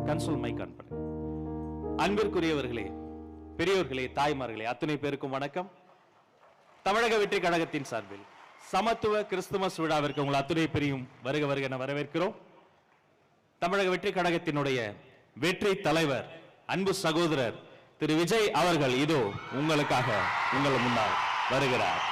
Console mic on பண்ணுங்க. அன்பிற்குரியவர்களே, பெரியோர்களே, தாய்மார்களே, அத்தனை பேருக்கும் வணக்கம். தமிழக வெற்றி கழகத்தின் சார்பில் சமத்துவ கிறிஸ்துமஸ் விழாவிற்கு உங்கள் அத்துணை பேரையும் வருக வருக என வரவேற்கிறோம். தமிழக வெற்றி கழகத்தினுடைய வெற்றி தலைவர் அன்பு சகோதரர் திரு விஜய் அவர்கள் இதோ உங்களுக்காக உங்கள் முன்னால் வருகிறார்.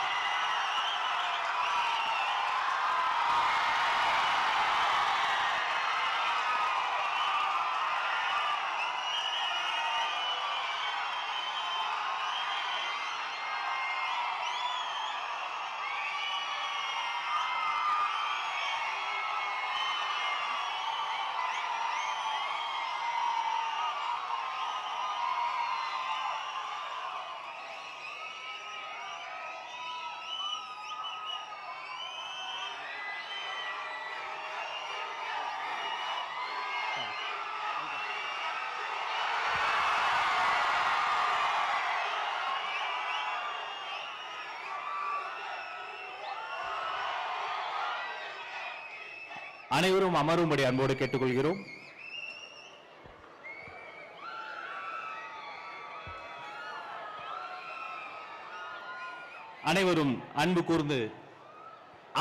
அனைவரும் அமரும்படி அன்போடு கேட்டுக்கொள்கிறோம். அனைவரும் அன்பு கூர்ந்து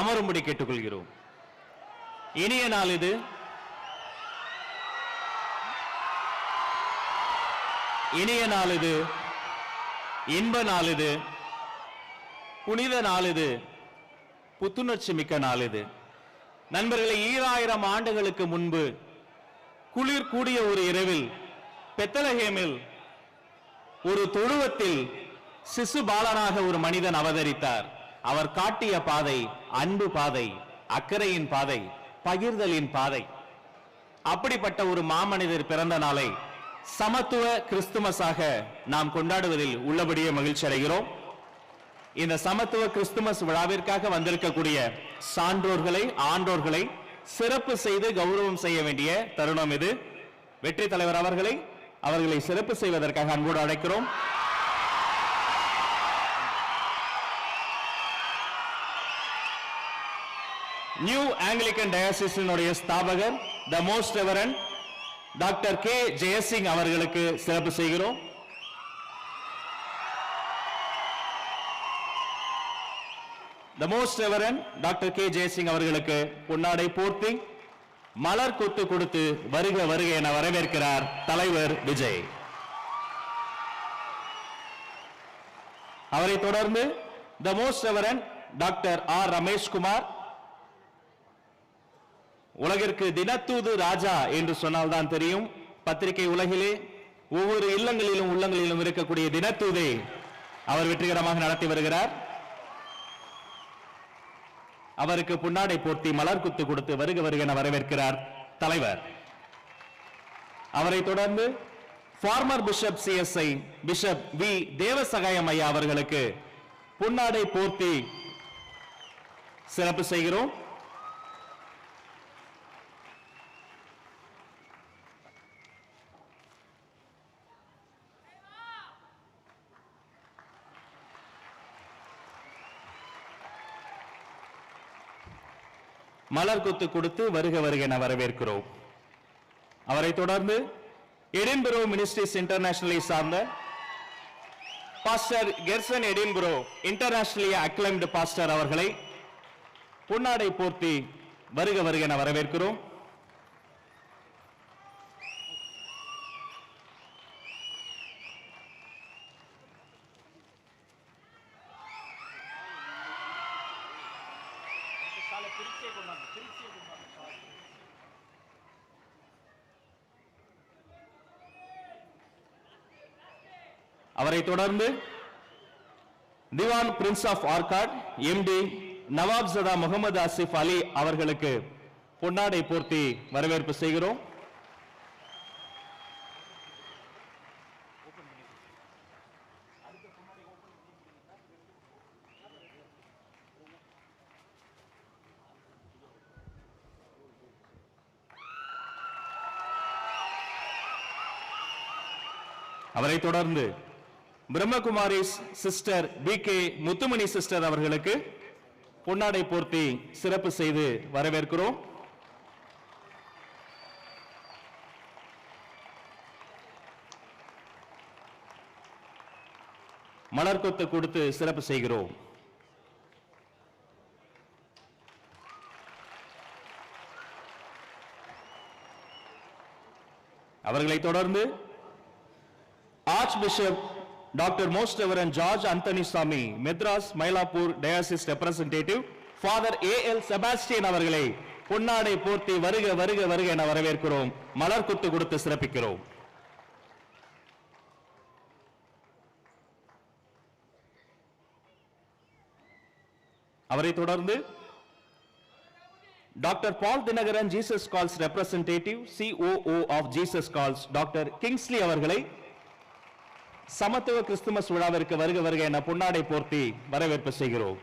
அமரும்படி கேட்டுக்கொள்கிறோம். இனிய நாள் இது. இனிய நாள் இது. இன்ப நாள் இது. புனித நாள் இது. புத்துணர்ச்சி மிக்க நாள் இது. நண்பர்களே, 2000 ஆண்டுகளுக்கு முன்பு குளிர் கூடிய ஒரு இரவில் பெத்லஹேமில் ஒரு தொழுவத்தில் சிசு பாலனாக ஒரு மனிதன் அவதரித்தார். அவர் காட்டிய பாதை அன்பு பாதை, அக்கறையின் பாதை, பகிர்தலின் பாதை. அப்படிப்பட்ட ஒரு மாமனிதர் பிறந்த நாளை சமத்துவ கிறிஸ்துமஸாக நாம் கொண்டாடுவதில் உள்ளபடியே மகிழ்ச்சி அடைகிறோம். இந்த சமத்துவ கிறிஸ்துமஸ் விழாவிற்காக வந்திருக்கக்கூடிய சான்றோர்களை, ஆன்றோர்களை சிறப்பு செய்து கௌரவம் செய்ய வேண்டிய தருணம் இது. வெற்றி தலைவர் அவர்களை சிறப்பு செய்வதற்காக அன்போடு அழைக்கிறோம். நியூ ஆங்கிலிக்கன் டயசிஸினுடைய ஸ்தாபகர் the most reverend doctor K Jayasingh அவர்களுக்கு சிறப்பு செய்கிறோம். The most reverend doctor K Jayasingh அவர்களுக்கு பொன்னாடை போர்த்தி மலர் கொத்து கொடுத்து வருக வருக என வரவேற்கிறார் தலைவர் விஜய். அவரை தொடர்ந்து the most reverend doctor R Rameshkumar, உலகிற்கு தினத்தூது ராஜா என்று சொன்னால்தான் தெரியும். பத்திரிகை உலகிலே ஒவ்வொரு இல்லங்களிலும் உள்ளங்களிலும் இருக்கக்கூடிய தினத்தூதை அவர் வெற்றிகரமாக நடத்தி வருகிறார். அவருக்கு பொன்னாடை போர்த்தி மலர் குத்து கொடுத்து வருக வருக என வரவேற்கிறார் தலைவர். அவரை தொடர்ந்து former bishop CSI bishop V Devasahayam ஐயா அவர்களுக்கு பொன்னாடை போர்த்தி சிறப்பு செய்கிறோம். மலர் கொத்து கொடுத்து வருக வருக என வரவேற்கிறோம். அவரை தொடர்ந்து எடின்பரோ மினிஸ்ட்ரிஸ் இன்டர்நேஷனலை சார்ந்த pastor Kherson Edinburgh internationally acclaimed pastor அவர்களை பொன்னாடை போர்த்தி வருக வருக என வரவேற்கிறோம். அவரை தொடர்ந்து திவான் பிரின்ஸ் ஆஃப் ஆர்காட் எம்டி நவாப் ஜதா முகமது ஆசிப் அலி அவர்களுக்கு பொன்னாடை போர்த்தி வரவேற்பு செய்கிறோம். அவரை தொடர்ந்து பிரம்மகுமாரி சிஸ்டர் பி கே முத்துமணி சிஸ்டர் அவர்களுக்கு பொன்னாடை போர்த்தி சிறப்பு செய்து வரவேற்கிறோம். மலர்கொத்து கொடுத்து சிறப்பு செய்கிறோம். அவர்களை தொடர்ந்து archbishop doctor most reverend George Anthony Sami, Madras Mylapore diocese representative father A L Sebastian அவர்களை பொன்னாடை போர்த்தி வருக வருக வருக என வரவேற்கிறோம். மலர் கொத்து கொடுத்து சிறப்பிக்கிறோம். அவரை தொடர்ந்து doctor Paul Dhinakaran Jesus calls representative COO of Jesus calls doctor Kingsley அவர்களை சமத்துவ கிறிஸ்துமஸ் விழாவிற்கு வருக வருக என பொன்னாடை போர்த்தி வரவேற்பு செய்கிறோம்.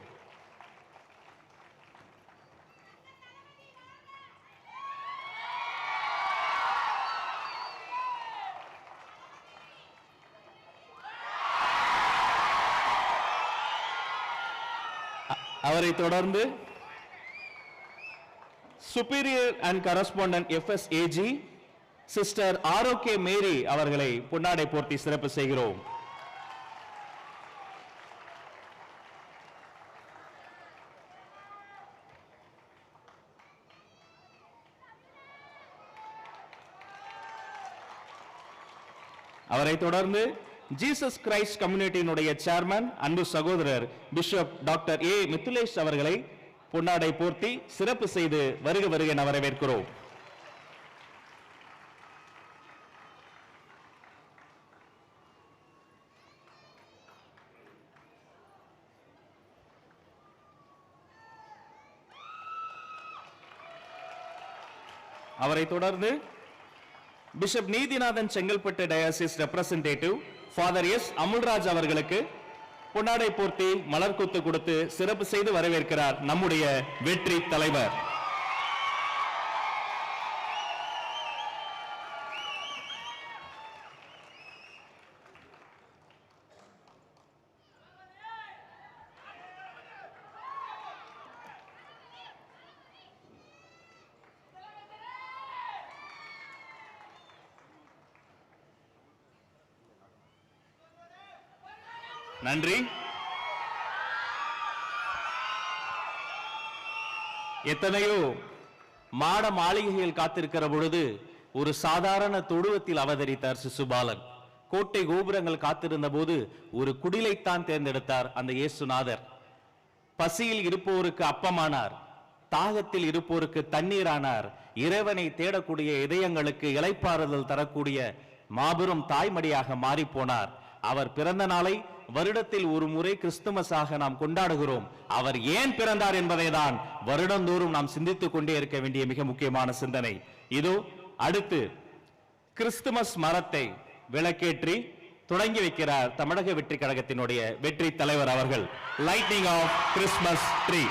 அவரை தொடர்ந்து superior and correspondent FSAG sister ஆரோக்கிய மேரி அவர்களை பொன்னாடை போர்த்தி சிறப்பு செய்கிறோம். அவரை தொடர்ந்து ஜீசஸ் கிரைஸ்ட் கம்யூனிட்டியினுடைய சேர்மன் அன்பு சகோதரர் பிஷப் டாக்டர் A மித்துலேஷ் அவர்களை பொன்னாடை போர்த்தி சிறப்பு செய்து வருக வருக என வரவேற்கிறோம். அவரை தொடர்ந்து bishop Neethinathan Chengalpattu diocese representative father S Amulraj அவர்களுக்கு பொன்னாடை போர்த்தி மலர்கொத்து கொடுத்து சிறப்பு செய்து வரவேற்கிறார் நம்முடைய வெற்றி தலைவர். நன்றி. எத்தனையோ மாட மாளிகையில் காத்திருக்கிற பொழுது ஒரு சாதாரண தொடுவத்தில் அவதரித்தார் சிசுபாலன். கோட்டை கோபுரங்கள் காத்திருந்த போது ஒரு குடிலைத்தான் தேர்ந்தெடுத்தார் அந்த இயேசுநாதர். பசியில் இருப்போருக்கு அப்பமானார், தாகத்தில் இருப்போருக்கு தண்ணீரானார், இறைவனை தேடக்கூடிய இதயங்களுக்கு இளைப்பாறுதல் தரக்கூடிய மாபெரும் தாய்மடியாக மாறி போனார். அவர் பிறந்த நாளை வருடத்தில் ஒரு முறை கிறிஸ்துமஸாக நாம் கொண்டாடுகிறோம். அவர் ஏன் பிறந்தார் என்பதை தான் வருடந்தோறும் நாம் சிந்தித்துக் கொண்டே இருக்க வேண்டிய மிக முக்கியமான சிந்தனை. இதோ அடுத்து கிறிஸ்துமஸ் மரத்தை விளக்கேற்றி தொடங்கி வைக்கிறார் தமிழக வெற்றி கழகத்தினுடைய வெற்றி தலைவர் அவர்கள். Lightning of Christmas tree.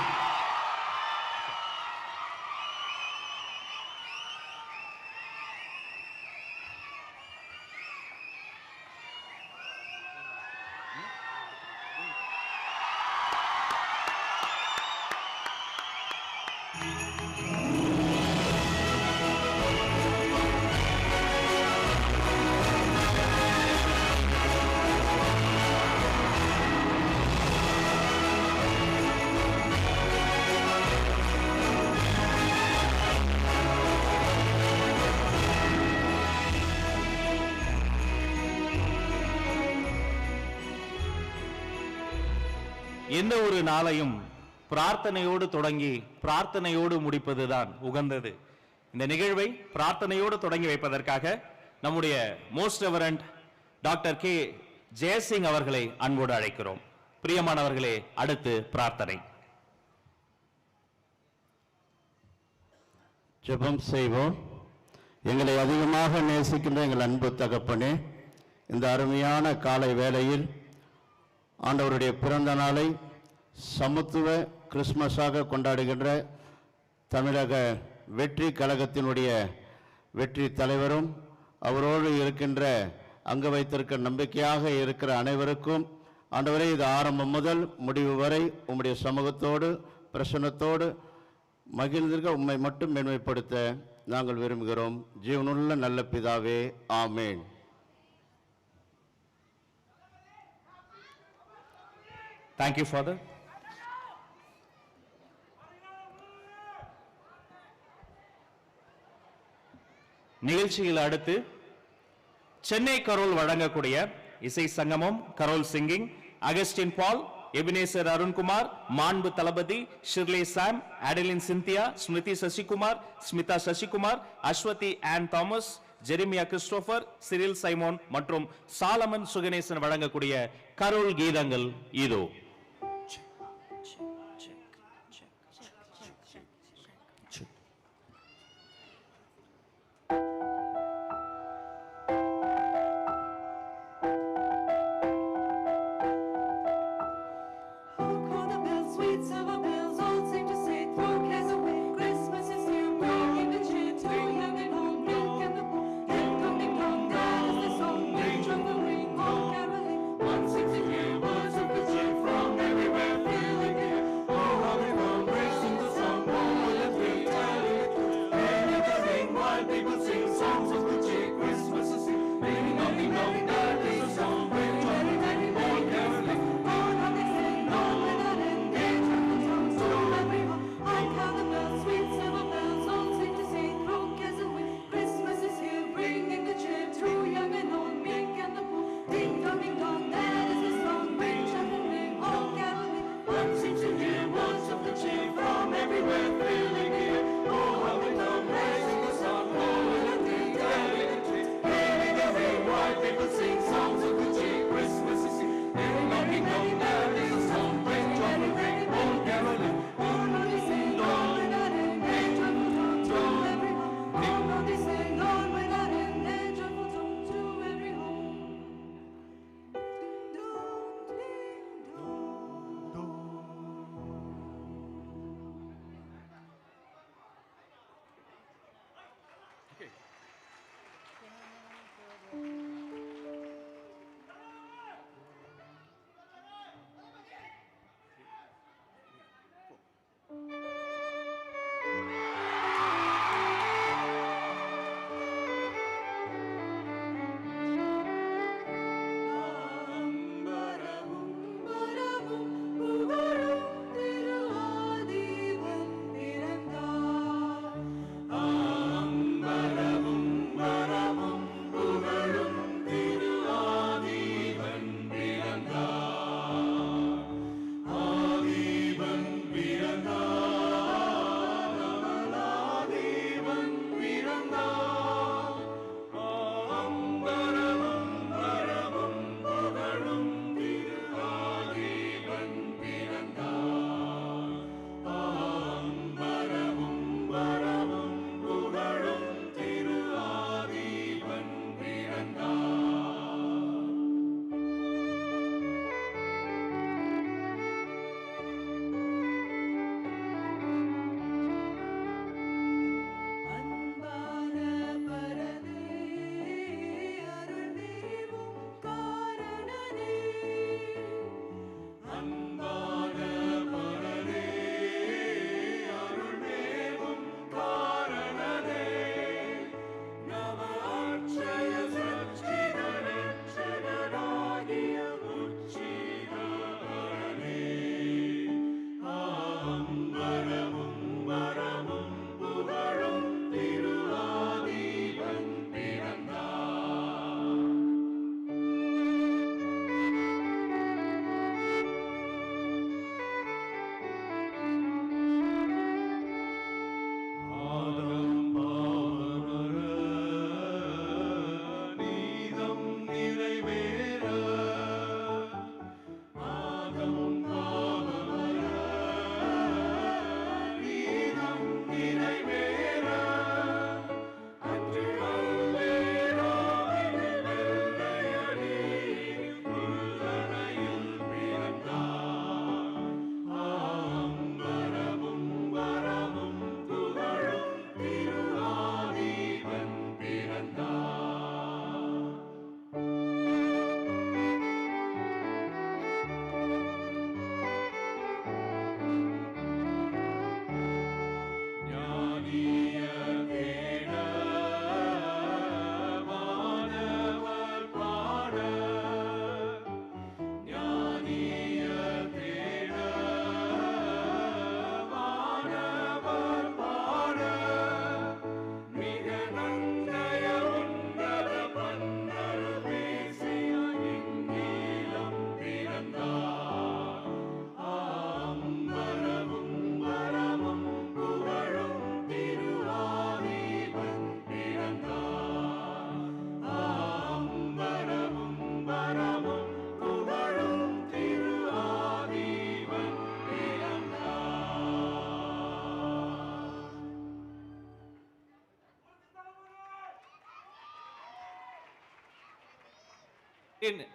எந்த ஒரு நாளையும் பிரார்த்தனையோடு தொடங்கி பிரார்த்தனையோடு முடிப்பதுதான் உகந்தது. இந்த நிகழ்வை பிரார்த்தனையோடு தொடங்கி வைப்பதற்காக நம்முடைய most reverend doctor K Jayasingh அவர்களை அன்போடு அழைக்கிறோம். பிரியமானவர்களே, அடுத்து பிரார்த்தனை. ஜெபம் செய்வோம். எங்களை அதிகமாக நேசிக்கின்ற எங்கள் அன்பு தகப்பனே, இந்த அருமையான காலை வேளையில் ஆண்டவருடைய பிறந்த நாளை சமத்துவ கிறிஸ்துமஸாக கொண்டாடுகின்ற தமிழக வெற்றி கழகத்தினுடைய வெற்றி தலைவரும் அவரோடு இருக்கின்ற அங்கு வைத்திருக்க நம்பிக்கையாக இருக்கிற அனைவருக்கும் ஆண்டவரே, இது ஆரம்பம் முதல் முடிவு வரை உம்முடைய சமூகத்தோடு பிரசன்னத்தோடு மகிழ்ந்திருக்க உம்மை மட்டும் மேன்மைப்படுத்த நாங்கள் விரும்புகிறோம். ஜீவனுள்ள நல்ல பிதாவே, ஆமேன். Thank you, Father. நிகழ்ச்சியில் அடுத்து சென்னை கரோல் வழங்கக்கூடிய இசை சங்கமம் carol singing Augustine Paul, Ebenezer Arunkumar, மாண்பு தளபதி Shirley Sam, Adeline Cynthia, Smriti Sasikumar, Smitha Sasikumar, Aswathy Ann Thomas, Jeremiah Christopher, Cyril Simon மற்றும் சாலமன் சுகனேசன் வழங்கக்கூடிய கரோல் கீதங்கள் இதோ. From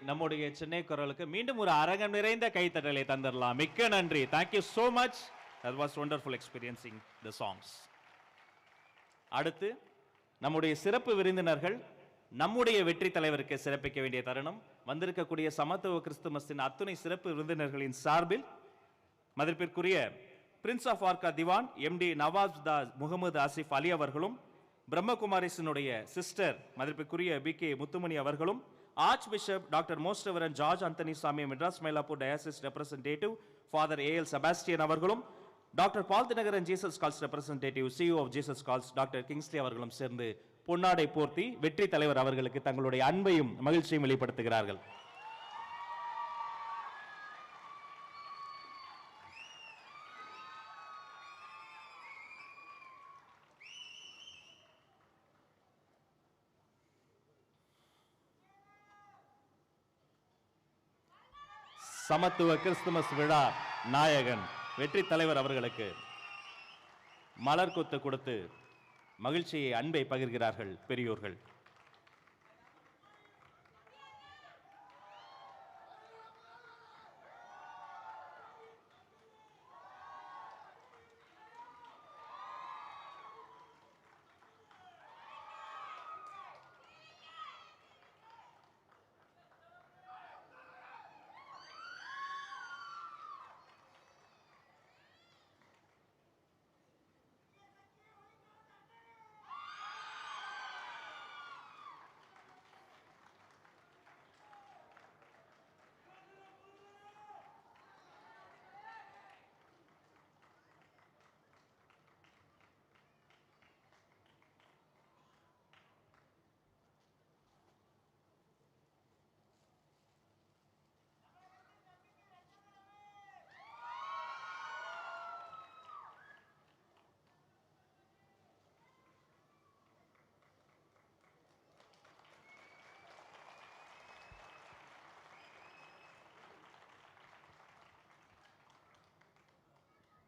நம்முடைய சென்னை குரலுக்கு மீண்டும் ஒரு அரங்கம் நிறைந்த கைத்தட்டலை தந்துடலாம். மிக்க நன்றி. Thank you so much. That was wonderful experiencing the songs. அடுத்து நம்முடைய சிறப்பு விருந்தினர்கள் நம்முடைய வெற்றி தலைவருக்கு சிறப்பிக்க வேண்டிய தருணம். வந்திருக்கக்கூடிய சமத்துவ கிறிஸ்துமஸின் அத்துணை சிறப்பு விருந்தினர்களின் சார்பில் மதிப்பிற்குரிய prince of Arcot Dewan MD Nawaz Mohammed Asif Ali அவர்களும், பிரம்மகுமாரிஸினுடைய சிஸ்டர் மதிப்பிற்குரிய BK முத்துமணி அவர்களும், archbishop doctor most reverend George Anthony Sami Madras Mylapore diocese representative father AL Sebastian அவர்களும், doctor Paul Dhinakaran Jesus calls representative CEO of Jesus calls doctor Kingsley அவர்களும் சேர்ந்து பொன்னாடை போர்த்தி வெற்றி தலைவர் அவர்களுக்கு தங்களுடைய அன்பையும் மகிழ்ச்சியும் வெளிப்படுத்துகிறார்கள். சமத்துவ கிறிஸ்துமஸ் விழா நாயகன் வெற்றி தலைவர் அவர்களுக்கு மலர் கொத்து கொடுத்து மகிழ்ச்சியை அன்பை பகிர்கிறார்கள் பெரியோர்கள்.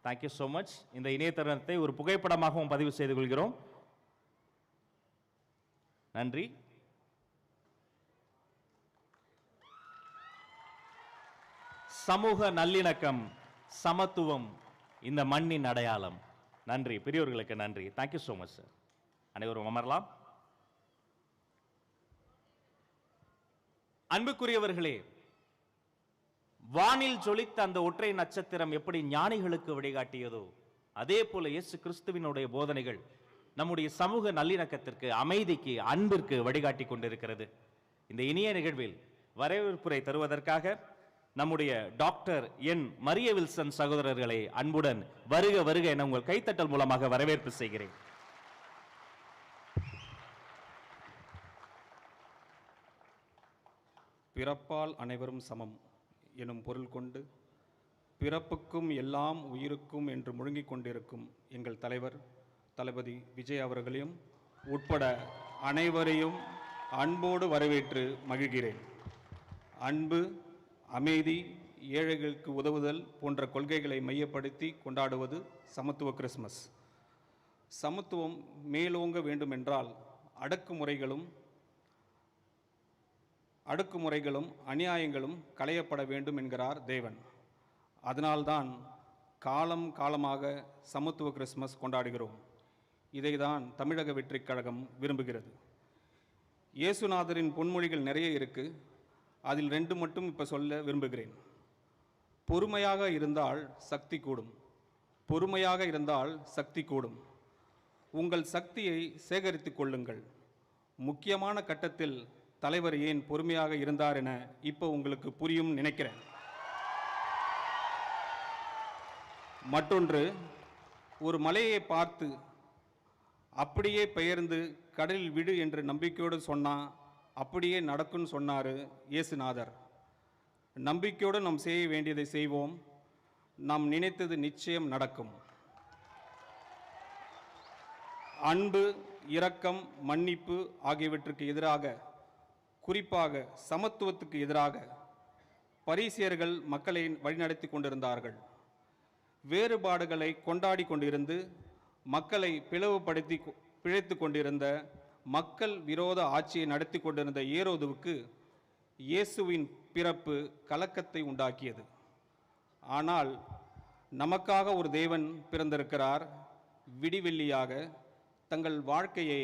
Thank you so much. இந்த இணைய தருணத்தை ஒரு புகைப்படமாகவும் பதிவு செய்து கொள்கிறோம். நன்றி. சமூக நல்லிணக்கம், சமத்துவம் இந்த மண்ணின் அடையாளம். நன்றி பெரியோர்களுக்கு நன்றி. Thank you so much sir. அனைவரும் அமரலாம். அன்புக்குரியவர்களே, வானில் ஜொலித்த அந்த ஒற்றை நட்சத்திரம் எப்படி ஞானிகளுக்கு வழிகாட்டியதோ அதே போல இயேசு கிறிஸ்துவினுடைய போதனைகள் நம்முடைய சமூக நல்லிணக்கத்திற்கு, அமைதிக்கு, அன்பிற்கு வழிகாட்டி கொண்டிருக்கிறது. இந்த இனிய நிகழ்வில் வரவேற்புரை தருவதற்காக நம்முடைய டாக்டர் என் மரிய வில்சன் சகோதரர்களை அன்புடன் வருக வருக என உங்கள் கைத்தட்டல் மூலமாக வரவேற்பு செய்கிறேன். பிறப்பால் அனைவரும் சமம் எனும் பொருள் கொண்டு பிறப்புக்கும் எல்லாம் உயிருக்கும் என்று முழங்கிக் கொண்டிருக்கும் எங்கள் தலைவர் தளபதி விஜய் அவர்களையும் உட்பட அனைவரையும் அன்போடு வரவேற்று மகிழ்கிறேன். அன்பு, அமைதி, ஏழைகளுக்கு உதவுதல் போன்ற கொள்கைகளை மையப்படுத்தி கொண்டாடுவது சமத்துவ கிறிஸ்மஸ். சமத்துவம் மேலோங்க வேண்டுமென்றால் அடுக்குமுறைகளும் அநியாயங்களும் களையப்பட வேண்டும் என்கிறார் தேவன். அதனால்தான் காலம் காலமாக சமத்துவ கிறிஸ்மஸ் கொண்டாடுகிறோம். இதைதான் தமிழக வெற்றிக் கழகம் விரும்புகிறது. இயேசுநாதரின் பொன்மொழிகள் நிறைய இருக்கு. அதில் 2 மட்டும் இப்போ சொல்ல விரும்புகிறேன். பொறுமையாக இருந்தால் சக்தி கூடும். பொறுமையாக இருந்தால் சக்தி கூடும். உங்கள் சக்தியை சேகரித்து கொள்ளுங்கள். முக்கியமான கட்டத்தில் தலைவர் ஏன் பொறுமையாக இருந்தார் என இப்போ உங்களுக்கு புரியும் நினைக்கிறேன். மற்றொன்று, ஒரு மலையை பார்த்து அப்படியே பெயர்ந்து கடலில் விடு என்று நம்பிக்கையோடு சொன்னா அப்படியே நடக்கும்னு சொன்னார் இயேசுநாதர். நம்பிக்கையோடு நாம் செய்ய வேண்டியதை செய்வோம். நாம் நினைத்தது நிச்சயம் நடக்கும். அன்பு, இரக்கம், மன்னிப்பு ஆகியவற்றுக்கு எதிராக, குறிப்பாக சமத்துவத்துக்கு எதிராக பரிசேயர்கள் மக்களை வழிநடத்தி கொண்டிருந்தார்கள். வேறுபாடுகளை கொண்டாடி கொண்டிருந்து மக்களை பிளவுபடுத்தி பிழைத்து கொண்டிருந்த மக்கள் விரோத ஆட்சியை நடத்தி கொண்டிருந்த ஏரோதுவுக்கு இயேசுவின் பிறப்பு கலக்கத்தை உண்டாக்கியது. ஆனால் நமக்காக ஒரு தேவன் பிறந்திருக்கிறார். விடிவெள்ளியாக தங்கள் வாழ்க்கையை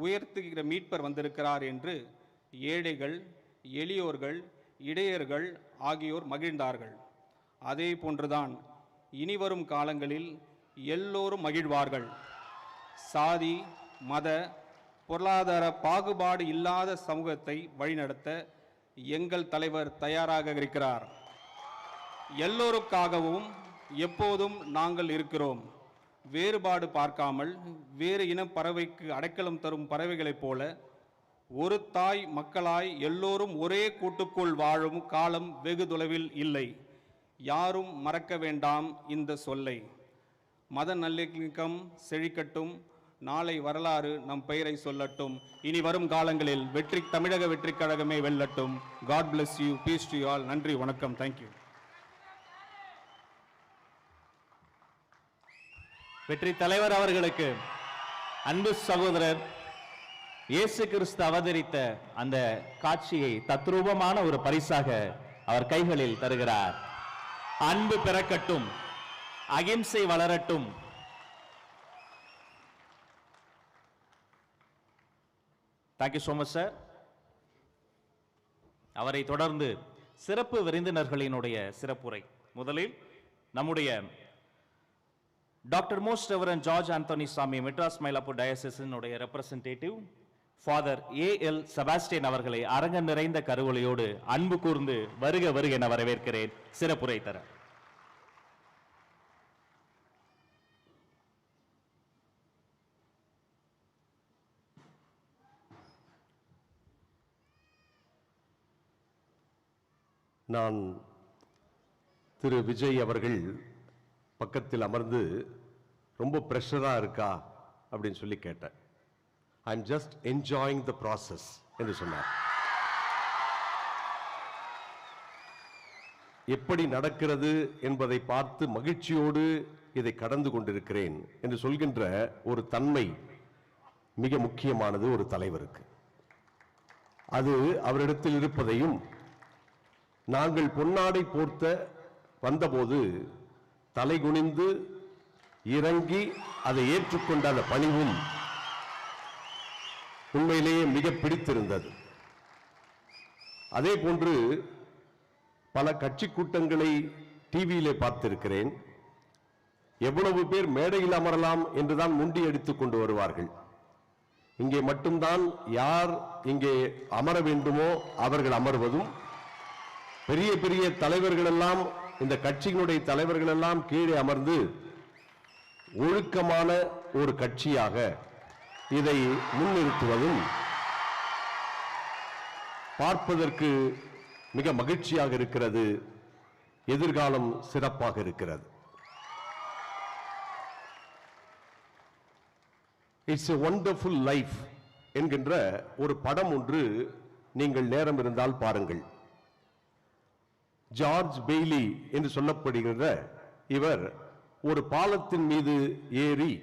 உயர்த்துகிற மீட்பர் வந்திருக்கிறார் என்று ஏழைகள், எளியோர்கள், இடையர்கள் ஆகியோர் மகிழ்ந்தார்கள். அதே போன்றுதான் இனிவரும் காலங்களில் எல்லோரும் மகிழ்வார்கள். சாதி, மத, பொருளாதார பாகுபாடு இல்லாத சமூகத்தை வழிநடத்த எங்கள் தலைவர் தயாராக இருக்கிறார். எல்லோருக்காகவும் எப்போதும் நாங்கள் இருக்கிறோம். வேறுபாடு பார்க்காமல் வேறு இன பறவைக்கு அடைக்கலம் தரும் பறவைகளைப் போல ஒரு தாய் மக்களாய் எல்லோரும் ஒரே கூட்டுக்குள் வாழும் காலம் வெகு தொலைவில் இல்லை. யாரும் மறக்க வேண்டாம் இந்த சொல்லை. மத நல்லிணக்கம் செழிக்கட்டும். நாளை வரலாறு நம் பெயரை சொல்லட்டும். இனி வரும் காலங்களில் தமிழக வெற்றி கழகமே வெல்லட்டும். God bless you. Peace to you all. நன்றி, வணக்கம். தேங்க்யூ. வெற்றி தலைவர் அவர்களுக்கு அன்பு சகோதரர் இயேசு கிறிஸ்து அவதரித்த அந்த காட்சியை தத்ரூபமான ஒரு பரிசாக அவர் கைகளில் தருகிறார். அன்பு பிறக்கட்டும், அகிம்சை வளரட்டும். Thank you so much sir. அவரை தொடர்ந்து சிறப்பு விருந்தினர்களினுடைய சிறப்புரை. முதலில் நம்முடைய doctor most reverend George Anthony Sami, Madras Mylapore டயசிஸினுடைய ரெப்ரசன்டேட்டிவ் ஃபாதர் A.L. செபாஸ்டியன் அவர்களை அரங்க நிறைந்த கருவொலியோடு அன்பு கூர்ந்து வருக வருக என வரவேற்கிறேன் சிறப்புரை தர. நான் திரு விஜய் அவர்கள் பக்கத்தில் அமர்ந்து ரொம்ப ப்ரெஷராக இருக்கா அப்படின்னு சொல்லி கேட்டேன். I am just enjoying the process என்று சொன்னார். எப்படி நடக்கிறது என்பதை பார்த்து மகிழ்ச்சியோடு இதை கடந்து கொண்டிருக்கிறேன் என்று சொல்கின்ற ஒரு தன்மை மிக முக்கியமானது ஒரு தலைவருக்கு. அது அவரிடத்தில் இருப்பதையும், நாங்கள் பொன்னாடை போர்த்த வந்தபோது தலை குனிந்து இறங்கி அதை ஏற்றுக்கொண்ட அந்த பணிவும் உண்மையிலேயே மிக பிடித்திருந்தது. அதே போன்று பல கட்சி கூட்டங்களை டிவியிலே பார்த்திருக்கிறேன். எவ்வளவு பேர் மேடையில் அமரலாம் என்றுதான் முண்டி அடித்துக் கொண்டு வருவார்கள். இங்கே மட்டும்தான் யார் இங்கே அமர வேண்டுமோ அவர்கள் அமர்வதும், பெரிய பெரிய தலைவர்கள் எல்லாம், இந்த கட்சியினுடைய தலைவர்கள் எல்லாம் கீழே அமர்ந்து ஒழுக்கமான ஒரு கட்சியாக இதை முன்னிறுத்துவதும் பார்ப்பதற்கு மிக மகிழ்ச்சியாக இருக்கிறது. எதிர்காலம் சிறப்பாக இருக்கிறது. இட்ஸ் எ வண்டர்ஃபுல் லைஃப் என்கின்ற ஒரு படம் ஒன்று நீங்கள் நேரம் இருந்தால் பாருங்கள். ஜார்ஜ் பெய்லி என்று சொல்லப்படுகிற இவர் ஒரு பாலத்தின் மீது ஏறி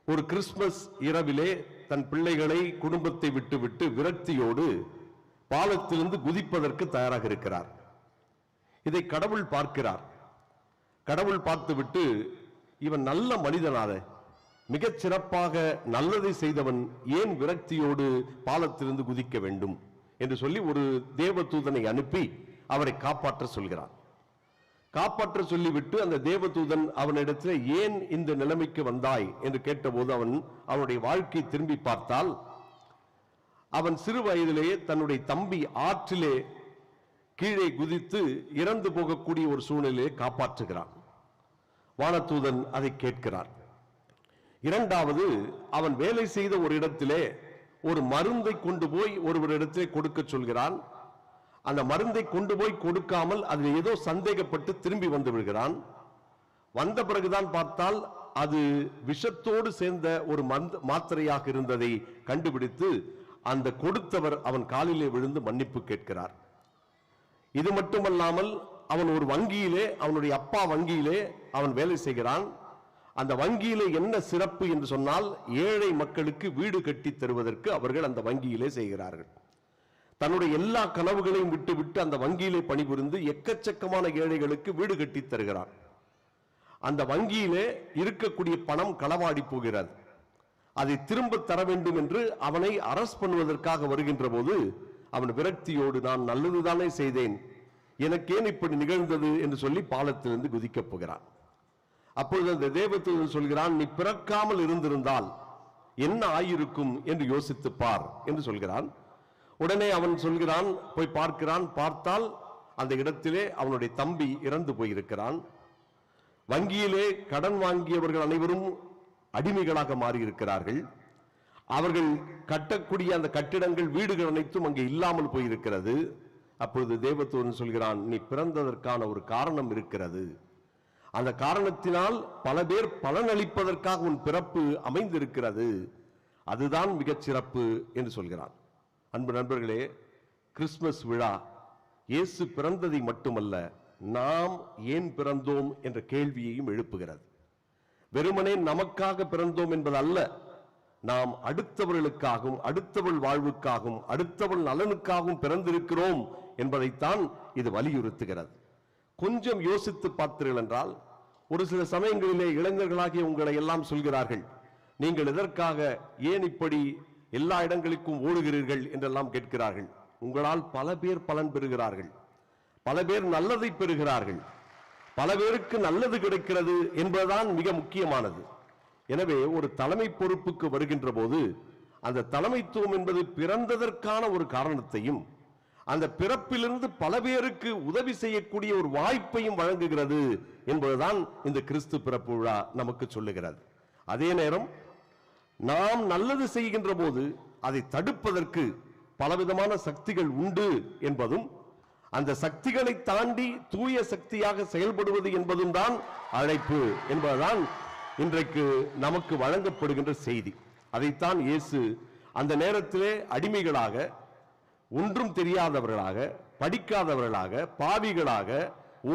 ஒரு கிறிஸ்துமஸ் இரவிலே தன் பிள்ளைகளை குடும்பத்தை விட்டுவிட்டு விரக்தியோடு பாலத்திலிருந்து குதிப்பதற்கு தயாராக இருக்கிறார். இதை கடவுள் பார்க்கிறார். கடவுள் பார்த்துவிட்டு, இவன் நல்ல மனிதனாக, மிகச் சிறப்பாக நல்லதை செய்தவன், ஏன் விரக்தியோடு பாலத்திலிருந்து குதிக்க வேண்டும் என்று சொல்லி ஒரு தேவதூதனை அனுப்பி அவரை காப்பாற்ற சொல்கிறார். காப்பாற்ற சொல்லிவிட்டு அந்த தேவதூதன் அவனிடத்தில் ஏன் இந்த நிலைமைக்கு வந்தாய் என்று கேட்டபோது அவனுடைய வாழ்க்கை திரும்பி பார்த்தால், அவன் சிறு வயதிலேயே தன்னுடைய தம்பி ஆற்றிலே கீழே குதித்து இறந்து போகக்கூடிய ஒரு சூழ்நிலையை காப்பாற்றுகிறான். வானதூதன் அதை கேட்கிறார். இரண்டாவது, அவன் வேலை செய்த ஒரு இடத்திலே ஒரு மருந்தை கொண்டு போய் ஒருவரிடத்திலே கொடுக்க சொல்கிறான். அந்த மருந்தை கொண்டு போய் கொடுக்காமல் அதில் ஏதோ சந்தேகப்பட்டு திரும்பி வந்து விடுகிறான். வந்த பிறகுதான் பார்த்தால் அது விஷத்தோடு சேர்ந்த ஒரு மாத்திரையாக இருந்ததை கண்டுபிடித்து அந்த கொடுத்தவர் அவன் காலிலே விழுந்து மன்னிப்பு கேட்கிறார். இது மட்டுமல்லாமல் அவன் ஒரு வங்கியிலே, அவனுடைய அப்பா வங்கியிலே அவன் வேலை செய்கிறான். அந்த வங்கியிலே என்ன சிறப்பு என்று சொன்னால், ஏழை மக்களுக்கு வீடு கட்டி தருவதற்கு அவர்கள் அந்த வங்கியிலே செய்கிறார்கள். தன்னுடைய எல்லா கனவுகளையும் விட்டுவிட்டு அந்த வங்கியிலே பணிபுரிந்து எக்கச்சக்கமான ஏழைகளுக்கு வீடு கட்டி தருகிறான். அந்த வங்கியிலே இருக்கக்கூடிய பணம் களவாடி போகிறது. அதை திரும்ப தர வேண்டும் என்று அவனை அரெஸ்ட் பண்ணுவதற்காக வருகின்ற போது அவன் விரக்தியோடு, நான் நல்லதுதானே செய்தேன், எனக்கேன் இப்படி நிகழ்ந்தது என்று சொல்லி பாலத்திலிருந்து குதிக்கப் போகிறான். அப்பொழுது அந்த தேவதூதன் சொல்கிறான், நீ பிறக்காமல் இருந்திருந்தால் என்ன ஆயிருக்கும் என்று யோசித்து பார் என்று சொல்கிறான். உடனே அவன் சொல்கிறான், போய் பார்க்கிறான். பார்த்தால் அந்த இடத்திலே அவனுடைய தம்பி இறந்து போயிருக்கிறான். வங்கியிலே கடன் வாங்கியவர்கள் அனைவரும் அடிமைகளாக மாறியிருக்கிறார்கள். அவர்கள் கட்டக்கூடிய அந்த கட்டிடங்கள், வீடுகள் அனைத்தும் அங்கே இல்லாமல் போயிருக்கிறது. அப்பொழுது தேவதூதன் சொல்கிறான், நீ பிறந்ததற்கான ஒரு காரணம் இருக்கிறது. அந்த காரணத்தினால் பல பேர் பலனளிப்பதற்காக உன் பிறப்பு அமைந்திருக்கிறது. அதுதான் மிகச் சிறப்பு என்று சொல்கிறான். அன்பு நண்பர்களே, கிறிஸ்துமஸ் விழா இயேசு பிறந்ததை மட்டுமல்ல, நாம் ஏன் பிறந்தோம் என்ற கேள்வியையும் எழுப்புகிறது. வெறுமனே நமக்காக பிறந்தோம் என்பது அல்ல, நாம் அடுத்தவர்களுக்காகவும் அடுத்தவள் வாழ்வுக்காகவும் அடுத்தவள் நலனுக்காகவும் பிறந்திருக்கிறோம் என்பதைத்தான் இது வலியுறுத்துகிறது. கொஞ்சம் யோசித்து பார்த்தீர்கள் என்றால், ஒரு சில சமயங்களிலே இளைஞர்களாகிய உங்களை எல்லாம் சொல்கிறார்கள், நீங்கள் எதற்காக ஏன் இப்படி எல்லா இடங்களுக்கும் ஓடுகிறீர்கள் என்றெல்லாம் கேட்கிறார்கள். உங்களால் பல பேர் பலன் பெறுகிறார்கள், பல பேர் நல்லதை பெறுகிறார்கள், பல பேருக்கு நல்லது கிடைக்கிறது என்பதுதான் மிக முக்கியமானது. எனவே ஒரு தலைமை பொறுப்புக்கு வருகின்ற போது அந்த தலைமைத்துவம் என்பது பிறந்ததற்கான ஒரு காரணத்தையும் அந்த பிறப்பிலிருந்து பல பேருக்கு உதவி செய்யக்கூடிய ஒரு வாய்ப்பையும் வழங்குகிறது என்பதுதான் இந்த கிறிஸ்து பிறப்பு விழா நமக்கு சொல்லுகிறது. அதே நேரம் நாம் நல்லது செய்கின்ற போது அதை தடுப்பதற்கு பலவிதமான சக்திகள் உண்டு என்பதும், அந்த சக்திகளை தாண்டி தூய சக்தியாக செயல்படுவது என்பதும் தான் அழைப்பு என்பதுதான் இன்றைக்கு நமக்கு வழங்கப்படுகின்ற செய்தி. அதைத்தான் இயேசு அந்த நேரத்திலே அடிமைகளாக, ஒன்றும் தெரியாதவர்களாக, படிக்காதவர்களாக, பாவிகளாக,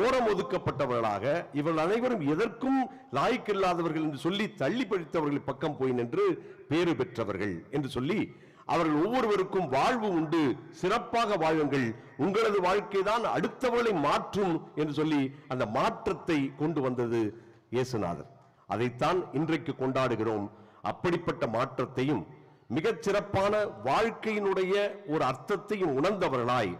ஓரம் ஒதுக்கப்பட்டவர்களாக, இவர்கள் அனைவரும் எதற்கும் லாய்க்கில்லாதவர்கள் என்று சொல்லி தள்ளி பழித்தவர்கள் பக்கம் போய் நின்று பேறு பெற்றவர்கள் என்று சொல்லி, அவர்கள் ஒவ்வொருவருக்கும் வாழ்வு உண்டு, சிறப்பாக வாழுங்கள், உங்களது வாழ்க்கை தான் அடுத்தவர்களை மாற்றும் என்று சொல்லி அந்த மாற்றத்தை கொண்டு வந்தது இயேசுநாதர். அதைத்தான் இன்றைக்கு கொண்டாடுகிறோம். அப்படிப்பட்ட மாற்றத்தையும் மிகச் சிறப்பான வாழ்க்கையினுடைய ஒரு அர்த்தத்தையும் உணர்ந்தவர்களாய்,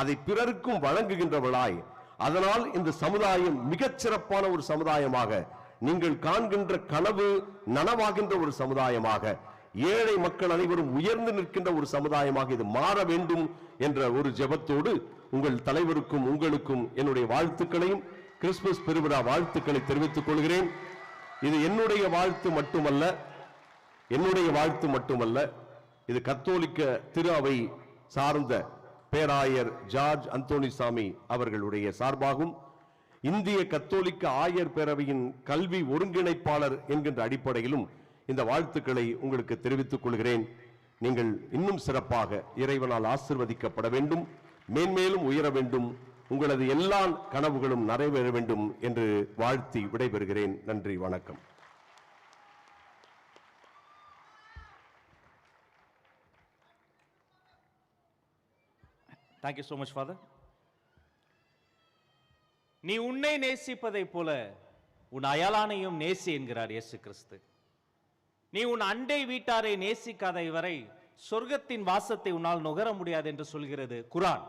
அதை பிறருக்கும் வழங்குகின்றவர்களாய், அதனால் இந்த சமுதாயம் மிகச் சிறப்பான ஒரு சமுதாயமாக, நீங்கள் காண்கின்ற கனவு நனவாகின்ற ஒரு சமுதாயமாக, ஏழை மக்கள் அனைவரும் உயர்ந்து நிற்கின்ற ஒரு சமுதாயமாக இது மாற வேண்டும் என்ற ஒரு ஜெபத்தோடு உங்கள் தலைவருக்கும் உங்களுக்கும் என்னுடைய வாழ்த்துக்களையும் கிறிஸ்துமஸ் பெருவிழா வாழ்த்துக்களை தெரிவித்துக் கொள்கிறேன். இது என்னுடைய வாழ்த்து மட்டுமல்ல, இது கத்தோலிக்க திரு அவை சார்ந்த பேராயர் ஜார்ஜ் அந்தோணிசாமி அவர்களுடைய சார்பாகவும், இந்திய கத்தோலிக்க ஆயர் பேரவையின் கல்வி ஒருங்கிணைப்பாளர் என்கின்ற அடிப்படையிலும் இந்த வாழ்த்துக்களை உங்களுக்கு தெரிவித்துக் கொள்கிறேன். நீங்கள் இன்னும் சிறப்பாக இறைவனால் ஆசீர்வதிக்கப்பட வேண்டும், மேன்மேலும் உயர வேண்டும், உங்களது எல்லா கனவுகளும் நிறைவேற வேண்டும் என்று வாழ்த்தி விடைபெறுகிறேன். நன்றி, வணக்கம். Thank you so much, Father. நீ உன்னை நேசிப்பதை போல உன் அயலானையும் நேசி என்கிறார் இயேசு கிறிஸ்து. நீ உன் அண்டை வீட்டாரை நேசிக்காத வரை சொர்க்கத்தின் வாசத்தை உன்னால் நுகர முடியாது என்று சொல்கிறது குர்ஆன்.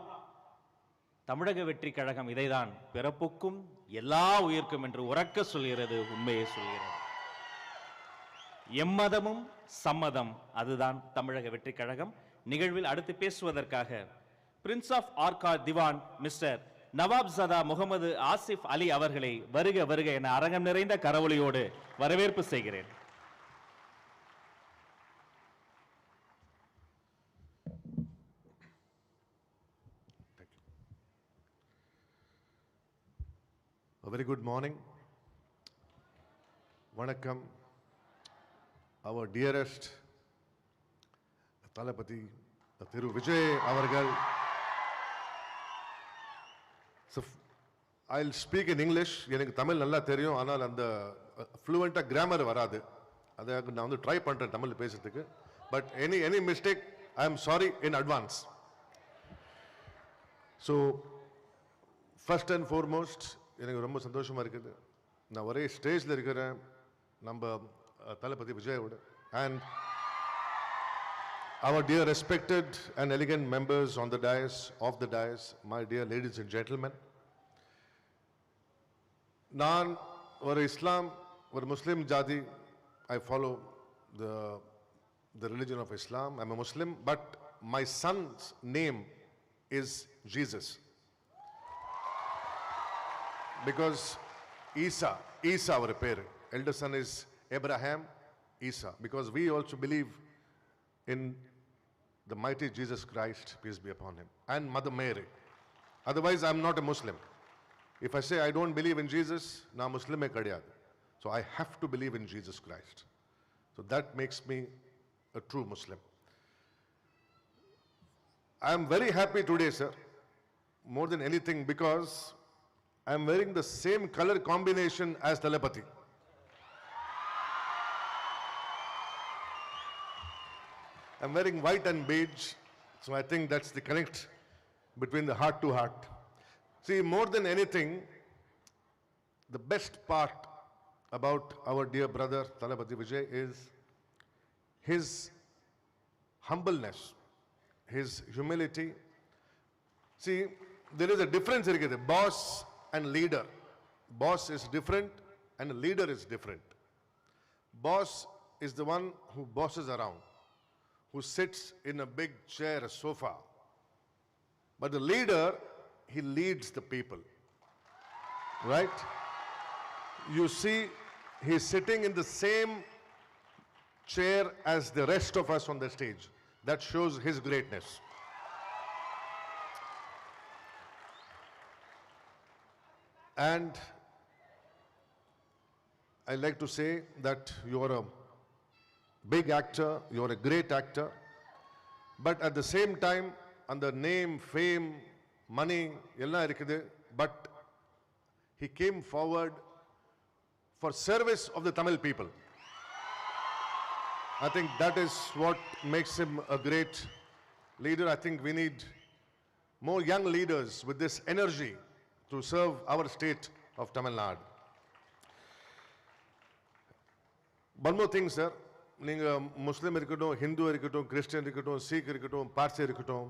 தமிழக வெற்றி கழகம் இதைதான் பிறப்புக்கும் எல்லா உயிர்க்கும் என்று உரக்க சொல்கிறது, உண்மையை சொல்கிறது. எம்மதமும் சம்மதம், அதுதான் தமிழக வெற்றி கழகம். நிகழ்வில் அடுத்து பேசுவதற்காக prince of Arcot Dewan mister Nawabzada Mohammed Asif Ali அவர்களை வருக வருக என அரங்கம் நிறைந்த கரவொலியோடு வரவேற்பு செய்கிறேன். A very good morning. Vanakkam. Our dearest Thalapathy Thiru Vijay avargal. So I'll speak in English. எனக்கு தமிழ் நல்லா தெரியும், ஆனால் அந்த ஃப்ளூவெண்ட்டாக கிராமர் வராது. அதை நான் வந்து ட்ரை பண்ணுறேன் தமிழ் பேசுறதுக்கு. But any mistake I am sorry in advance. So first and foremost எனக்கு ரொம்ப சந்தோஷமாக இருக்குது. நான் ஒரே ஸ்டேஜில் இருக்கிறேன் நம்ம தளபதி விஜயோட. And our dear respected and elegant members on the dais, of the dais, my dear ladies and gentlemen. நான் ஒரு இஸ்லாம் ஒரு முஸ்லிம் ஜாதி. I follow the religion of Islam. I'm a Muslim, but my son's name is Jesus. Because Isa our பேர். Elder son is Abraham, Isa. Because we also believe in the mighty Jesus Christ, peace be upon him, and Mother Mary. Otherwise, I'm not a Muslim. If I say I don't believe in Jesus, na Muslim kadiyadu. So I have to believe in Jesus Christ. So that makes me a true Muslim. I am very happy today, sir, more than anything, because I am wearing the same color combination as Talapati. I'm wearing white and beige, so I think that's the connect between the heart to heart. See, more than anything, the best part about our dear brother Talapati Vijay is his humbleness, his humility. See, there is a difference here. Boss and leader. Boss is different and leader is different. Boss is the one who bosses around, who sits in a big chair, a sofa. But the leader, he leads the people. Right? You see, he's sitting in the same chair as the rest of us on the stage. That shows his greatness. And I like to say that you are a big actor, you are a great actor, but at the same time, under name, fame, money, ella irukkudu, but he came forward for service of the Tamil people. I think that is what makes him a great leader. I think we need more young leaders with this energy to serve our state of Tamil Nadu. One more thing, sir. நீங்க முஸ்லிம் இருக்கட்டும், ஹிந்து இருக்கட்டும், Christian இருக்கட்டும், seek இருக்கட்டும், பார்சி இருக்கட்டும்,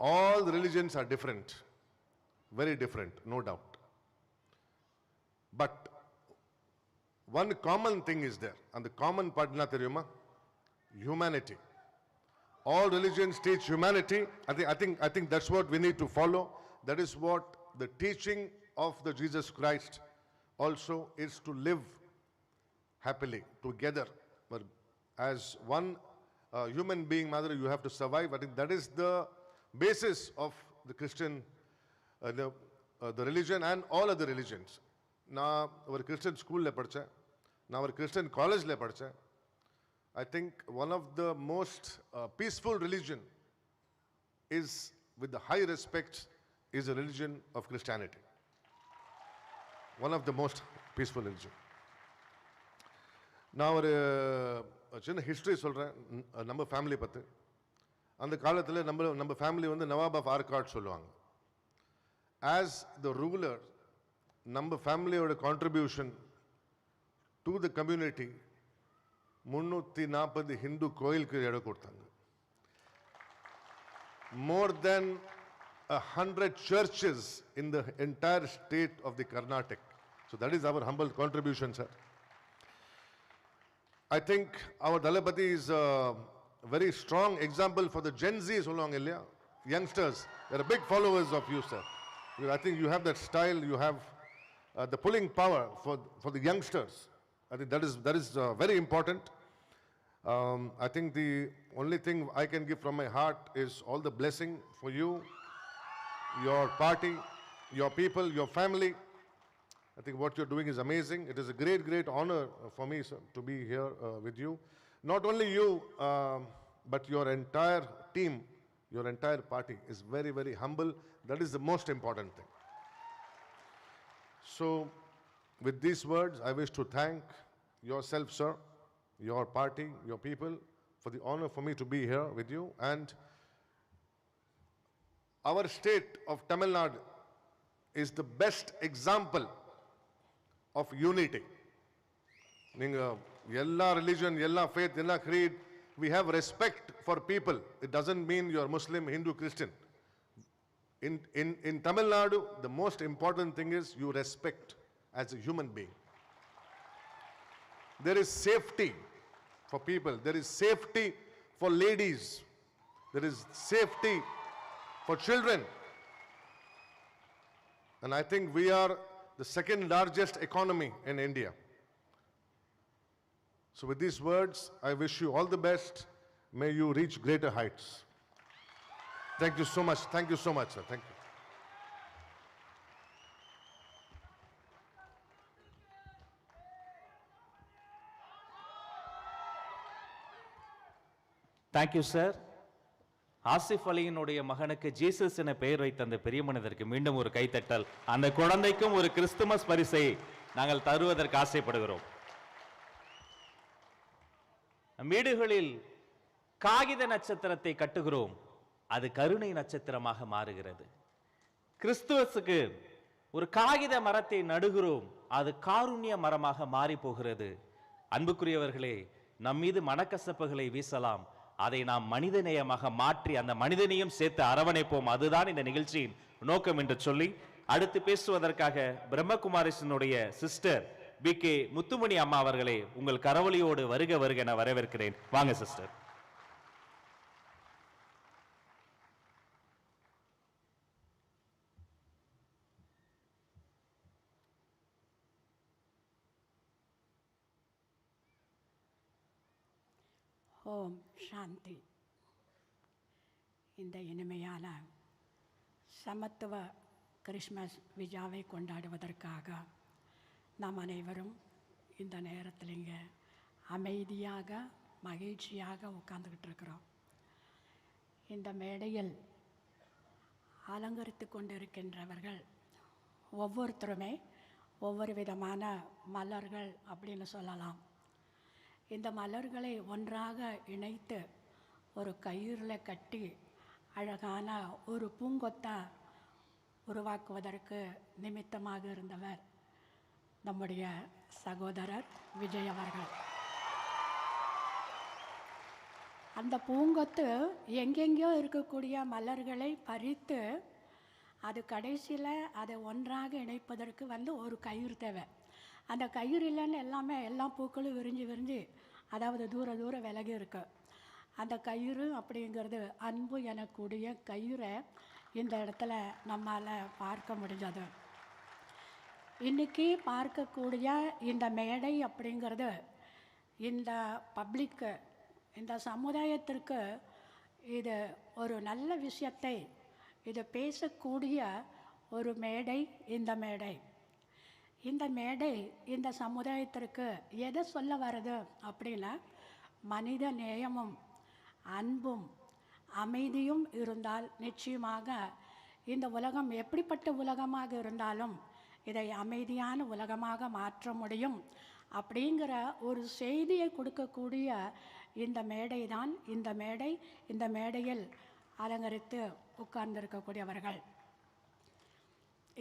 all the religions are different, very different, no doubt. But one common thing is there, and the common part என்ன தெரியுமா? Humanity. All religions teach humanity. I think that's what we need to follow. That is what the teaching of the Jesus Christ also is, to live happily together. But as one human being, mother, you have to survive. I think that is the basis of the Christian, the religion and all other religions. நான் ஒரு Christian ஸ்கூலில் படித்தேன், நான் ஒரு Christian காலேஜில் படித்தேன். I think one of the most peaceful religion is, with the high respect, is the religion of Christianity. One of the most peaceful religion. நான் ஒரு சின்ன ஹிஸ்ட்ரி சொல்கிறேன் நம்ம ஃபேமிலி பற்றி. அந்த காலத்தில் நம்ம ஃபேமிலி வந்து நவாப் ஆஃப் ஆர்காட் சொல்லுவாங்க. ஆஸ் த ரூலர், நம்ம ஃபேமிலியோட contribution to the community 340 Hindu கோயிலுக்கு இடம் கொடுத்தாங்க. More than 100 churches in the entire state of the Karnataka. So that is our humble contribution, sir. I think our Dalapati is a very strong example for the Gen Z, சொல்லுவாங்க இல்லையா, youngsters. They are big followers of you, sir. I think you have that style, you have the pulling power for the youngsters. I think that is very important. I think the only thing I can give from my heart is all the blessing for you, your party, your people, your family. I think what you're doing is amazing. It is a great, great honor for me, sir, to be here with you. Not only you, but your entire team, your entire party is very, very humble. That is the most important thing. So, with these words, I wish to thank yourself, sir, your party, your people, for the honor for me to be here with you. And our state of Tamil Nadu is the best example of unity. Ninga yella religion, yella faith, yella creed, we have respect for people. It doesn't mean you are Muslim, Hindu, Christian. In Tamil Nadu, the most important thing is you respect as a human being. There is safety for people. There is safety for ladies. There is safety for children. And I think we are the second largest economy in India. So with these words, I wish you all the best. May you reach greater heights. Thank you so much. Thank you so much, sir. Thank you. Thank you sir. Asif அலியினுடைய மகனுக்கு Jesus என பெயர் வைத்த அந்த பெரிய மனிதருக்கு மீண்டும் ஒரு கைத்தட்டல். அந்த குழந்தைக்கும் ஒரு கிறிஸ்துமஸ் பரிசை நாங்கள் தருவதற்கு ஆசைப்படுகிறோம். வீடுகளில் காகித நட்சத்திரத்தை கட்டுகிறோம், அது கருணை நட்சத்திரமாக மாறுகிறது. கிறிஸ்துவஸுக்கு ஒரு காகித மரத்தை நடுகிறோம், அது காருண்ய மரமாக மாறி போகிறது. அன்புக்குரியவர்களே, நம் மீது மனக்கசப்புகளை வீசலாம், அதை நாம் மனிதநேயமாக மாற்றி அந்த மனிதனையும் சேர்த்து அரவணைப்போம். அதுதான் இந்த நிகழ்ச்சியின் நோக்கம் என்று சொல்லி அடுத்து பேசுவதற்காக பிரம்மகுமாரிசனுடைய சிஸ்டர் BK முத்துமணி அம்மா அவர்களே, உங்கள் கரவொலியோடு வருக வருக என வரவேற்கிறேன். வாங்க சிஸ்டர். ஓம் சாந்தி. இந்த இனிமையான சமத்துவ கிறிஸ்மஸ் விழாவை கொண்டாடுவதற்காக நாம் அனைவரும் இந்த நேரத்தில் இங்கே அமைதியாக மகிழ்ச்சியாக உட்கார்ந்துக்கிட்டு இருக்கிறோம். இந்த மேடையில் அலங்கரித்து கொண்டிருக்கின்றவர்கள் ஒவ்வொருத்தருமே ஒவ்வொரு விதமான மலர்கள் அப்படின்னு சொல்லலாம். இந்த மலர்களை ஒன்றாக இணைத்து ஒரு கயிறில் கட்டி அழகான ஒரு பூங்கொத்தை உருவாக்குவதற்கு நிமித்தமாக இருந்தவர் நம்முடைய சகோதரர் விஜய் அவர்கள். அந்த பூங்கொத்து எங்கெங்கேயோ இருக்கக்கூடிய மலர்களை பறித்து அது கடைசியில் அதை ஒன்றாக இணைப்பதற்கு ஒரு கயிறு தேவை. அந்த கயிறு இல்லைன்னு எல்லா பூக்களும் விரிஞ்சு அதாவது தூர விலகி இருக்கு. அந்த கயிறு அப்படிங்கிறது அன்பு எனக்கூடிய கயிறை இந்த இடத்துல நம்மால் பார்க்க முடிஞ்சது. இன்றைக்கி பார்க்கக்கூடிய இந்த மேடை அப்படிங்கிறது இந்த பப்ளிக்கு, இந்த சமுதாயத்திற்கு இது ஒரு நல்ல விஷயத்தை இது பேசக்கூடிய ஒரு மேடை. இந்த மேடை இந்த சமுதாயத்திற்கு எதை சொல்ல வருது அப்படின்னா, மனித நேயமும் அன்பும் அமைதியும் இருந்தால் நிச்சயமாக இந்த உலகம் எப்படிப்பட்ட உலகமாக இருந்தாலும் இதை அமைதியான உலகமாக மாற்ற முடியும் அப்படிங்கிற ஒரு செய்தியை கொடுக்கக்கூடிய இந்த மேடை தான் இந்த மேடையில் அலங்கரித்து உட்கார்ந்திருக்கக்கூடியவர்கள்.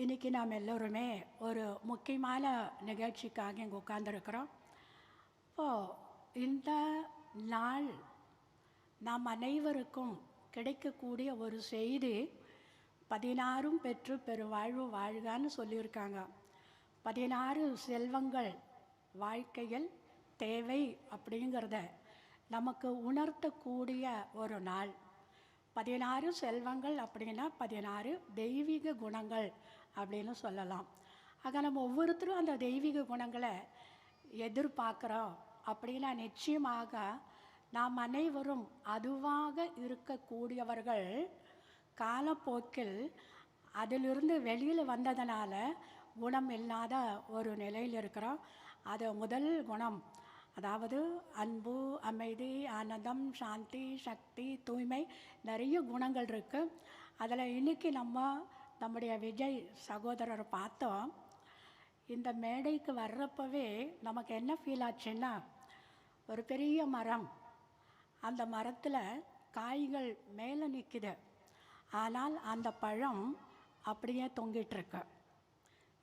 இன்றைக்கி நாம் எல்லோருமே ஒரு முக்கியமான நிகழ்ச்சிக்காக இங்கே உட்கார்ந்துருக்கிறோம். இப்போது இந்த நாள் நாம் அனைவருக்கும் கிடைக்கக்கூடிய ஒரு செய்தி, 16 பெற்று பெருவாழ்வு வாழ்கான்னு சொல்லியிருக்காங்க. 16 செல்வங்கள் வாழ்க்கையில் தேவை அப்படிங்கிறத நமக்கு உணர்த்தக்கூடிய ஒரு நாள். 16 செல்வங்கள் அப்படின்னா 16 தெய்வீக குணங்கள் அப்படின்னு சொல்லலாம். ஆக நம்ம ஒவ்வொருத்தரும் அந்த தெய்வீக குணங்களை எதிர்பார்க்குறோம் அப்படின்னா நிச்சயமாக நாம் அனைவரும் அதுவாக இருக்கக்கூடியவர்கள். காலப்போக்கில் அதிலிருந்து வெளியில் வந்ததனால குணம் இல்லாத ஒரு நிலையில் இருக்கிறோம். அது முதல் குணம், அதாவது அன்பு, அமைதி, ஆனந்தம், சாந்தி, சக்தி, தூய்மை, நிறைய குணங்கள் இருக்குது. அதில் இன்றைக்கி நம்முடைய விஜய் சகோதரரை பார்த்தோம். இந்த மேடைக்கு வர்றப்பவே நமக்கு என்ன ஃபீல் ஆச்சுன்னா, ஒரு பெரிய மரம், அந்த மரத்தில் காய்கள் மேலே நிற்குது. ஆனால் அந்த பழம் அப்படியே தொங்கிட்டுருக்கு.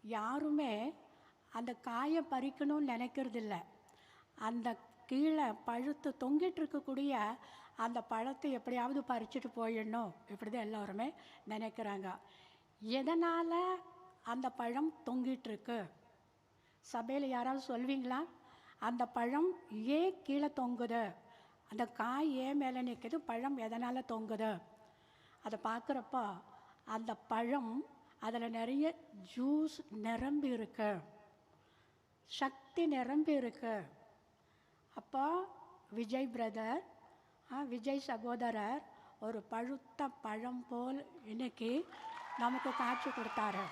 யாருமே அந்த காயை பறிக்கணும்னு நினைக்கிறதில்ல. அந்த கீழே பழுத்து தொங்கிட்டு இருக்கக்கூடிய அந்த பழத்தை எப்படியாவது பறிச்சுட்டு போயிடணும், இப்படி தான் எல்லோருமே நினைக்கிறாங்க. எதனால் அந்த பழம் தொங்கிட்டுருக்கு? சபையில் யாராவது சொல்வீங்களா? அந்த பழம் ஏன் கீழே தொங்குது, அந்த காய் ஏன் மேலே நிற்குது, பழம் எதனால் தொங்குது? அதை பார்க்குறப்போ அந்த பழம் அதில் நிறைய ஜூஸ் நிரம்பி இருக்கு, சக்தி நிரம்பி இருக்கு. அப்போ விஜய் பிரதர், விஜய் சகோதரர் ஒரு பழுத்த பழம் போல் இன்னைக்கு நமக்கு காட்சி கொடுத்தாரு.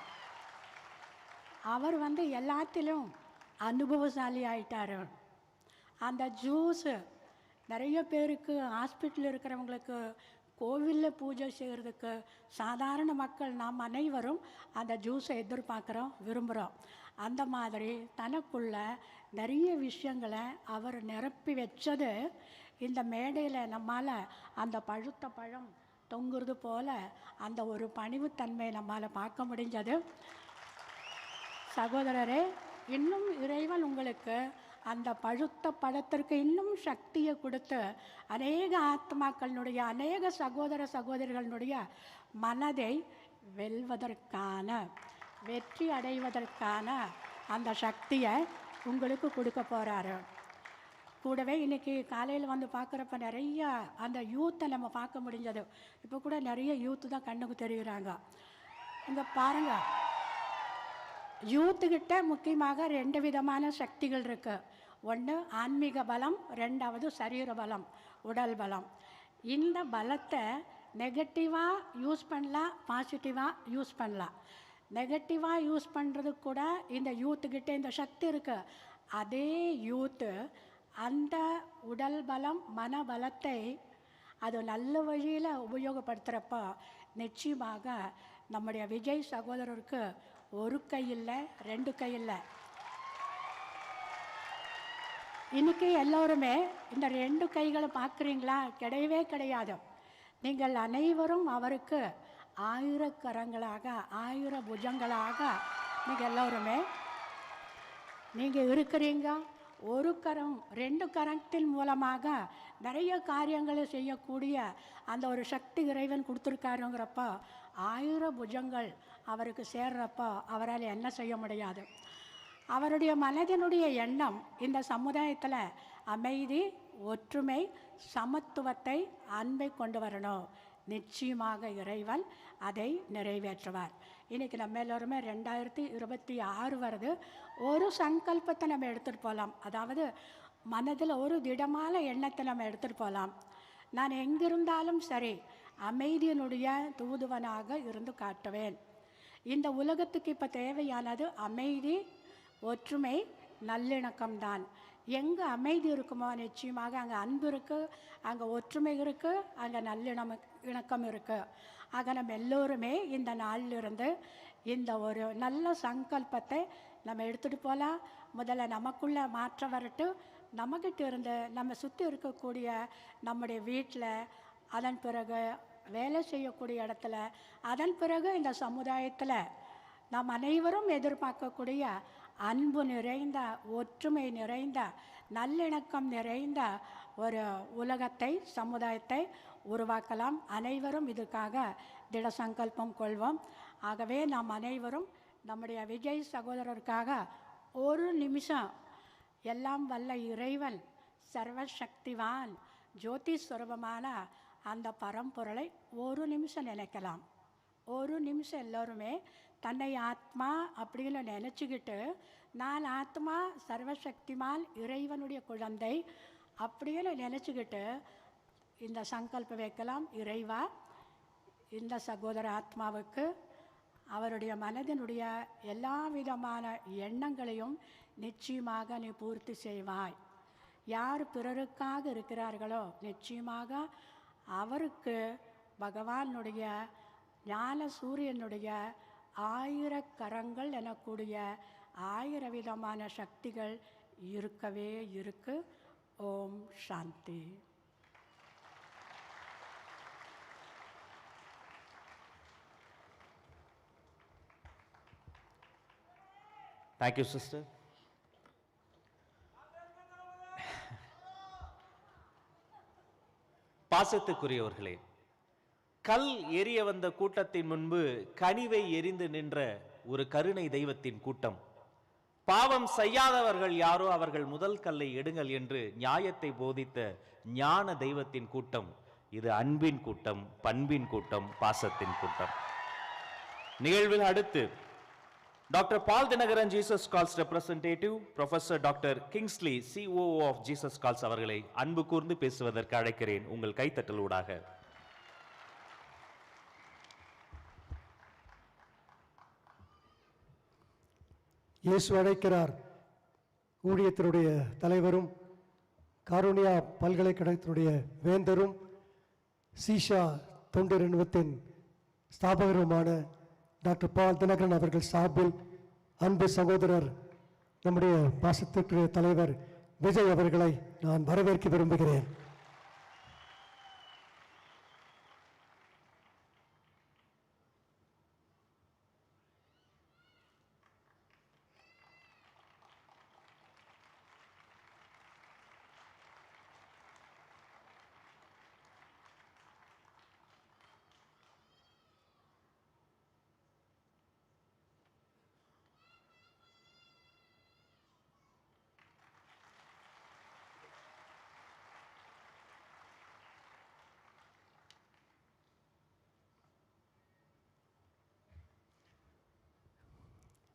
அவர் எல்லாத்திலும் அனுபவசாலி ஆயிட்டார். அந்த ஜூஸு நிறைய பேருக்கு, ஹாஸ்பிட்டலில் இருக்கிறவங்களுக்கு, கோவிலில் பூஜை செய்கிறதுக்கு, சாதாரண மக்கள் நாம் அனைவரும் அந்த ஜூஸை எதிர்பார்க்குறோம், விரும்புகிறோம். அந்த மாதிரி தனக்குள்ள நிறைய விஷயங்களை அவர் நிரப்பி வச்சது இந்த மேடையில் நம்மால் அந்த பழுத்த பழம் தொங்குறது போல் அந்த ஒரு பணிவுத்தன்மை நம்மால் பார்க்க முடிஞ்சது. சகோதரரே, இன்னும் இறைவன் உங்களுக்கு அந்த பழுத்த பழத்திற்கு இன்னும் சக்தியை கொடுத்து அநேக ஆத்மாக்களினுடைய, அநேக சகோதர சகோதரிகளினுடைய மனதை வெல்வதற்கான, வெற்றி அடைவதற்கான அந்த சக்தியை உங்களுக்கு கொடுக்க போகிறாரு. கூடவே இன்றைக்கி காலையில் பார்க்குறப்ப நிறைய அந்த யூத்தை நம்ம பார்க்க முடிஞ்சது. இப்போ கூட நிறைய யூத்து தான் கண்ணுக்கு தெரிகிறாங்க. இங்கே பாருங்கள், யூத்துக்கிட்ட முக்கியமாக 2 விதமான சக்திகள் இருக்குது. ஒன்று ஆன்மீக பலம், 2வது சரீர பலம், உடல் பலம். இந்த பலத்தை நெகட்டிவாக யூஸ் பண்ணலாம், பாசிட்டிவாக யூஸ் பண்ணலாம். நெகட்டிவாக யூஸ் பண்ணுறதுக்கு கூட இந்த யூத்துக்கிட்ட இந்த சக்தி இருக்குது. அதே யூத்து அந்த உடல் பலம், மன பலத்தை அது நல்ல வழியில் உபயோகப்படுத்துகிறப்போ நிச்சயமாக நம்முடைய விஜய் சகோதரருக்கு ஒரு கை இல்லை, 2 கை இல்லை. இன்றைக்கி எல்லோருமே இந்த 2 கைகளை பார்க்குறீங்களா? கிடையவே கிடையாது. நீங்கள் அனைவரும் அவருக்கு 1000 கரங்களாக, 1000 புஜங்களாக நீங்கள் எல்லோருமே நீங்கள் இருக்கிறீங்க. ஒரு கரம், 2 கரத்தின் மூலமாக நிறைய காரியங்களை செய்யக்கூடிய அந்த ஒரு சக்தி இறைவன் கொடுத்துருக்காருங்கிறப்போ 1000 புஜங்கள் அவருக்கு சேர்றப்போ அவரால் என்ன செய்ய முடியாது? அவருடைய மனதினுடைய எண்ணம் இந்த சமுதாயத்தில் அமைதி, ஒற்றுமை, சமத்துவத்தை, அன்பை கொண்டு வரணும். நிச்சயமாக இறைவன் அதை நிறைவேற்றுவார். இன்றைக்கி நம்ம எல்லோருமே 2026 வருது. ஒரு சங்கல்பத்தை நம்ம எடுத்துகிட்டு போகலாம். அதாவது மனதில் ஒரு திடமான எண்ணத்தை நம்ம எடுத்துகிட்டு போகலாம். நான் எங்கிருந்தாலும் சரி அமைதியினுடைய தூதுவனாக இருந்து காட்டுவேன். இந்த உலகத்துக்கு இப்போ தேவையானது அமைதி, ஒற்றுமை, நல்லிணக்கம்தான். எங்கே அமைதி இருக்குமோ நிச்சயமாக அங்கே அன்பு இருக்குது, அங்கே ஒற்றுமை இருக்குது, அங்கே இணக்கம் இருக்குது. ஆக நம்ம எல்லோருமே இந்த நாளிலிருந்து இந்த ஒரு நல்ல சங்கல்பத்தை நம்ம எடுத்துகிட்டு போகலாம். முதல்ல நமக்குள்ளே மாற்றம் வரட்டு. நம்மக்கிட்ட இருந்து நம்ம சுற்றி இருக்கக்கூடிய நம்முடைய வீட்டில், அதன் பிறகு வேலை செய்யக்கூடிய இடத்துல, அதன் பிறகு இந்த சமுதாயத்தில் நாம் அனைவரும் எதிர்பார்க்கக்கூடிய அன்பு நிறைந்த, ஒற்றுமை நிறைந்த, நல்லிணக்கம் நிறைந்த ஒரு உலகத்தை, சமுதாயத்தை உருவாக்கலாம். அனைவரும் இதுக்காக திட சங்கல்பம் கொள்வோம். ஆகவே நாம் அனைவரும் நம்முடைய விஜய் சகோதரருக்காக ஒரு நிமிஷம் எல்லாம் வல்ல இறைவன், சர்வசக்திவான், ஜோதி ஸ்வரூபமான அந்த பரம்பொருளை ஒரு நிமிஷம் நினைக்கலாம். ஒரு நிமிஷம் எல்லோருமே தன்னை ஆத்மா அப்படின்னு நினச்சிக்கிட்டு, நான் ஆத்மா, சர்வசக்திமான், இறைவனுடைய குழந்தை அப்படின்னு நினச்சிக்கிட்டு இந்த சங்கல்பம் வைக்கலாம். இறைவா, இந்த சகோதர ஆத்மாவுக்கு அவருடைய மனதினுடைய எல்லா விதமான எண்ணங்களையும் நிச்சயமாக நீ பூர்த்தி செய்வாய். யார் பிறருக்காக இருக்கிறார்களோ நிச்சயமாக அவருக்கு பகவானுடைய ஞான சூரியனுடைய 1000 கரங்கள் எனக்கூடிய 1000 விதமான சக்திகள் இருக்கவே இருக்கு. ஓம் சாந்தி. Thank you sister. பாசத்துக்குரியவர்களே, கல் எரிய வந்த கூட்டத்தின் முன்பு கனிவை எரிந்து நின்ற ஒரு கருணை தெய்வத்தின் கூட்டம். பாவம் செய்யாதவர்கள் யாரோ அவர்கள் முதல் கல்லை எடுங்கள் என்று நியாயத்தை போதித்த ஞான தெய்வத்தின் கூட்டம். இது அன்பின் கூட்டம், பண்பின் கூட்டம், பாசத்தின் கூட்டம். நிகழ்வில் அடுத்து doctor Paul Dhinakaran Jesus calls representative professor doctor Kingsley COO of Jesus Calls அவர்களை அன்பு கூர்ந்து பேசுவதற்கு அழைக்கிறேன். உங்கள் கைத்தட்டலூடாக. இயேசு அழைக்கிறார் ஊழியத்தினுடைய தலைவரும் காருண்யா பல்கலைக்கழகத்தினுடைய வேந்தரும் சீஷா தொண்டு நிறுவனத்தின் ஸ்தாபகருமான டாக்டர் பால் தினகரன் அவர்கள் சார்பில் அன்பு சகோதரர் நம்முடைய பாசத்திற்குரிய தலைவர் விஜய் அவர்களை நான் வரவேற்க விரும்புகிறேன்.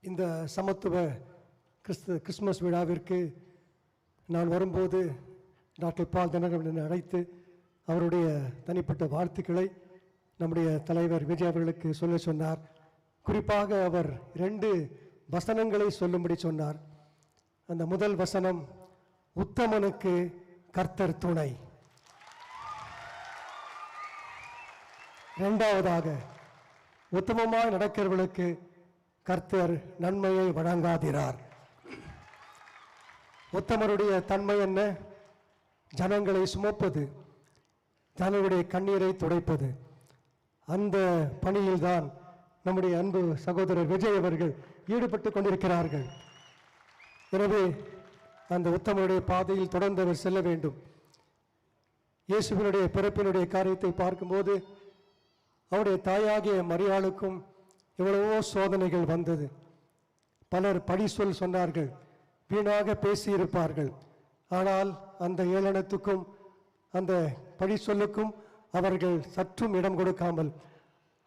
இந்த சமத்துவ கிறிஸ்மஸ் விழாவிற்கு நான் வரும்போது டாக்டர் பால் தினகரன் அழைத்து அவருடைய தனிப்பட்ட வாழ்த்துக்களை நம்முடைய தலைவர் விஜய் அவர்களுக்கு சொல்ல சொன்னார். குறிப்பாக அவர் 2 வசனங்களை சொல்லும்படி சொன்னார். அந்த முதல் வசனம், உத்தமனுக்கு கர்த்தர் துணை. இரண்டாவதாக, உத்தமமாய் நடக்கிறவர்களுக்கு கர்த்தர் நன்மையை வழங்காதிரார். உத்தமருடைய தன்மை என்ன? ஜனங்களை சுமப்பது, ஜனங்களுடைய கண்ணீரை துடைப்பது. அந்த பணியில்தான் நம்முடைய அன்பு சகோதரர் விஜய் அவர்கள் ஈடுபட்டு கொண்டிருக்கிறார்கள். எனவே அந்த உத்தமருடைய பாதையில் தொடர்ந்து அவர் செல்ல வேண்டும். இயேசுவினுடைய பிறப்பினுடைய காரியத்தை பார்க்கும்போது அவருடைய தாயாகிய மரியாளுக்கும் எவ்வளவோ சோதனைகள் வந்தது. பலர் பழி சொன்னார்கள், வீணாக பேசியிருப்பார்கள். ஆனால் அந்த ஏளனத்துக்கும் அந்த பழி சொல்லுக்கும் அவர்கள் சற்றும் இடம் கொடுக்காமல்,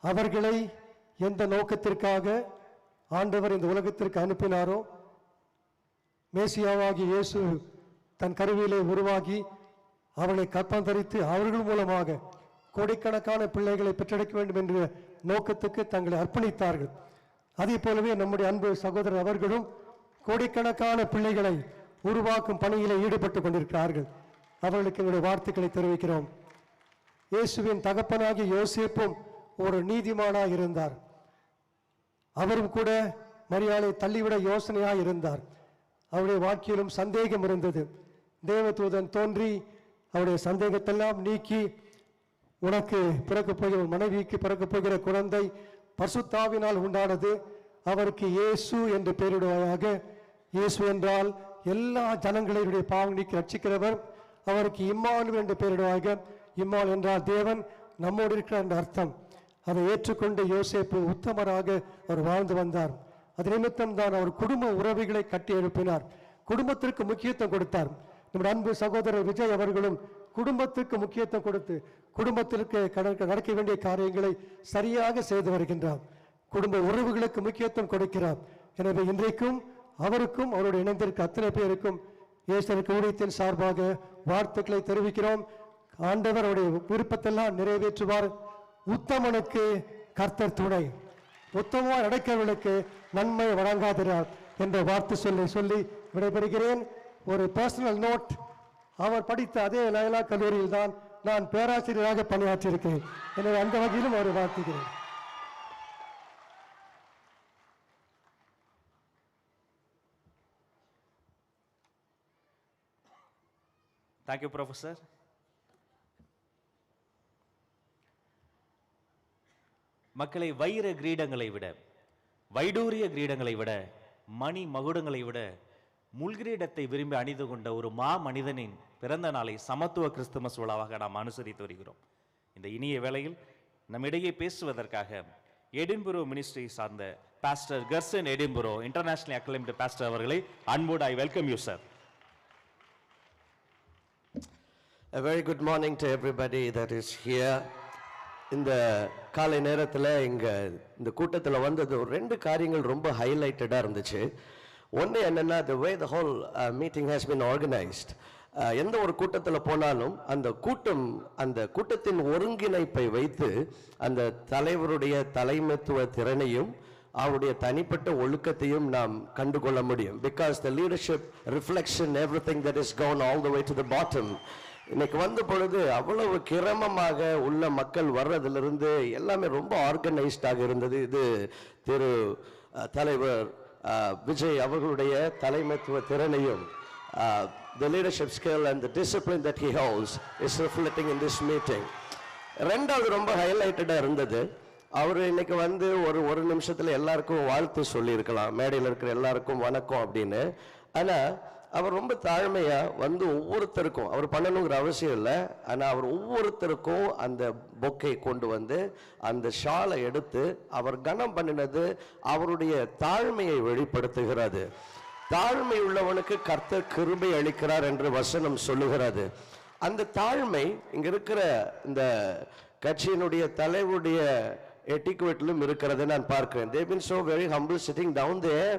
அவர்களை எந்த நோக்கத்திற்காக ஆண்டவர் இந்த உலகத்திற்கு அனுப்பினாரோ, மேசியாவாகி இயேசு தன் கருவியிலே உருவாகி அவர்களை கற்பம் தரித்து அவர்கள் மூலமாக கோடிக்கணக்கான பிள்ளைகளை பெற்றெடுக்க வேண்டும் என்ற நோக்கத்துக்கு தங்களை அர்ப்பணித்தார்கள். அதே போலவே நம்முடைய அன்பு சகோதரர் அவர்களும் கோடிக்கணக்கான பிள்ளைகளை உருவாக்கும் பணியிலே ஈடுபட்டு கொண்டிருக்கிறார்கள். அவர்களுக்கு எங்களுடைய வாழ்த்துக்களை தெரிவிக்கிறோம். இயேசுவின் தகப்பனாகிய யோசேப்பும் ஒரு நீதிமானாக இருந்தார். அவரும் கூட மரியாளை தள்ளிவிட யோசனையாக இருந்தார். அவருடைய வாழ்க்கையிலும் சந்தேகம் இருந்தது. தேவதூதன் தோன்றி அவருடைய சந்தேகத்தெல்லாம் நீக்கி, உனக்கு பிறக்கப் போகிற மனைவிக்கு பிறக்கப் போகிற குழந்தை பரிசுத்தாவினால் உண்டானது, அவருக்கு இயேசு என்று பெயரிடுவாயாக. இயேசு என்றால் எல்லா ஜனங்களுடைய பாவம் நீக்கி ரட்சிக்கிறவர். அவருக்கு இம்மானுவேல் என்று பெயரிடுவாங்க. இம்மானுவேல் என்றால் தேவன் நம்மோடு இருக்கிறார் என்ற அர்த்தம். அதை ஏற்றுக்கொண்டு யோசேப்பு உத்தமராக அவர் வாழ்ந்து வந்தார். அது நிமித்தம் தான் அவர் குடும்ப உறவுகளை கட்டி எழுப்பினார். குடும்பத்திற்கு முக்கியத்துவம் கொடுத்தார். நம்முடைய அன்பு சகோதரர் விஜய் அவர்களும் குடும்பத்திற்கு முக்கியத்துவம் கொடுத்து குடும்பத்திற்கு நடக்க வேண்டிய காரியங்களை சரியாக செய்து வருகின்றார். குடும்ப உறவுகளுக்கு முக்கியத்துவம் கொடுக்கிறார். எனவே இன்றைக்கும் அவருக்கும் அவருடைய இணைந்திருக்க அத்தனை பேருக்கும் இயேசுவின் ஊழியத்தின் சார்பாக வாழ்த்துக்களை தெரிவிக்கிறோம். ஆண்டவர் அவருடைய விருப்பத்தெல்லாம் நிறைவேற்றுவார். உத்தமனுக்கு கர்த்தர் துணை, உத்தமமாக நடக்கிறவர்களுக்கு நன்மை வழங்காதிரார் என்ற வார்த்தை சொல்லி விடைபெறுகிறேன். ஒரு பர்சனல் நோட், அவர் படித்த அதே லயலா கல்லூரியில் தான் நான் பேராசிரியராக பணியாற்றியிருக்கிறேன். எனவே அந்த வகையிலும் அவரை வாழ்த்துகிறேன். Thank you professor. மக்களை வைர கிரீடங்களை விட, வைடூரிய கிரீடங்களை விட மணி மகுடங்களை விட முள்கிரீடத்தை விரும்பி அணிந்து கொண்ட ஒரு மனிதனின் பிறந்த நாளை சமத்துவ கிறிஸ்துமஸ் விழாவாக நாம் அனுசரித்து வருகிறோம். இந்த இனிய வேளையில் நம்மிடையே பேசுவதற்காக எடின்புரோ மினிஸ்ட்ரி சார்ந்த pastor Curzon எடின்புரோ international acclaimed pastor அவர்களை அன்போடு I welcome you sir. A very good morning to everybody that is here. இந்த காலை நேரத்தில் இந்த கூட்டத்தில் வந்தது ஒரு 2 காரியங்கள் ரொம்ப ஹைலைட்டடாக இருந்துச்சு. ஒன்று என்னென்னா, the way the whole meeting has been organized. எந்த ஒரு கூட்டத்தில் போனாலும் அந்த கூட்டத்தின் ஒருங்கிணைப்பை வைத்து அந்த தலைவருடைய தலைமைத்துவ திறனையும் அவருடைய தனிப்பட்ட ஒழுக்கத்தையும் நாம் கண்டுகொள்ள முடியும். Because the leadership reflects in everything that is gone all the way to the bottom. இன்னைக்கு வந்த பொழுது அவ்வளவு கிரமமாக உள்ள மக்கள் வர்றதிலிருந்து எல்லாமே ரொம்ப ஆர்கனைஸ்டாக இருந்தது. இது திரு தலைவர் விஜய் அவர்களுடைய தலைமைத்துவ திறனையும் the leadership skill and the discipline that he holds is reflecting in this meeting. ரெண்டாவது ரொம்ப ஹைலைட்டடா இருந்தது, அவர் இன்னைக்கு வந்து ஒரு நிமிஷத்துல எல்லாருக்கும் வாழ்த்து சொல்லியிருக்கலாம், மேடையில் இருக்கிற எல்லாருக்கும் வணக்கம் அப்படின்னு. ஆனா அவர் ரொம்ப தாழ்மையா வந்து ஒவ்வொருத்தருக்கும், அவர் பண்ணணுங்கிற அவசியம் இல்லை, ஆனா அவர் ஒவ்வொருத்தருக்கும் அந்த பொக்கை கொண்டு வந்து அந்த ஷாலை எடுத்து அவர் கனம் பண்ணினது அவருடைய தாழ்மையை வெளிப்படுத்துகிறது. தாழ்மை உள்ளவனுக்கு கர்த்தர் கிருபை அளிக்கிறார் என்று வசனம் சொல்லுகிறது. அந்த தாழ்மை இங்க இருக்கிற இந்த கட்சியினுடைய தலைவருடைய etiquette-லும் இருக்கிறது நான் பார்க்கிறேன். They've been so very humble sitting down there,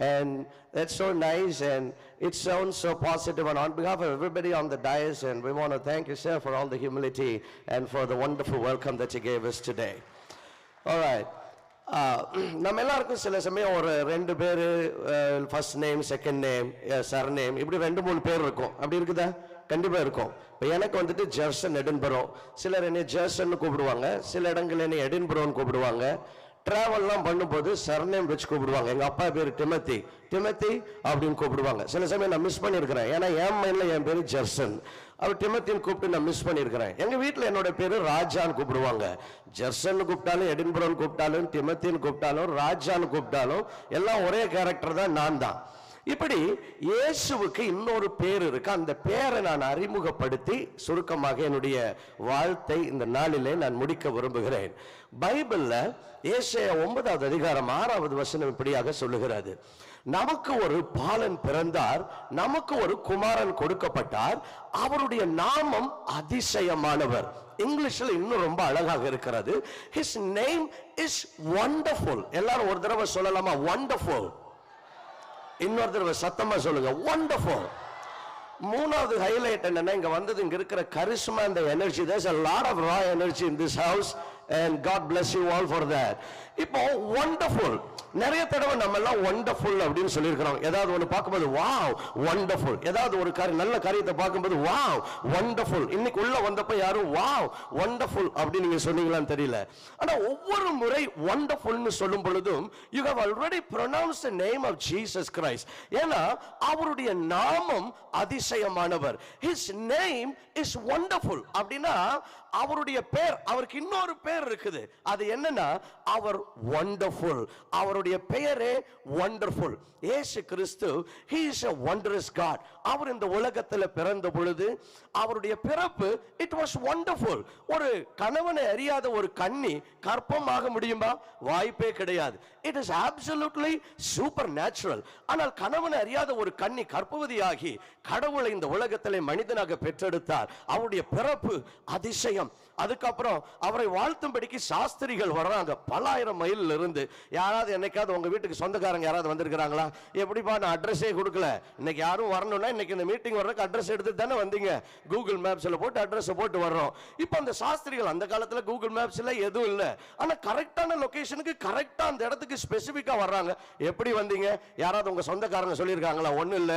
and that's so nice, and it sounds so positive. And on behalf of everybody on the dais, and we want to thank you, sir, for all the humility and for the wonderful welcome that you gave us today. All right. நம்ம எல்லாருக்கும் சில சமயம் ஒரு 2 பேர் first name, second name, sir name, இப்படி 2-3 பேர் இருக்கும். அப்படி இருக்குதா? கண்டிப்பா இருக்கும். இப்போ எனக்கு வந்துட்டு ஜெர்சன் எடின்பரோ, சிலர் என்னை ஜெர்சன் கூப்பிடுவாங்க, சில இடங்கள் என்னை எடின்பரோன்னு கூப்பிடுவாங்க. டிராவல்லாம் பண்ணும்போது சர்நேம் வச்சு கூப்பிடுவாங்க. எங்க அப்பா பேர் டிமத்தி அப்படின்னு கூப்பிடுவாங்க. சில சமயம் நான் மிஸ் பண்ணியிருக்கிறேன், ஏன்னா என் மைண்ட்ல என் பேரு ஜெர்சன், அவர் டிமத்தின்னு கூப்பிட்டு நான் மிஸ் பண்ணியிருக்கிறேன். எங்க வீட்டில் என்னோட பேரு ராஜான்னு கூப்பிடுவாங்க. ஜெர்சன் கூப்பிட்டாலும், எடின்பரோன்னு கூப்பிட்டாலும், டிமத்தின்னு கூப்பிட்டாலும், ராஜான்னு கூப்பிட்டாலும் எல்லாம் ஒரே கேரக்டர் தான், நான் தான். இப்படி இயேசுவுக்கு இன்னொரு பேர் இருக்கு. அந்த பேரை நான் அறிமுகப்படுத்தி சுருக்கமாக என்னுடைய வாழ்த்தை இந்த நாளிலே நான் முடிக்க விரும்புகிறேன். பைபிள்ல ஏசாயா 9வது அதிகாரம் 6வது வசனம் இப்படியாக சொல்லுகிறது, நமக்கு ஒரு பாலன் பிறந்தார், நமக்கு ஒரு குமாரன் கொடுக்கப்பட்டார், அவருடைய நாமம் அதிசயமானவர். இங்கிலீஷ்ல இன்னும் ரொம்ப அழகாக இருக்கிறது, his name is wonderful. எல்லாரும் ஒரு தடவை சொல்லலாமா? wonderful. இன்னொரு தடவை சத்தமா சொல்லுங்க, wonderful. மூணாவது ஹைலைட் என்னன்னா, இங்க வந்தது இங்க இருக்கிற charisma and the energy. There's a lot of raw energy in this house, and God bless you all for that. இப்போ wonderful, நிறைய தடவை நம்ம எல்லாம் wonderful அப்படின்னு சொல்லியிருக்கிறோம். ஏதாவது ஒன்று பார்க்கும்போது wow wonderful, ஏதாவது ஒரு நல்ல காரியத்தை பார்க்கும்போது wow wonderful. இன்னைக்கு உள்ள வந்தப்ப யாரும் wow wonderful அப்படி நீங்க சொன்னீங்களான்னு தெரியல. ஆனா ஒவ்வொரு முறை wonderfulனு சொல்லும் பொழுதும் you have already pronounced the name of Jesus Christ. ஏன்னா அவருடைய நாமம் அதிசயமானவர். His name is wonderful. அப்படின்னா அவருடைய பேர், அவருக்கு இன்னொரு பேர் இருக்குது. அது என்னன்னா, அவர் wonderful. அவருடைய பெயரே wonderful. இயேசு கிறிஸ்து, he is a wondrous God. அவர் இந்த உலகத்தில் பிறந்த பொழுது அவருடைய பிறப்பு it was wonderful. ஒரு கணவனை அறியாத ஒரு கன்னி கர்ப்பமாக முடியுமா? வாய்ப்பே கிடையாது. It is absolutely supernatural. ஆனால் கணவனை அறியாத ஒரு கன்னி கர்ப்பவதியாகி கடவுளை இந்த உலகத்திலே மனிதனாக பெற்றெடுத்தார். அவருடைய பிறப்பு அதிசயம். அதுக்கப்புறம் அவரை வாழ்த்தும்படிக்கு சாஸ்திரிகள் வர்றாங்க பல ஆயிரம் மைல் இருந்து. யாராவது என்னைக்காவது உங்க வீட்டுக்கு சொந்தக்காரங்க யாராவது வந்திருக்கிறாங்களா? எப்படிப்பா, நான் அட்ரஸே கொடுக்கல, இன்னைக்கு யாரும் வரணும்னா இன்னைக்கு இந்த மீட்டிங் வர்றதுக்கு அட்ரஸ் எடுத்து தானே வந்தீங்க, கூகுள் மேப்ஸ்ல போட்டு அட்ரஸ் போட்டு வர்றோம். இப்போ அந்த சாஸ்திரிகள், அந்த காலத்துல கூகுள் மேப்ஸ்ல எதுவும் இல்லை, ஆனா கரெக்டான லொகேஷனுக்கு கரெக்டா அந்த இடத்துக்கு ஸ்பெசிபிக்கா வர்றாங்க. எப்படி வந்தீங்க? யாராவது உங்க சொந்தக்காரங்க சொல்லியிருக்காங்களா? ஒன்னும் இல்ல,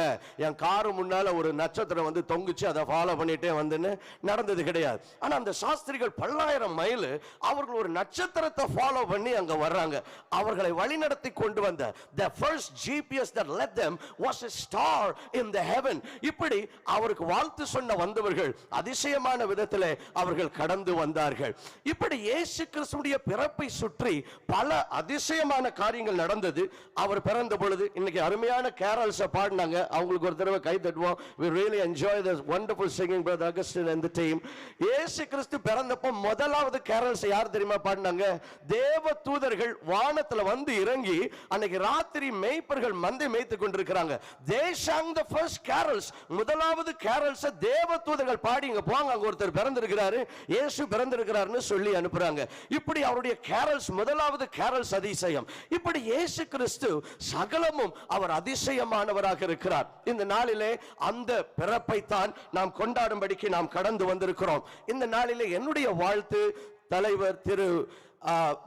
என் காரு முன்னால ஒரு நட்சத்திரம் வந்து தொங்குச்சு, அதை ஃபாலோ பண்ணிட்டே வந்துன்னு நடந்தது கிடையாது. ஆனா அந்த சாஸ்திரிகள் பல்லாயிரம் மைல் அவர்கள் ஒரு நட்சத்திரத்தை ஃபாலோ பண்ணி அங்க வர்றாங்க. அவர்களை வழிநடத்தி கொண்டு வந்த the first GPS that led them was a star in the heaven. heaven. இப்படி அவருக்கு வாழ்த்து சொன்ன வந்தவர்கள் அதிசயமான விதத்திலே அவர்கள் கடந்து வந்தார்கள். இப்படி இயேசு கிறிஸ்துவுடைய பிறப்பை சுற்றி பல அதிசயமான காரியங்கள் நடந்தது. அவர் பிறந்த பொழுது இன்னைக்கு அருமையான கேரல்ஸ் பாடினாங்க. அவங்களுக்கு ஒரு தடவை கை தட்டுவோம். We really enjoy this wonderful singing, Brother Augustine and the team. இயேசு கிறிஸ்து பிறந்தப்போ முதலாவது கேரல்ஸ் யார் தெரியுமா பாடினாங்க? தேவ தூதர்கள் வானத்துல வந்து இறங்கி அன்னைக்கு ராத்திரி மேய்ப்பர்கள் மந்தை மேய்த்து கொண்டிருக்கிறாங்க. They sang the first carols. முதலாவது கேரல்ஸ் தேவ தூதர்கள் பாடி இங்க போங்க, அங்க ஒருத்தர் பிறந்திருக்கிறாரு, இயேசு பிறந்திருக்கிறாருன்னு சொல்லி அனுப்புறாங்க. இப்படி அவருடைய கேரல்ஸ் முதலாவது கேரல்ஸ் அதிசயம். இப்படி இயேசு கிறிஸ்து சகலமும் அவர் அதிசயமானவராக இருக்கிறார். இந்த நாளிலே அந்த பிறப்பை தான் நாம் கொண்டாடும்படிக்கு நாம் கடந்து வந்திருக்கிறோம். இந்த நாளிலே என்னுடைய வாழ்த்து தலைவர் திரு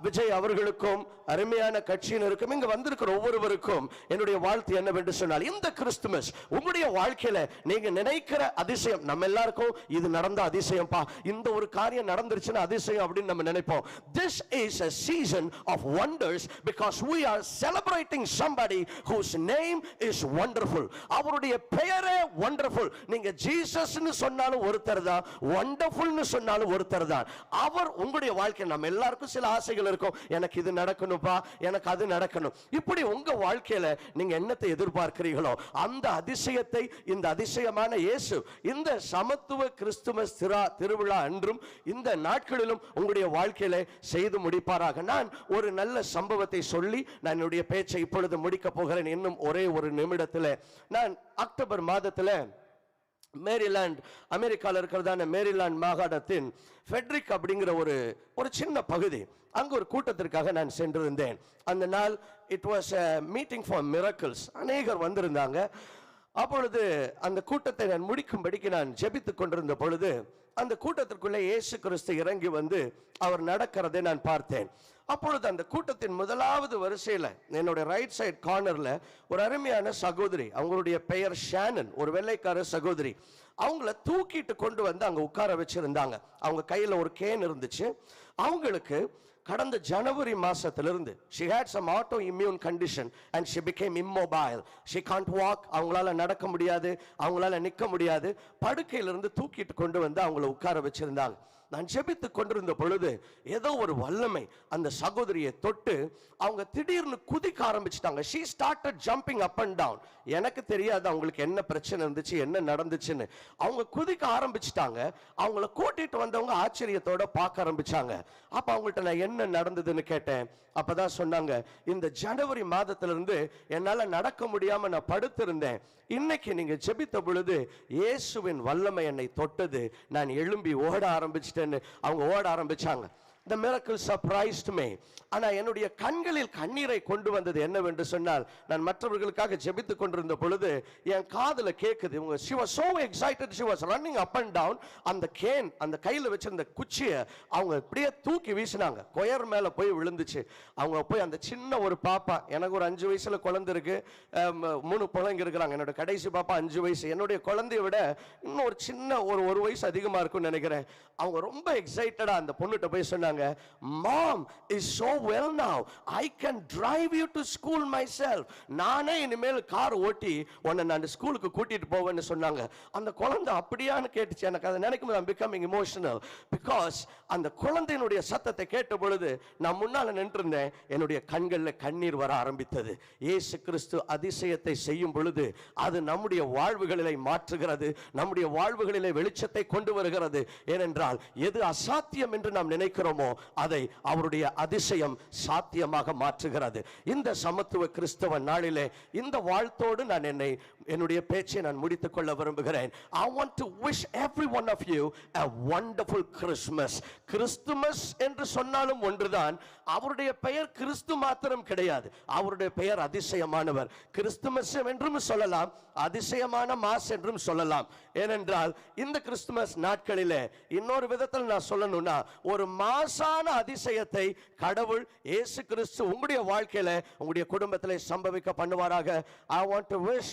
விஜய் அவர்களுக்கும் அருமையான கட்சியினருக்கும் இங்க வந்திருக்கிற ஒவ்வொருவருக்கும் என்னுடைய வாழ்த்து என்னவென்று சொன்னால், இந்த கிறிஸ்துமஸ் உங்களுடைய வாழ்க்கையில நீங்க நினைக்கிற அதிசயம், நம்ம எல்லாருக்கும் இது நடந்த அதிசயம் பா, இந்த ஒரு காரியம் நடந்துருச்சுன்னா அதிசயம் அப்படின்னு நம்ம நினைப்போம். This is a season of wonders because we are celebrating somebody whose name is wonderful. அவருடைய பெயரே wonderful. நீங்க ஜீசஸ்னு சொன்னாலும் ஒருத்தர் தான், wonderfulனு சொன்னாலும் ஒருத்தர் தான். அவர் உங்களுடைய வாழ்க்கை, நம்ம எல்லாருக்கும் ஆசைகள் இருக்கும், எனக்கு இது நடக்கணும்பா, எனக்கு அது நடக்கணும். இப்படி உங்க வாழ்க்கையில நீங்க என்னத்தை எதிர்பார்க்கிறீர்களோ அந்த அதிசயத்தை இந்த அதிசயமான இயேசு இந்த சமத்துவ கிறிஸ்துமஸ் திருவிழா அன்றும் இந்த நாட்களிலும் உங்களுடைய வாழ்க்கையில செய்து முடிப்பாராக. நான் ஒரு நல்ல சம்பவத்தை சொல்லி நான் என்னுடைய பேச்சை இப்பொழுது முடிக்க போகிறேன். இன்னும் ஒரே ஒரு நிமிடத்தில் நான் அக்டோபர் மாதத்தில் மேரிலாண்ட், அமெரிக்காவில் இருக்கிறதான மேரிலாண்ட் மாகாணத்தின் ஃபெட்ரிக் அப்படிங்கிற ஒரு சின்ன பகுதி, அங்கு ஒரு கூட்டத்திற்காக நான் சென்றிருந்தேன். அந்த நாள் it was a meeting for miracles. அநேகர் வந்திருந்தாங்க. அப்பொழுது அந்த கூட்டத்தை நான் முடிக்கும்படிக்கு நான் ஜெபித்துக் கொண்டிருந்த பொழுது அந்த கூட்டத்திற்குள்ளே இயேசு கிறிஸ்து இறங்கி வந்து அவர் நடக்கிறதை நான் பார்த்தேன். அப்பொழுது அந்த கூட்டத்தின் முதலாவது வரிசையில் என்னுடைய ரைட் சைட் கார்னர்ல ஒரு அருமையான சகோதரி, அவங்களுடைய பெயர் ஷானன், ஒரு வெள்ளைக்கார சகோதரி, அவங்கள தூக்கிட்டு கொண்டு வந்து அங்க உட்கார வச்சிருந்தாங்க. அவங்க கையில ஒரு கேன் இருந்துச்சு. அவங்களுக்கு கடந்த ஜனவரி மாசத்திலிருந்து she had some autoimmune condition and she became immobile. She can't walk. அவங்களால நடக்க முடியாது, அவங்களால நிற்க முடியாது. படுக்கையிலிருந்து தூக்கிட்டு கொண்டு வந்து அவங்கள உட்கார வச்சிருந்தாங்க. நான் ஜெபித்து கொண்டிருந்த பொழுது ஏதோ ஒரு வல்லமை அந்த சகோதரியை தொட்டு அவங்க திடீர்னு குதிக்க ஆரம்பிச்சிட்டாங்க. she started jumping up and down. எனக்கு தெரியாது அவங்களுக்கு என்ன பிரச்சனை இருந்துச்சு, என்ன நடந்துச்சுன்னு. அவங்க குதிக்க ஆரம்பிச்சிட்டாங்க. அவங்கள கூட்டிட்டு வந்தவங்க ஆச்சரியத்தோட பார்க்க ஆரம்பிச்சாங்க. அப்ப அவங்கள்ட்ட நான் என்ன நடந்ததுன்னு கேட்டேன். அப்பதான் சொன்னாங்க, இந்த ஜனவரி மாதத்திலிருந்து என்னால நடக்க முடியாம நான் படுத்திருந்தேன். இன்னைக்கு நீங்க ஜெபித்த பொழுது இயேசுவின் வல்லமை என்னை தொட்டது, நான் எழும்பி ஓட ஆரம்பிச்சிட்டேன்னு அவங்க ஓட ஆரம்பிச்சாங்க. The miracle surprised me. ஆனா என்னுடைய கண்களில் கண்ணீரை கொண்டு வந்தது என்னவென்று சொன்னால், நான் மற்றவர்களுக்காக ஜெபித்துக் கொண்டிருந்த பொழுது என் காதுல கேக்குது, இவங்க she was so excited, she was running up and down. அந்த கேன், அந்த கையில வச்சிருந்த குச்சியை அவங்க அப்படியே தூக்கி வீசினாங்க. கொயர் மேல போய் விழுந்துச்சு. அவங்க போய் அந்த சின்ன ஒரு பாப்பா, எனக்கு ஒரு 5 வயசுல குழந்தை இருக்கு, 3 பிள்ளைங்க இருக்கிறாங்க. என்னோட கடைசி பாப்பா 5 வயசு, என்னுடைய குழந்தைய விட இன்னும் ஒரு சின்ன ஒரு வயசு அதிகமா இருக்கும்னு நினைக்கிறேன். அவங்க ரொம்ப எக்ஸைட்டடா அந்த பொண்ணுகிட்ட போய் சொன்னாங்க, Mom is so well now. I can drive you to school myself. நானே இனிமேல் கார் ஓட்டி உன்னை நான் ஸ்கூலுக்கு கூட்டிட்டு போவேன்னு சொன்னாங்க. அந்த குழந்தை அப்படியான்னு கேட்டுச்சு. எனக்கு அதை நினைக்கும்போது I'm becoming emotional because அந்த குழந்தையினுடைய சத்தத்தை கேட்ட பொழுது நான் முன்னால நின்றிருந்தேன். என்னுடைய கண்களில் கண்ணீர் வர ஆரம்பித்தது. இயேசு கிறிஸ்து அதிசயத்தை செய்யும் பொழுது அது நம்முடைய வாழ்வுகளிலே மாற்றுகிறது, நம்முடைய வாழ்வுகளிலே வெளிச்சத்தை கொண்டு வருகிறது. ஏனென்றால் எது அசாத்தியம் என்று நாம் நினைக்கிறோமோ அதை அவருடைய அதிசயம் சாத்தியமாக மாற்றுகிறது. இந்த சமத்துவ கிறிஸ்தவ நாளிலே இந்த வாழ்த்தோடு நான் என்னுடைய பேச்சை நான் முடித்துக் கொள்ள விரும்புகிறேன். I want to wish every one of you a wonderful Christmas. Christmas என்று சொன்னாலும் ஒன்றுதான். அவருடைய பெயர் கிறிஸ்து மாத்திரம் கிடையாது, அவருடைய பெயர் அதிசயமானவர். கிறிஸ்துமஸ் என்றும் சொல்லலாம், அதிசயமான மாஸ் என்றும் சொல்லலாம். ஏனென்றால் இந்த கிறிஸ்துமஸ் நாட்களிலே இன்னொரு விதத்தில் நான் சொல்லணும்னா ஒரு மாசான அதிசயத்தை கடவுள் இயேசு கிறிஸ்து உங்களுடைய வாழ்க்கையில உங்களுடைய குடும்பத்திலே சம்பவிக்க பண்ணுவாராக. I want to wish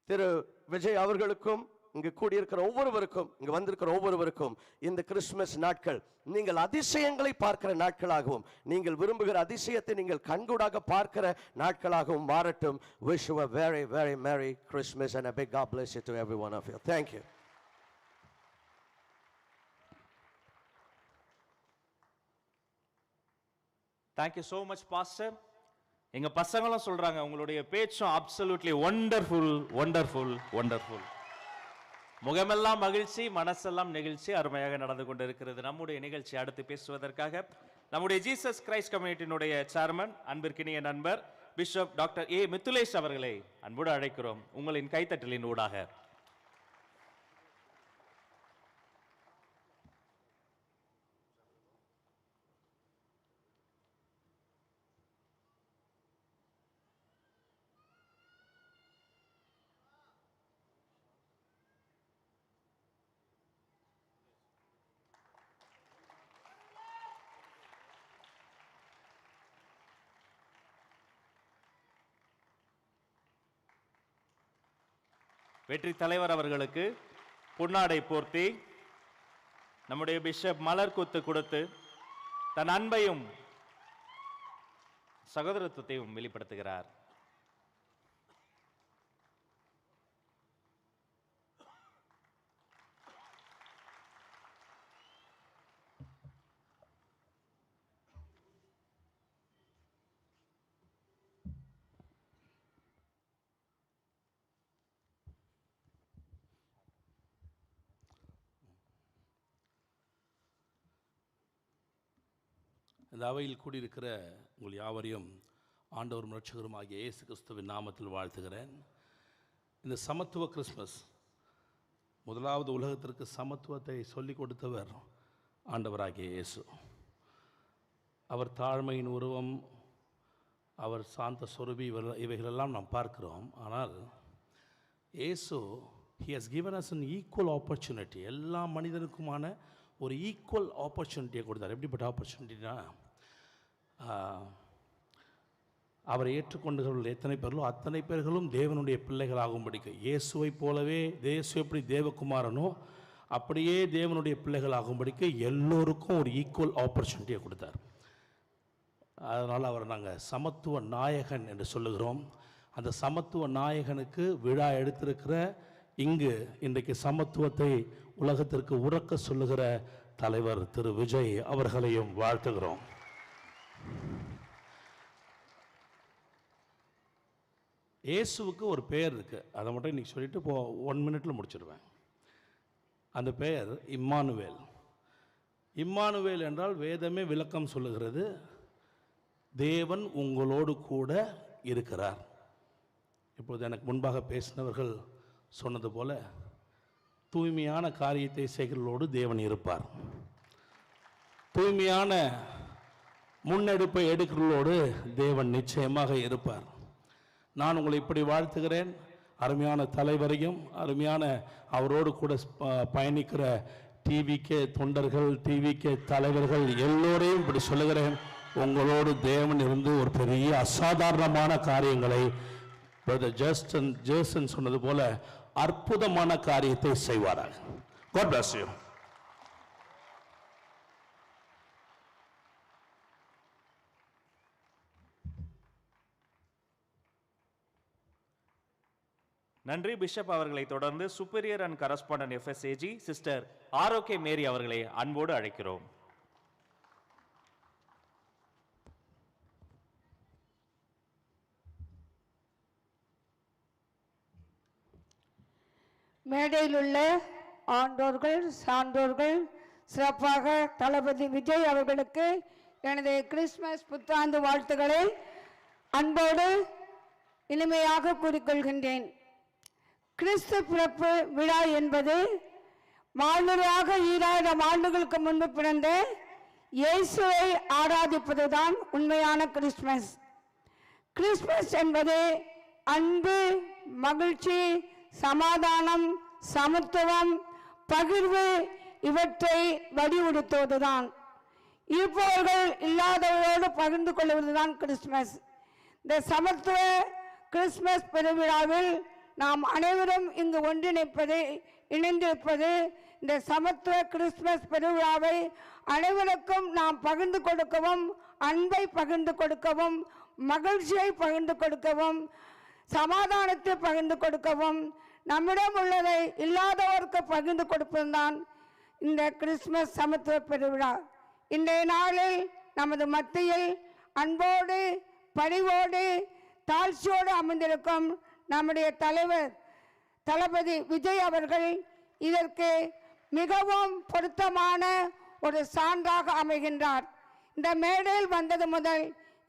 திரு விஜய் அவர்களுக்கும் இங்கு கூடியிருக்கிற ஒவ்வொருவருக்கும், இங்கு வந்திருக்கிற ஒவ்வொருவருக்கும் இந்த கிறிஸ்துமஸ் நாட்கள் நீங்கள் அதிசயங்களை பார்க்கிற நாட்களாகவும், நீங்கள் விரும்புகிற அதிசயத்தை நீங்கள் கண்கூடாக பார்க்கிற நாட்களாகவும் மாறட்டும். Wish you a very, very Merry Christmas and a big God bless you to every one of you. Thank you. Thank you so much, Pastor. எங்க பசங்களும் சொல்றாங்க உங்களுடைய பேச்சும் அப்சல்யூட்லி வண்டர்ஃபுல் வண்டர்ஃபுல் வண்டர்ஃபுல். முகமெல்லாம் மகிழ்ச்சி, மனசெல்லாம் நெகிழ்ச்சி. அருமையாக நடந்து கொண்டிருக்கிறது நம்முடைய நிகழ்ச்சி. அடுத்து பேசுவதற்காக நம்முடைய ஜீசஸ் கிரைஸ்ட் கம்யூனிட்டியினுடைய சேர்மன், அன்பிற்கினிய நண்பர் பிஷப் டாக்டர் ஏ மித்துலேஷ் அவர்களை அன்போடு அழைக்கிறோம் உங்களின் கைத்தட்டலின் ஊடாக. வெற்றி தலைவர் அவர்களுக்கு பொன்னாடை போர்த்தி நம்முடைய பிஷப் மலர் கொத்து கொடுத்து தன் அன்பையும் சகோதரத்துவத்தையும் வெளிப்படுத்துகிறார். இந்த அவையில் கூடியிருக்கிற உங்கள் யாவரையும் ஆண்டவரும் இரட்சகருமாகிய இயேசு கிறிஸ்துவின் நாமத்தில் வாழ்த்துகிறேன். இந்த சமத்துவ கிறிஸ்மஸ், முதலாவது உலகத்திற்கு சமத்துவத்தை சொல்லிக் கொடுத்தவர் ஆண்டவராகிய இயேசு. அவர் தாழ்மையின் உருவம், அவர் சாந்த சொரூபி, இவைகளெல்லாம் நாம் பார்க்கிறோம். ஆனால் இயேசு he has given us an equal opportunity. எல்லா மனிதனுக்குமான ஒரு ஈக்குவல் ஆப்பர்ச்சுனிட்டியை கொடுத்தார். எப்படிப்பட்ட ஆப்பர்ச்சுனிட்டினா, அவரை ஏற்றுக்கொண்டவர்கள் எத்தனை பேர்களோ அத்தனை பேர்களும் தேவனுடைய பிள்ளைகளாகும்படிக்கு, இயேசுவை போலவே இயேசு எப்படி தேவகுமாரனோ அப்படியே தேவனுடைய பிள்ளைகளாகும்படிக்கு எல்லோருக்கும் ஒரு ஈக்குவல் ஆப்பர்ச்சுனிட்டியை கொடுத்தார். அதனால் அவரை நாங்கள் சமத்துவ நாயகன் என்று சொல்லுகிறோம். அந்த சமத்துவ நாயகனுக்கு விழா எடுத்திருக்கிற இங்கு இன்றைக்கு சமத்துவத்தை உலகத்திற்கு உறக்க சொல்லுகிற தலைவர் திரு விஜய் அவர்களையும் வாழ்த்துகிறோம். இயேசுவுக்கு ஒரு பெயர் இருக்குது, அதை மட்டும் இன்றைக்கி சொல்லிவிட்டு 1 மினிட்டில் முடிச்சிடுவேன். அந்த பெயர் இம்மானுவேல். இம்மானுவேல் என்றால் வேதமே விளக்கம் சொல்லுகிறது, தேவன் உங்களோடு கூட இருக்கிறார். இப்போது எனக்கு முன்பாக பேசினவர்கள் சொன்னது போல, தூய்மையான காரியத்தை செய்கிறவர்களோடு தேவன் இருப்பார். தூய்மையான முன்னெடுப்பை எடுக்கிறவர்களோடு தேவன் நிச்சயமாக இருப்பார். நான் உங்களை இப்படி வாழ்த்துகிறேன். அருமையான தலைவரையும், அருமையான அவரோடு கூட பயணிக்கிற டிவிகே தொண்டர்கள், டிவிகே தலைவர்கள் எல்லோரையும் இப்படி சொல்லுகிறேன், உங்களோடு தேவன் இருந்து ஒரு பெரிய அசாதாரணமான காரியங்களை, பிரதர் ஜேசன் சொன்னது போல அற்புதமான காரியத்தை செய்வாராக. God bless you. நன்றி பிஷப் அவர்களை தொடர்ந்து superior and correspondent FSAG sister ஆரோக்கிய மேரி அவர்களை அன்போடு அழைக்கிறோம். மேடையில் உள்ள ஆண்டோர்கள், சான்றோர்கள், சிறப்பாக தளபதி விஜய் அவர்களுக்கு எனது கிறிஸ்துமஸ் புத்தாண்டு வாழ்த்துக்களை அன்போடு இனிமையாக கூறிக்கொள்கின்றேன். கிறிஸ்து பிறப்பு விழா என்பது மாநிலராக 2000 ஆண்டுகளுக்கு முன்பு பிறந்த இயேசுவை ஆராதிப்பதுதான் உண்மையான கிறிஸ்துமஸ். கிறிஸ்துமஸ் என்பது அன்பு, மகிழ்ச்சி, சமாதானம், சமத்துவம், பகிர்வு இவற்றை வலியுறுத்துவதுதான். இருப்பவர்கள் இல்லாதவர்களோடு பகிர்ந்து கொள்வதுதான் கிறிஸ்துமஸ். இந்த சமத்துவ கிறிஸ்துமஸ் பெருவிழாவில் நாம் அனைவரும் இங்கு ஒன்றிணைப்பது இணைந்திருப்பது. இந்த சமத்துவ கிறிஸ்துமஸ் பெருவிழாவை அனைவருக்கும் நாம் பகிர்ந்து கொடுக்கவும், அன்பை பகிர்ந்து கொடுக்கவும், மகிழ்ச்சியை பகிர்ந்து கொடுக்கவும், சமாதானத்தை பகிர்ந்து கொடுக்கவும், நம்மிடம் உள்ளதை இல்லாதவருக்கு பகிர்ந்து கொடுப்பதுதான் இந்த கிறிஸ்துமஸ் சமத்துவ பெருவிழா. இன்றைய நாளில் நமது மத்தியில் அன்போடு, பணிவோடு, தாழ்ச்சியோடு அமர்ந்திருக்கும் நம்முடைய தலைவர் தளபதி விஜய் அவர்கள் இதற்கு மிகவும் பொருத்தமான ஒரு சான்றாக அமைகின்றார். இந்த மேடையில் வந்தது முதல்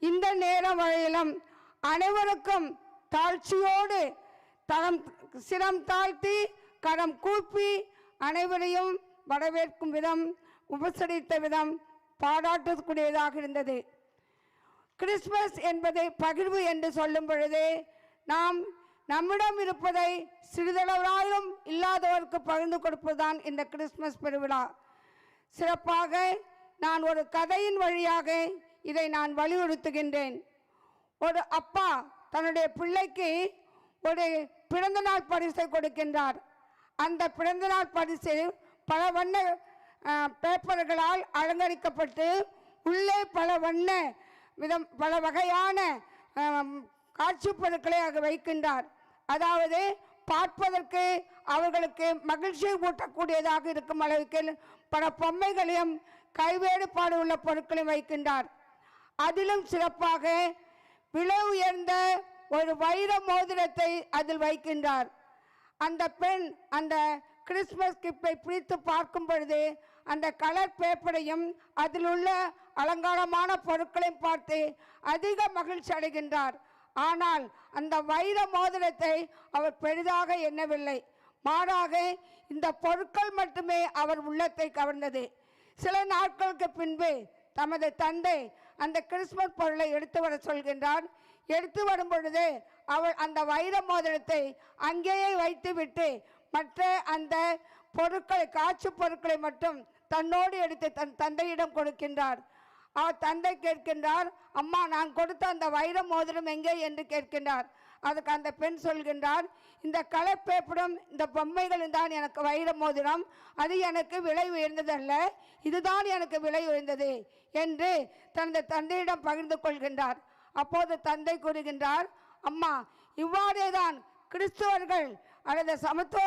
இந்த நேரம் வரையிலும் அனைவருக்கும் தாழ்ச்சியோடு சிரம் தாழ்த்தி கரம் கூப்பி அனைவரையும் வரவேற்கும் விதம், உபசரித்த விதம் பாராட்டக்கூடியதாக இருந்தது. கிறிஸ்துமஸ் என்பதை பகிர்வு என்று சொல்லும் பொழுது நாம் நம்மிடம் இருப்பதை சிறிதளவாயிலும் இல்லாதவருக்கு பகிர்ந்து கொடுப்பதுதான் இந்த கிறிஸ்துமஸ் பெருவிழா. சிறப்பாக நான் ஒரு கதையின் வழியாக இதை நான் வலியுறுத்துகின்றேன். ஒரு அப்பா தன்னுடைய பிள்ளைக்கு ஒரு பிறந்தநாள் பரிசை கொடுக்கின்றார். அந்த பிறந்தநாள் பரிசு பல வண்ண பேப்பர்களால் அலங்கரிக்கப்பட்டு உள்ளே பல வகையான காட்சி பொருட்களை அங்கு வைக்கின்றார். அதாவது பார்ப்பதற்கு அவர்களுக்கு மகிழ்ச்சியை ஊட்டக்கூடியதாக இருக்கும் அளவுக்கு பல பொம்மைகளையும் கைவேறுபாடு உள்ள பொருட்களையும் வைக்கின்றார். அதிலும் சிறப்பாக விலை உயர்ந்த ஒரு வைர மோதிரத்தை அதில் வைக்கின்றார். அந்த பெண் அந்த கிறிஸ்துமஸ் கிஃப்டை பிரித்து பார்க்கும் பொழுது அந்த கலர் பேப்பரையும் அதில் உள்ள அலங்காரமான பொருட்களையும் பார்த்து அதிக மகிழ்ச்சி அடைகின்றார். ஆனால் அந்த வைர மோதிரத்தை அவர் பெரிதாக எண்ணவில்லை. மாறாக இந்த பொருட்கள் மட்டுமே அவர் உள்ளத்தை கவர்ந்தது. சில நாட்களுக்கு பின்பு தமது தந்தை அந்த கிறிஸ்துமஸ் பொருளை எடுத்து வர சொல்கின்றார். எடுத்து வரும் பொழுது அவள் அந்த வைர மோதிரத்தை அங்கேயே வைத்துவிட்டு மற்ற அந்த பொருட்களை, காட்சி பொருட்களை மட்டும் தன்னோடு எடுத்து தன் தந்தையிடம் கொடுக்கின்றார். அவர் தந்தை கேட்கின்றார், அம்மா நான் கொடுத்த அந்த வைர மோதிரம் எங்கே என்று கேட்கின்றார். அதுக்கு அந்த பெண் சொல்கின்றார், இந்த கலர் பேப்பரும் இந்த பொம்மைகளும் தான் எனக்கு வைர மோதிரம், அது எனக்கு விலை உயர்ந்ததல்ல, இதுதான் எனக்கு விலை உயர்ந்தது என்று தனது தந்தையிடம் பகிர்ந்து கொள்கின்றார். அப்போது தந்தை கூறுகின்றார், அம்மா இவ்வாறே தான் கிறிஸ்துவர்கள் அல்லது சமத்துவ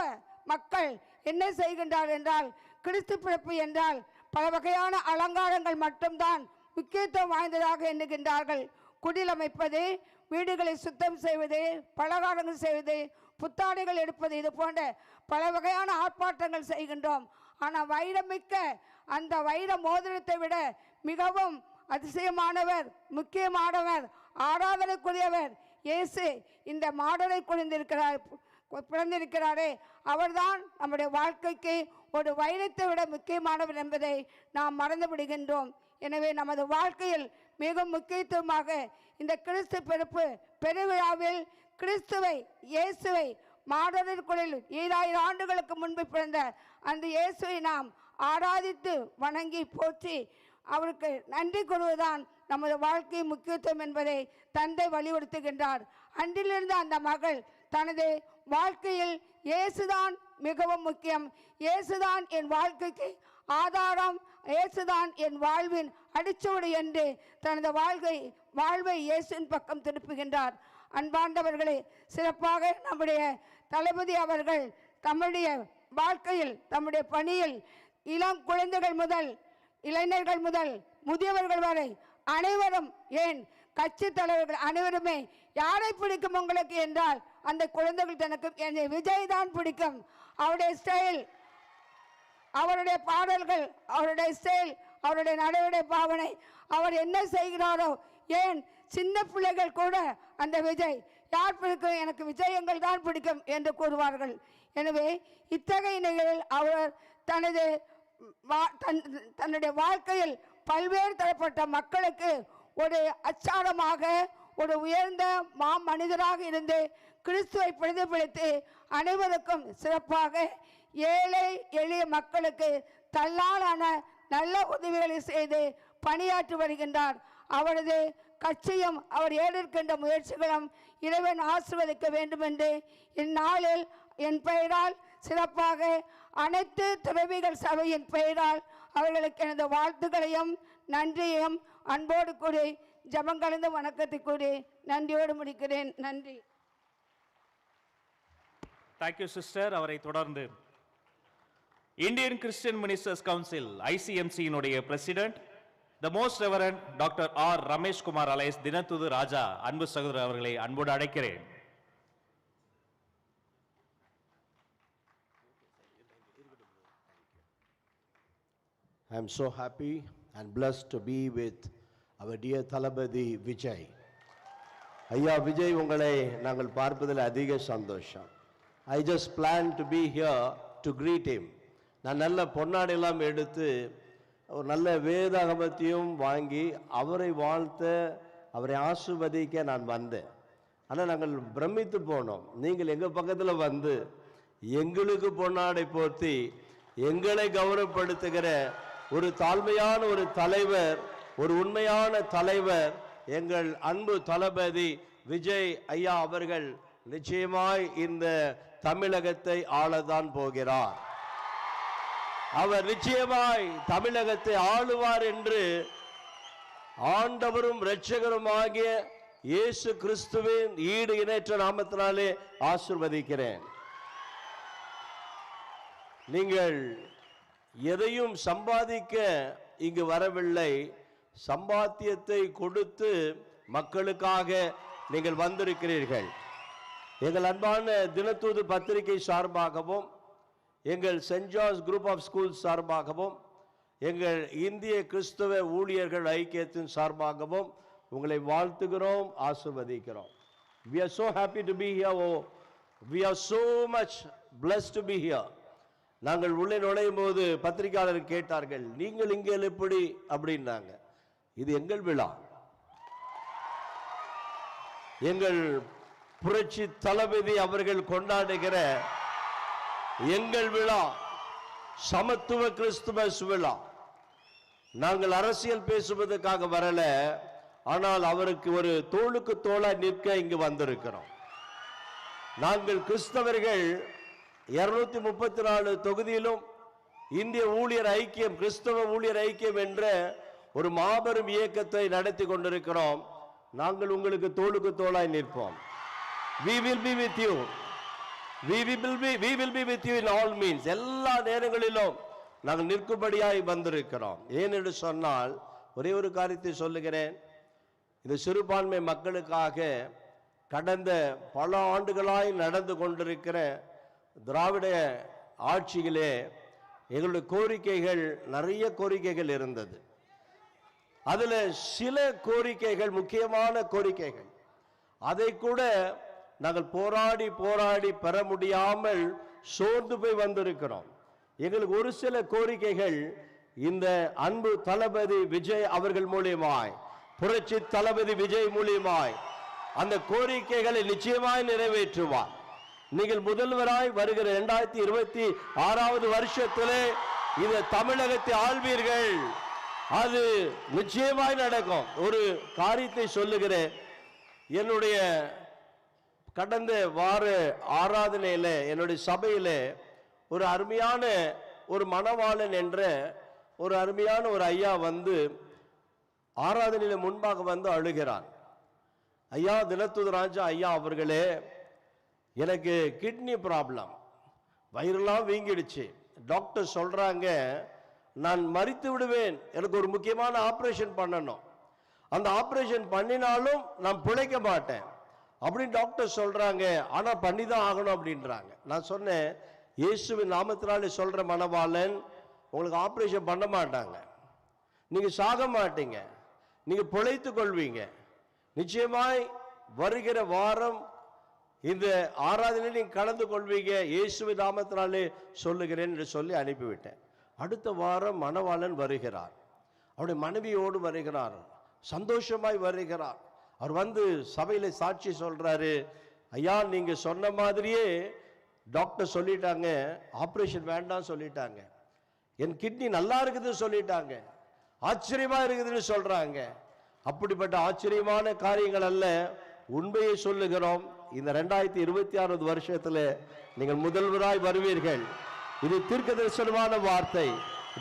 மக்கள் என்ன செய்கின்றார் என்றால், கிறிஸ்து பிறப்பு என்றால் பல வகையான அலங்காரங்கள் மட்டும்தான் முக்கியத்துவம் வாய்ந்ததாக எண்ணுகின்றார்கள். குடில் அமைப்பது, வீடுகளை சுத்தம் செய்வது, பலகாரங்கள் செய்வது, புத்தாடைகள் எடுப்பது, இது போன்ற பல வகையான ஆர்ப்பாட்டங்கள் செய்கின்றோம். ஆனால் வைரமிக்க அந்த வைர மோதிரத்தை விட மிகவும் அதிசயமானவர், முக்கியமானவர், ஆராதனைக்குரியவர் இயேசு இந்த மாடலை பிறந்திருக்கிறாரே, அவர்தான் நம்முடைய வாழ்க்கைக்கு ஒரு வைரத்தை விட முக்கியமானவர் என்பதை நாம் மறந்து விடுகின்றோம். எனவே நமது வாழ்க்கையில் மிக முக்கியத்துவமாக இந்த கிறிஸ்து பிறப்பு பெருவிழாவில் கிறிஸ்துவை, இயேசுவை, மாடலிற்குள்ளில் 2000 ஆண்டுகளுக்கு முன்பு பிறந்த அந்த இயேசுவை நாம் ஆராதித்து வணங்கி போற்றி அவருக்கு நன்றி கூறுவதுதான் நமது வாழ்க்கை முக்கியத்துவம் என்பதை தந்தை வலியுறுத்துகின்றார். அன்றிலிருந்து அந்த மகள் தனது வாழ்க்கையில் இயேசுதான் மிகவும் முக்கியம், இயேசுதான் என் வாழ்க்கைக்கு ஆதாரம், இயேசுதான் என் வாழ்வின் அடிச்சுவடு என்று தனது வாழ்வை இயேசுவின் பக்கம் திருப்புகின்றார். அன்பாண்டவர்களே, சிறப்பாக நம்முடைய தளபதி அவர்கள் தம்முடைய வாழ்க்கையில், தம்முடைய பணியில் இளம் குழந்தைகள் முதல், இளைஞர்கள் முதல், முதியவர்கள் வரை அனைவரும், ஏன் கட்சி தலைவர்கள் அனைவருமே யாரை பிடிக்கும் உங்களுக்கு என்றால் அந்த குழந்தைகள் தனக்கு என்னை விஜய் தான் பிடிக்கும். அவருடைய ஸ்டைல், அவருடைய பாடல்கள், அவருடைய ஸ்டைல், அவருடைய நடவடிக்கை பாவனை, அவர் என்ன செய்கிறாரோ, ஏன் சின்ன பிள்ளைகள் கூட அந்த விஜய் யார் பிடிக்கும், எனக்கு விஜயங்கள் தான் பிடிக்கும் என்று கூறுவார்கள். எனவே இத்தகைய நிலையில் அவர் தன்னுடைய வாழ்க்கையில் பல்வேறு தரப்பட்ட மக்களுக்கு ஒரு அச்சாரமாக, ஒரு உயர்ந்த மனிதராக இருந்து கிறிஸ்துவை பிரதிபலித்து அனைவருக்கும் சிறப்பாக ஏழை எளிய மக்களுக்கு தள்ளாலான நல்ல உதவிகளை செய்து பணியாற்றி வருகின்றார். அவரது கட்சியும் அவர் ஏறிருக்கின்ற முயற்சிகளும் இறைவன் ஆசீர்வதிக்க வேண்டும் என்று இந்நாளில் என் பெயரால் சிறப்பாக அனைத்து துறவிகள் சபையின் பெயரால் அவர்களுக்கு எனது வாழ்த்துக்களையும் நன்றியையும் அன்போடு கூறி ஜபங்கலந்த வணக்கத்தை கூறி நன்றியோடு முடிக்கிறேன். நன்றி. Thank you sister. அவரை தொடர்ந்து இந்தியன் கிறிஸ்டியன் மினிஸ்டர்ஸ் கவுன்சில் ICMC-யினுடைய president the most reverend doctor R Ramesh Kumar alias தினத்துது ராஜா அன்பு சகோதரர் அவர்களை அன்போடு அழைக்கிறேன். I am so happy and blessed to be with our dear Thalapathy Vijay. ஐயா விஜய், உங்களை நாங்கள் பார்ப்பதில் அதிக சந்தோஷம். I just planned to be here to greet him. நான் நல்ல பொன்னாடையெல்லாம் எடுத்து ஒரு நல்ல வேதாகமத்தையும் வாங்கி அவரை வாழ்த்த அவரை ஆசீர்வதிக்க நான் வந்தேன். ஆனால் நாங்கள் பிரமித்து போனோம். நீங்கள் எங்கள் பக்கத்தில் வந்து எங்களுக்கு பொன்னாடை போர்த்தி எங்களை கௌரவப்படுத்துகிற ஒரு தாழ்மையான ஒரு தலைவர், ஒரு உண்மையான தலைவர் எங்கள் அன்பு தளபதி விஜய் ஐயா அவர்கள் நிச்சயமாய் இந்த தமிழகத்தை ஆளதான் போகிறார். அவர் நிச்சயமாய் தமிழகத்தை ஆளுவார் என்று ஆண்டவரும் இரட்சகருமாகிய இயேசு கிறிஸ்துவின் ஈடு இணைற்ற நாமத்தினாலே ஆசீர்வதிக்கிறேன். நீங்கள் எதையும் சம்பாதிக்க இங்கு வரவில்லை, சம்பாத்தியத்தை கொடுத்து மக்களுக்காக நீங்கள் வந்திருக்கிறீர்கள். எங்கள் அன்பான தினத்தூது பத்திரிகை சார்பாகவும் எங்கள் saint George group of school சார்பாகவும் எங்கள் இந்திய கிறிஸ்தவ ஊழியர்கள் ஐக்கியத்தின் சார்பாகவும் உங்களை வாழ்த்துகிறோம், ஆசீர்வதிக்கிறோம். We are so happy to be here. Oh, we are so much blessed to be here. நாங்கள் உள்ளே நுழையும் போது பத்திரிகையாளர் கேட்டார்கள், நீங்கள் இங்கே எப்படி அப்படின்னாங்க. இது எங்கள் விழா, எங்கள் புரட்சி தளபதி அவர்கள் கொண்டாடுகிற எங்கள் விழா, சமத்துவ கிறிஸ்துமஸ் விழா. நாங்கள் அரசியல் பேசுவதற்காக வரல, ஆனால் அவருக்கு ஒரு தோளுக்கு தோளா நிற்க இங்கு வந்திருக்கிறோம். நாங்கள் கிறிஸ்தவர்கள் 234 தொகுதியிலும் இந்திய ஊழியர் ஐக்கியம், கிறிஸ்தவ ஊழியர் ஐக்கியம் என்ற ஒரு மாபெரும் இயக்கத்தை நடத்தி கொண்டிருக்கிறோம். நாங்கள் உங்களுக்கு தோளுக்கு தோளாய் நிற்போம். We will be with you. We will be with you in all means. எல்லா நேரங்களிலும் நாங்கள் நிற்கும்படியாய் வந்திருக்கிறோம். ஏனென்று சொன்னால் ஒரே ஒரு காரியத்தை சொல்லுகிறேன். இந்த சிறுபான்மை மக்களுக்காக கடந்த பல ஆண்டுகளாய் நடந்து கொண்டிருக்கிற திராவிட ஆட்சியிலே எங்களுடைய கோரிக்கைகள், நிறைய கோரிக்கைகள் இருந்தது. அதுல சில கோரிக்கைகள், முக்கியமான கோரிக்கைகள், அதை கூட நாங்கள் போராடி போராடி பெற முடியாமல் சோர்ந்து போய் வந்திருக்கிறோம். எங்களுக்கு ஒரு சில கோரிக்கைகள் இந்த அன்பு தளபதி விஜய் அவர்கள் மூலியமாய், புரட்சி தளபதி விஜய் மூலியமாய் அந்த கோரிக்கைகளை நிச்சயமாய் நிறைவேற்றுவார். நீங்கள் முதல்வராய் வருகிற 2026 வருஷத்திலே இந்த தமிழகத்தை ஆள்வீர்கள். அது நிச்சயமாய் நடக்கும். ஒரு காரியத்தை சொல்லுகிறேன். என்னுடைய கடந்த வார ஆராதனையில என்னுடைய சபையில ஒரு அருமையான ஒரு மணவாளன் என்ற ஒரு அருமையான ஒரு ஐயா வந்து ஆராதனையில முன்பாக வந்து அழுகிறான். ஐயா, தினத்தூது ராஜா ஐயா அவர்களே, எனக்கு கிட்னி ப்ராப்ளம், வயிறெல்லாம் வீங்கிடுச்சு, டாக்டர் சொல்றாங்க நான் மரித்து விடுவேன், எனக்கு ஒரு முக்கியமான ஆபரேஷன் பண்ணணும், அந்த ஆபரேஷன் பண்ணினாலும் நான் பிழைக்க மாட்டேன் அப்படின்னு டாக்டர் சொல்றாங்க, ஆனா பண்ணிதான் ஆகணும் அப்படின்றாங்க. நான் சொன்னேன், இயேசுவின் நாமத்தினாலே சொல்ற மணவாளன், உங்களுக்கு ஆபரேஷன் பண்ண மாட்டாங்க, நீங்க சாக மாட்டீங்க, நீங்க பிழைத்து கொள்வீங்க, நிச்சயமாய் வருகிற வாரம் இந்த ஆராதனையில் நீங்க கலந்து கொள்வீங்க, இயேசுவின் நாமத்தினாலே சொல்லுகிறேன் என்று சொல்லி அனுப்பிவிட்டேன். அடுத்த வாரம் மணவாளன் வருகிறார், அவருடைய மனைவியோடு வருகிறார், சந்தோஷமாய் வருகிறார். அவர் வந்து சபையில சாட்சி சொல்றாரு, ஐயா நீங்க சொன்ன மாதிரியே டாக்டர் சொல்லிட்டாங்க, ஆபரேஷன் வேண்டாம் சொல்லிட்டாங்க, என் கிட்னி நல்லா இருக்குதுன்னு சொல்லிட்டாங்க, ஆச்சரியமா இருக்குதுன்னு சொல்றாங்க. அப்படிப்பட்ட ஆச்சரியமான காரியங்கள் அல்ல, உண்மையை சொல்லுகிறோம். இந்த 2026 வருஷத்துல நீங்கள் முதல்வராய் வருவீர்கள். இது தீர்க்க தரிசனமான வார்த்தை.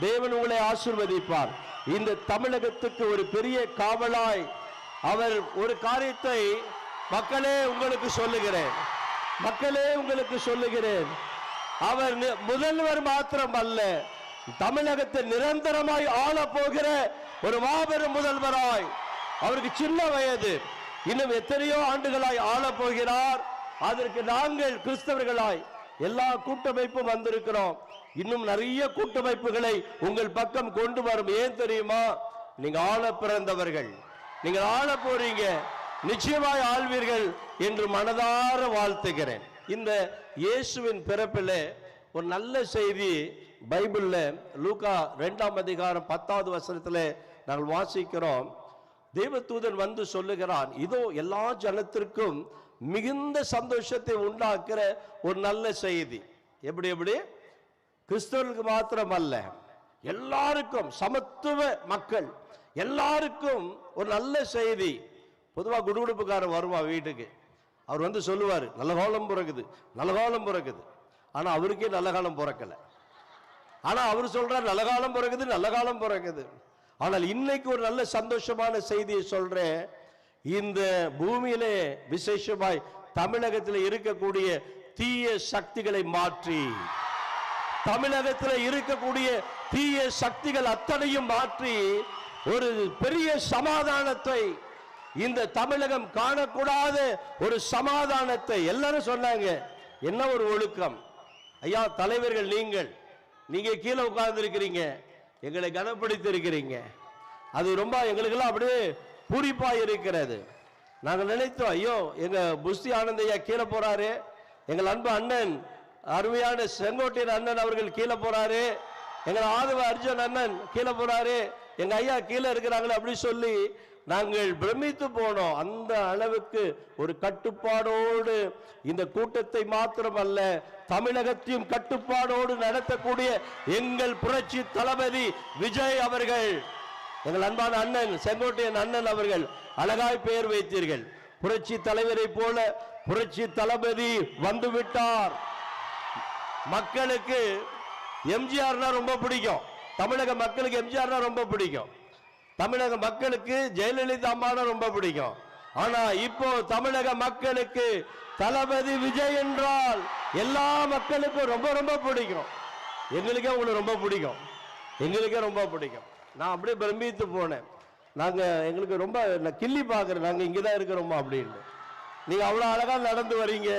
தேவன் உங்களை ஆசீர்வதிப்பார். இந்த தமிழகத்துக்கு ஒரு பெரிய காவலாய் அவர் ஒரு காரியத்தை மக்களே உங்களுக்கு சொல்லுகிறேன், மக்களே உங்களுக்கு சொல்லுகிறேன், அவர் முதல்வர் மாத்திரம் அல்ல, தமிழகத்தை நிரந்தரமாய் ஆள போகிற ஒரு மாபெரும் முதல்வராய். அவருக்கு சின்ன வயது, இன்னும் எத்தனையோ ஆண்டுகளாய் ஆள போகிறார். அதற்கு நாங்கள் கிறிஸ்தவர்களாய் எல்லா கூட்டமைப்பும் வந்திருக்கிறோம். இன்னும் நிறைய கூட்டமைப்புகளை உங்கள் பக்கம் கொண்டு வரும். ஏன் தெரியுமா? நீங்க ஆள பிறந்தவர்கள், நீங்கள் ஆள போறீங்க, நிச்சயமாய் ஆள்வீர்கள் என்று மனதார வாழ்த்துகிறேன். இந்த இயேசுவின் பிறப்பிலே ஒரு நல்ல செய்தி பைபிள்ல லூக்கா 2ஆம் அதிகாரம் 10வது வசனத்திலே நாங்கள் வாசிக்கிறோம். தேவதூதன் வந்து சொல்லுகிறான், இதோ எல்லா ஜனத்திற்கும் மிகுந்த சந்தோஷத்தை உண்டாக்குற ஒரு நல்ல செய்தி. எப்படி? கிறிஸ்தவர்களுக்கு மாத்திரம் அல்ல, எல்லாருக்கும், சமத்துவ மக்கள் எல்லாருக்கும் ஒரு நல்ல செய்தி. பொதுவாக குடுகுடுப்புக்காரர் வருவான் வீட்டுக்கு, அவர் வந்து சொல்லுவார், நல்ல காலம் பிறகுது, நல்ல காலம் பிறகுது. ஆனா அவருக்கே நல்ல காலம் பிறக்கல. ஆனா அவர் சொல்றார் நல்ல காலம் பிறகுது, நல்ல காலம் பிறகுது. ஆனால் இன்னைக்கு ஒரு நல்ல சந்தோஷமான செய்தியை சொல்றேன். இந்த பூமியிலே விசேஷமாய் தமிழகத்தில் இருக்கக்கூடிய தீய சக்திகளை மாற்றி, தமிழகத்தில் இருக்கக்கூடிய தீய சக்திகள் அத்தனையும் மாற்றி ஒரு பெரிய சமாதானத்தை, இந்த தமிழகம் காணக்கூடாத ஒரு சமாதானத்தை. எல்லாரும் சொன்னாங்க, என்ன ஒரு ஒழுக்கம் ஐயா, தலைவர்கள் நீங்க கீழே உட்கார்ந்து இருக்கிறீங்க, எங்களை கனப்படுத்தி இருக்கிறீங்க. அது ரொம்ப எங்களுக்கெல்லாம் அப்படியே பூரிப்பா இருக்கிறது. நாங்கள் நினைத்தோம், ஐயோ எங்க புஸ்தி ஆனந்தையா கீழே போறாரு, எங்கள் அன்பு அண்ணன் அருமையான செங்கோட்டையன் அண்ணன் அவர்கள் கீழே போறாரு, எங்கள் ஆதவ அர்ஜுன் அண்ணன் கீழே போறாரு, எங்க ஐயா கீழே இருக்கிறாங்களே அப்படி சொல்லி நாங்கள் பிரமித்து போனோம். அந்த அளவுக்கு ஒரு கட்டுப்பாடோடு இந்த கூட்டத்தை மாத்திரமல்ல, தமிழகத்தையும் கட்டுப்பாடோடு நடத்தக்கூடிய எங்கள் புரட்சி தளபதி விஜய் அவர்கள், எங்கள் அன்பான அண்ணன் செங்கோட்டையன் அண்ணன் அவர்கள் அழகாய் பெயர் வைத்தீர்கள். புரட்சி தலைவரை போல புரட்சி தளபதி வந்துவிட்டார். மக்களுக்கு எம்ஜிஆர்னா ரொம்ப பிடிக்கும், தமிழக மக்களுக்கு எம்ஜிஆர்னா ரொம்ப பிடிக்கும், தமிழக மக்களுக்கு ஜெயலலிதா அம்மானா ரொம்ப பிடிக்கும். ஆனா இப்போ தமிழக மக்களுக்கு தளபதி விஜய் என்றால் எல்லா மக்களுக்கும் ரொம்ப ரொம்ப பிடிக்கும். எங்களுக்கே உங்களுக்கு ரொம்ப பிடிக்கும், எங்களுக்கே ரொம்ப பிடிக்கும். நான் அப்படியே பிரமித்து போனேன். நாங்க எங்களுக்கு ரொம்ப கிள்ளி பார்க்குறேன், நாங்க இங்கதான் இருக்கிறோமா அப்படின்னு. நீங்க அவ்வளவு அழகா நடந்து வரீங்க,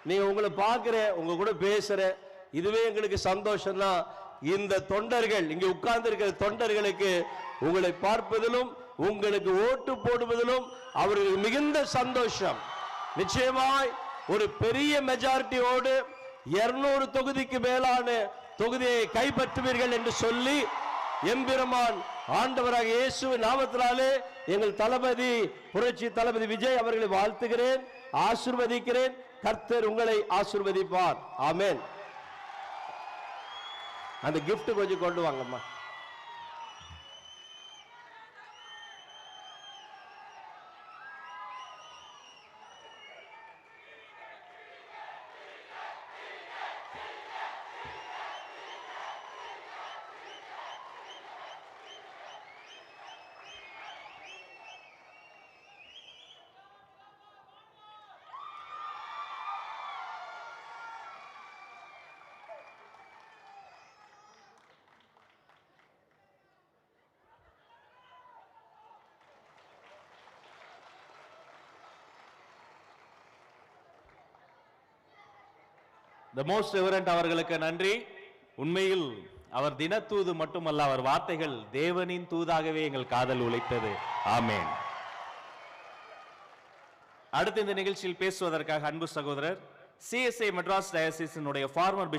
நீங்க உங்களை பார்க்கிறேன், உங்க கூட பேசுறேன், இதுவே எங்களுக்கு சந்தோஷம் தான். இந்த தொண்டர்கள், இங்க உட்கார்ந்து இருக்கிற தொண்டர்களுக்கு உங்களை பார்ப்பதிலும் உங்களுக்கு ஓட்டு போடுவதிலும் அவர்களுக்கு மிகுந்த சந்தோஷம். நிச்சயமாய் ஒரு பெரிய மெஜாரிட்டியோடு 200 தொகுதிக்கு மேலான தொகுதியை கைப்பற்றுவீர்கள் என்று சொல்லி எம்பெருமான் ஆண்டவராக இயேசுவின் நாமத்தினாலே எங்கள் தளபதி புரட்சி தளபதி விஜய் அவர்களை வாழ்த்துகிறேன், ஆசீர்வதிக்கிறேன். கர்த்தர் உங்களை ஆசீர்வதிப்பார். ஆமென். அந்த gift கொஞ்சம் கொண்டு வாங்கம்மா. The most reverend அவர்களுக்கு நன்றி. உண்மையில் அவர் தினத்தூது மட்டுமல்ல, அவர் வார்த்தைகள் தேவனின் தூதாகவே எங்கள் காதல் உழைத்தது. ஆமென். அடுத்து இந்த நிகழ்ச்சியில் பேசுவதற்காக அன்பு சகோதரர் CSI மெட்ராஸ் டயசிஸினுடைய ஃபார்மர்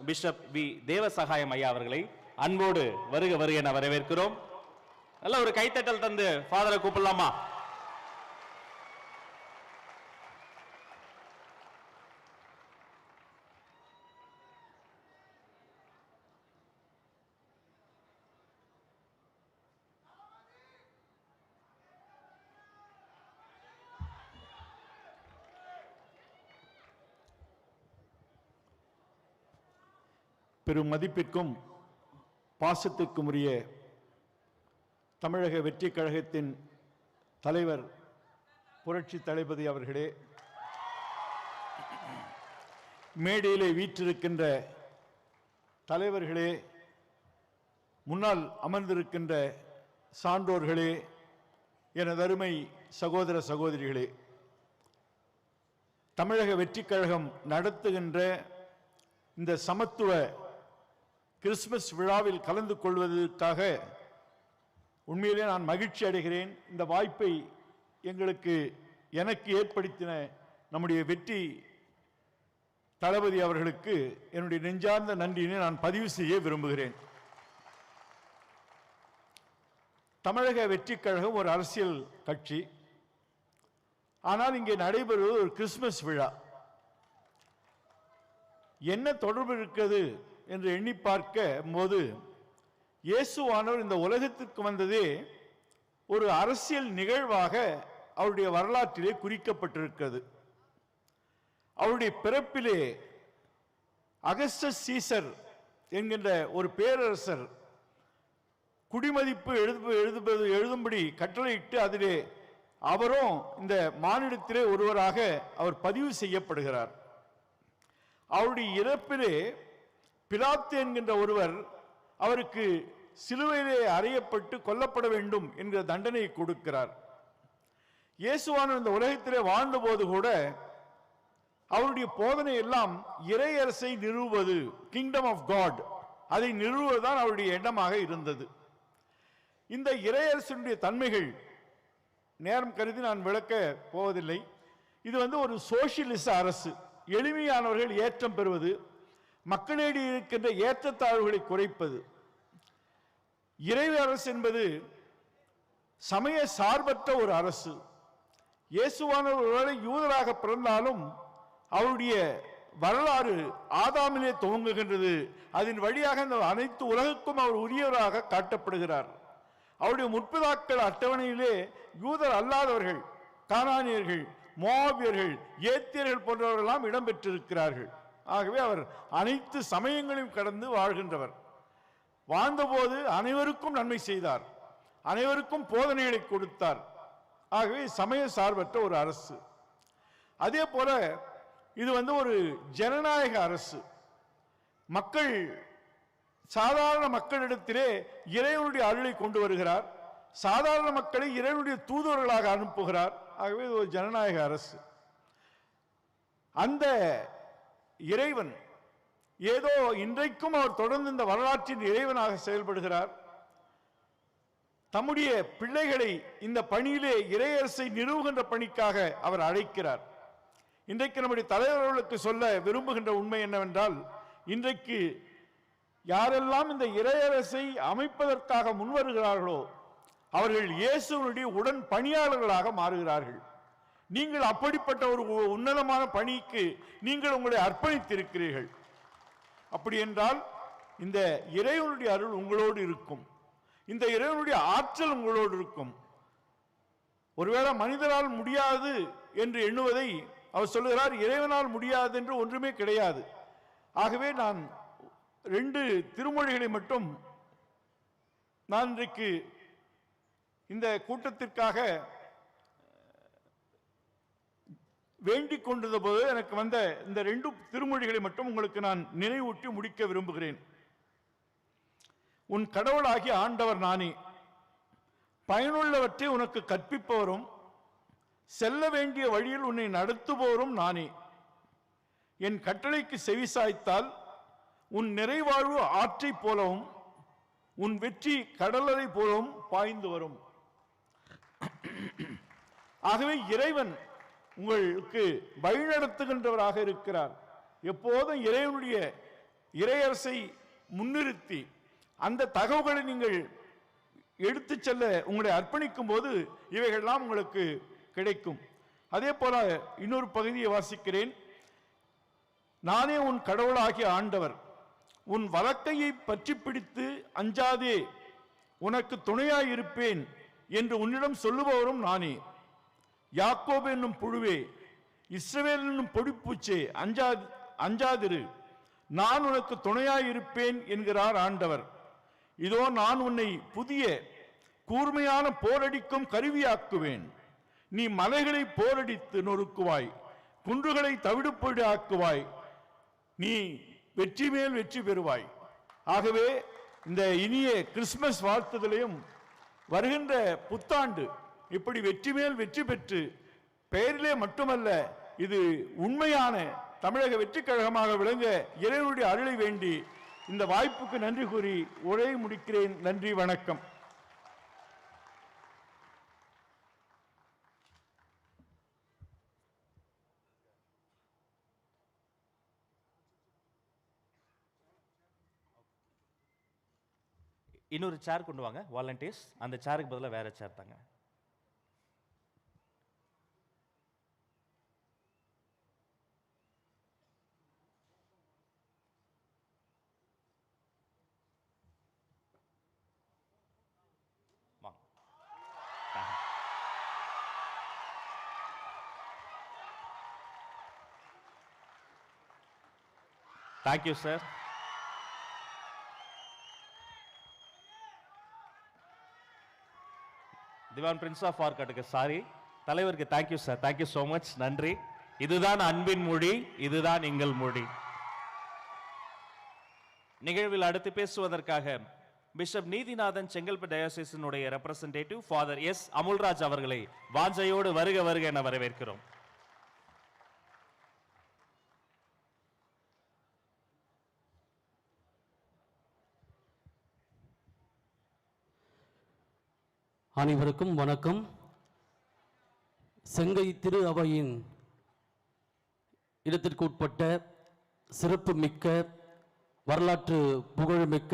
பிஷப் வி தேவசகாயம் ஐயா அவர்களை அன்போடு வருக வருக என வரவேற்கிறோம். நல்ல ஒரு கைத்தட்டல் தந்து ஃபாதரை கூப்பிடலாமா? பெரும் மதிப்பிற்கும் பாசத்திற்கும் உரிய தமிழக வெற்றிக் கழகத்தின் தலைவர் புரட்சி தளபதி அவர்களே, மேடையிலே வீற்றிருக்கின்ற தலைவர்களே, முன்னால் அமர்ந்திருக்கின்ற சான்றோர்களே, எனது அருமை சகோதர சகோதரிகளே, தமிழக வெற்றிக் கழகம் நடத்துகின்ற இந்த சமத்துவ கிறிஸ்துமஸ் விழாவில் கலந்து கொள்வதற்காக உண்மையிலே நான் மகிழ்ச்சி அடைகிறேன். இந்த வாய்ப்பை எனக்கு ஏற்படுத்தின நம்முடைய வெற்றி தளபதி அவர்களுக்கு என்னுடைய நெஞ்சார்ந்த நன்றியினை நான் பதிவு செய்ய விரும்புகிறேன். தமிழக வெற்றிக் கழகம் ஒரு அரசியல் கட்சி. ஆனால் இங்கே நடைபெறுவது ஒரு கிறிஸ்துமஸ் விழா. என்ன தொடர்பு இருக்கிறது என்று எண்ணி பார்க்க போது, இயேசுவானவர் இந்த உலகத்திற்கு வந்ததே ஒரு அரசியல் நிகழ்வாக அவருடைய வரலாற்றிலே குறிக்கப்பட்டிருக்கிறது. அவருடைய பிறப்பிலே அகஸ்டஸ் சீசர் என்கின்ற ஒரு பேரரசர் குடிமதிப்பு எழுதும்படி கட்டளையிட்டு அதிலே அவரும் இந்த மானிடத்திலே ஒருவராக அவர் பதிவு செய்யப்படுகிறார். அவருடைய இறப்பிலே பிலாத்து என்கின்ற ஒருவர் அவருக்கு சிலுவையிலே அறையப்பட்டு கொல்லப்பட வேண்டும் என்கிற தண்டனையை கொடுக்கிறார். இயேசுவானவர் இந்த உலகத்திலே வாழ்ந்தபோது கூட அவருடைய போதனை எல்லாம் இறையரசை நிறுவுவது, கிங்டம் ஆஃப் காட், அதை நிறுவுவதுதான் அவருடைய எண்ணமாக இருந்தது. இந்த இறையரசனுடைய தன்மைகள் நேரம் கருதி நான் விளக்க போவதில்லை. இது ஒரு சோசியலிச அரசு. எளிமையானவர்கள் ஏற்றம் பெறுவது, மக்களிடையே இருக்கின்ற ஏற்றத்தாழ்வுகளை குறைப்பது. இறைவரசு என்பது சமய சார்பற்ற ஒரு அரசு. இயேசுவானவர் ஒருவேளை யூதராக பிறந்தாலும் அவருடைய வரலாறு ஆதாமிலே துவங்குகின்றது. அதன் வழியாக இந்த அனைத்து உலகுக்கும் அவர் உரியவராக காட்டப்படுகிறார். அவருடைய முற்பிதாக்கள் அட்டவணையிலே யூதர் அல்லாதவர்கள், கானானியர்கள், மோவாபியர்கள், ஏத்தியர்கள் போன்றவர்களெல்லாம் இடம்பெற்றிருக்கிறார்கள். ஆகவே அவர் அனைத்து சமயங்களையும் கடந்து வாழ்கின்றவர். வாழ்ந்தபோது அனைவருக்கும் நன்மை செய்தார், அனைவருக்கும் போதனைகளை கொடுத்தார். ஆகவே சமய சார்பற்ற ஒரு அரசு. அதே போல இது ஒரு ஜனநாயக அரசு. மக்கள், சாதாரண மக்களிடத்திலே இறைவனுடைய அருளை கொண்டு வருகிறார், சாதாரண மக்களை இறைவனுடைய தூதுவர்களாக அனுப்புகிறார். ஆகவே இது ஒரு ஜனநாயக அரசு. அந்த இறைவன் ஏதோ இன்றைக்கும் அவர் தொடர்ந்து இந்த வரலாற்றின் இறைவனாக செயல்படுகிறார். தம்முடைய பிள்ளைகளை இந்த பணியிலே இறையரசை நிறுவுகின்ற பணிக்காக அவர் அழைக்கிறார். இன்றைக்கு நம்முடைய தலைவர்களுக்கு சொல்ல விரும்புகின்ற உண்மை என்னவென்றால், இன்றைக்கு யாரெல்லாம் இந்த இறையரசை அமைப்பதற்காக முன்வருகிறார்களோ அவர்கள் இயேசுவினுடைய உடன் பணியாளர்களாக மாறுகிறார்கள். நீங்கள் அப்படிப்பட்ட ஒரு உன்னதமான பணிக்கு நீங்கள் உங்களை அர்ப்பணித்திருக்கிறீர்கள். அப்படி என்றால் இந்த இறைவனுடைய அருள் உங்களோடு இருக்கும், இந்த இறைவனுடைய ஆற்றல் உங்களோடு இருக்கும். ஒருவேளை மனிதரால் முடியாது என்று எண்ணுவதை அவர் சொல்லுகிறார், இறைவனால் முடியாது என்று ஒன்றுமே கிடையாது. ஆகவே நான் 2 திருமொழிகளை மட்டும் நான் இன்றைக்கு இந்த கூட்டத்திற்காக வேண்டிக் கொண்டிருந்த போது எனக்கு வந்த இந்த 2 திருமொழிகளை மட்டும் உங்களுக்கு நான் நினைவூட்டி முடிக்க விரும்புகிறேன். உன் கடவுளாகிய ஆண்டவர் நானே, பயனுள்ளவற்றை உனக்கு கற்பிப்பவரும் செல்ல வேண்டிய வழியில் உன்னை நடத்துபவரும் நானே. என் கட்டளைக்கு செவிசாய்த்தால் உன் நிறைவாழ்வு ஆற்றை போலவும் உன் வெற்றி கடலரை போலவும் பாய்ந்து வரும். ஆகவே இறைவன் உங்களுக்கு வழிநடத்துகின்றவராக இருக்கிறார். எப்போதும் இறைவனுடைய இறையரசை முன்னிறுத்தி அந்த தகவல்களை நீங்கள் எடுத்து செல்ல உங்களை அர்ப்பணிக்கும் போது இவைகள்லாம் உங்களுக்கு கிடைக்கும். அதே போல இன்னொரு பகுதியை வாசிக்கிறேன். நானே உன் கடவுளாகிய ஆண்டவர், உன் வலக்கையை பற்றி பிடித்து அஞ்சாதே, உனக்கு துணையாயிருப்பேன் என்று உன்னிடம் சொல்லுபவரும் நானே. யாக்கோபு என்னும் புழுவே, இஸ்ரவேல் என்னும் பொடிப்பூச்சே, அஞ்சாதிரு, நான் உனக்கு துணையாயிருப்பேன் என்கிறார் ஆண்டவர். இதோ நான் உன்னை புதிய கூர்மையான போரடிக்கும் கருவியாக்குவேன். நீ மலைகளை போரடித்து நொறுக்குவாய், குன்றுகளை தவிடுபொடி ஆக்குவாய், நீ வெற்றி மேல் வெற்றி பெறுவாய். ஆகவே இந்த இனிய கிறிஸ்துமஸ் வாழ்த்துதலையும் வருகின்ற புத்தாண்டு இப்படி வெற்றி மேல் வெற்றி பெற்று பெயரிலே மட்டுமல்ல இது உண்மையான தமிழக வெற்றி கழகமாக விளங்க இறைவனுடைய அருளை வேண்டி இந்த வாய்ப்புக்கு நன்றி கூறி உரையை முடிக்கிறேன். நன்றி, வணக்கம். இன்னொரு சேர் கொண்டு வாங்க வாலண்டியர்ஸ். அந்த சேருக்கு பதிலாக வேற சேர் தாங்க. Thank you sir. Dewan prince of ஆர்காட்டுக்கு சாரி, தலைவருக்கு thank you sir, thank you so much, நன்றி. இதுதான் அன்பின் மொழி, இதுதான் எங்கள் மொழி. நிகழ்வில் அடுத்து பேசுவதற்காக பிஷப் நீதிநாதன் செங்கல்பட்டு டயோசிஸினுடைய ரெப்ரசன்டேட்டிவ் ஃபாதர் எஸ் அமுல்ராஜ் அவர்களை வாஞ்சையோடு வருக வருக என வரவேற்கிறோம். அனைவருக்கும் வணக்கம். செங்கை திரு அவையின் இடத்திற்கு உட்பட்ட சிறப்பு மிக்க வரலாற்று புகழ்மிக்க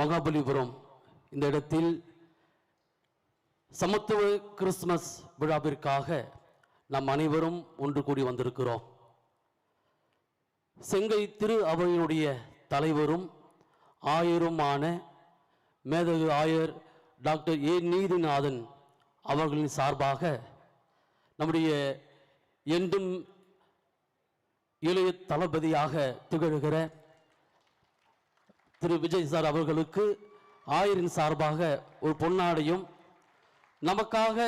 மகாபலிபுரம் இந்த இடத்தில் சமத்துவ கிறிஸ்துமஸ் விழாவிற்காக நாம் அனைவரும் ஒன்று கூடி வந்திருக்கிறோம். செங்கை திரு அவையினுடைய தலைவரும் ஆயருமான மேதகு ஆயர் டாக்டர் ஏ நீதிநாதன் அவர்களின் சார்பாக நம்முடைய என்றும் இளைய தளபதியாக திகழ்கிற திரு விஜய் சார் அவர்களுக்கு ஆயரின் சார்பாக ஒரு பொன்னாடையும், நமக்காக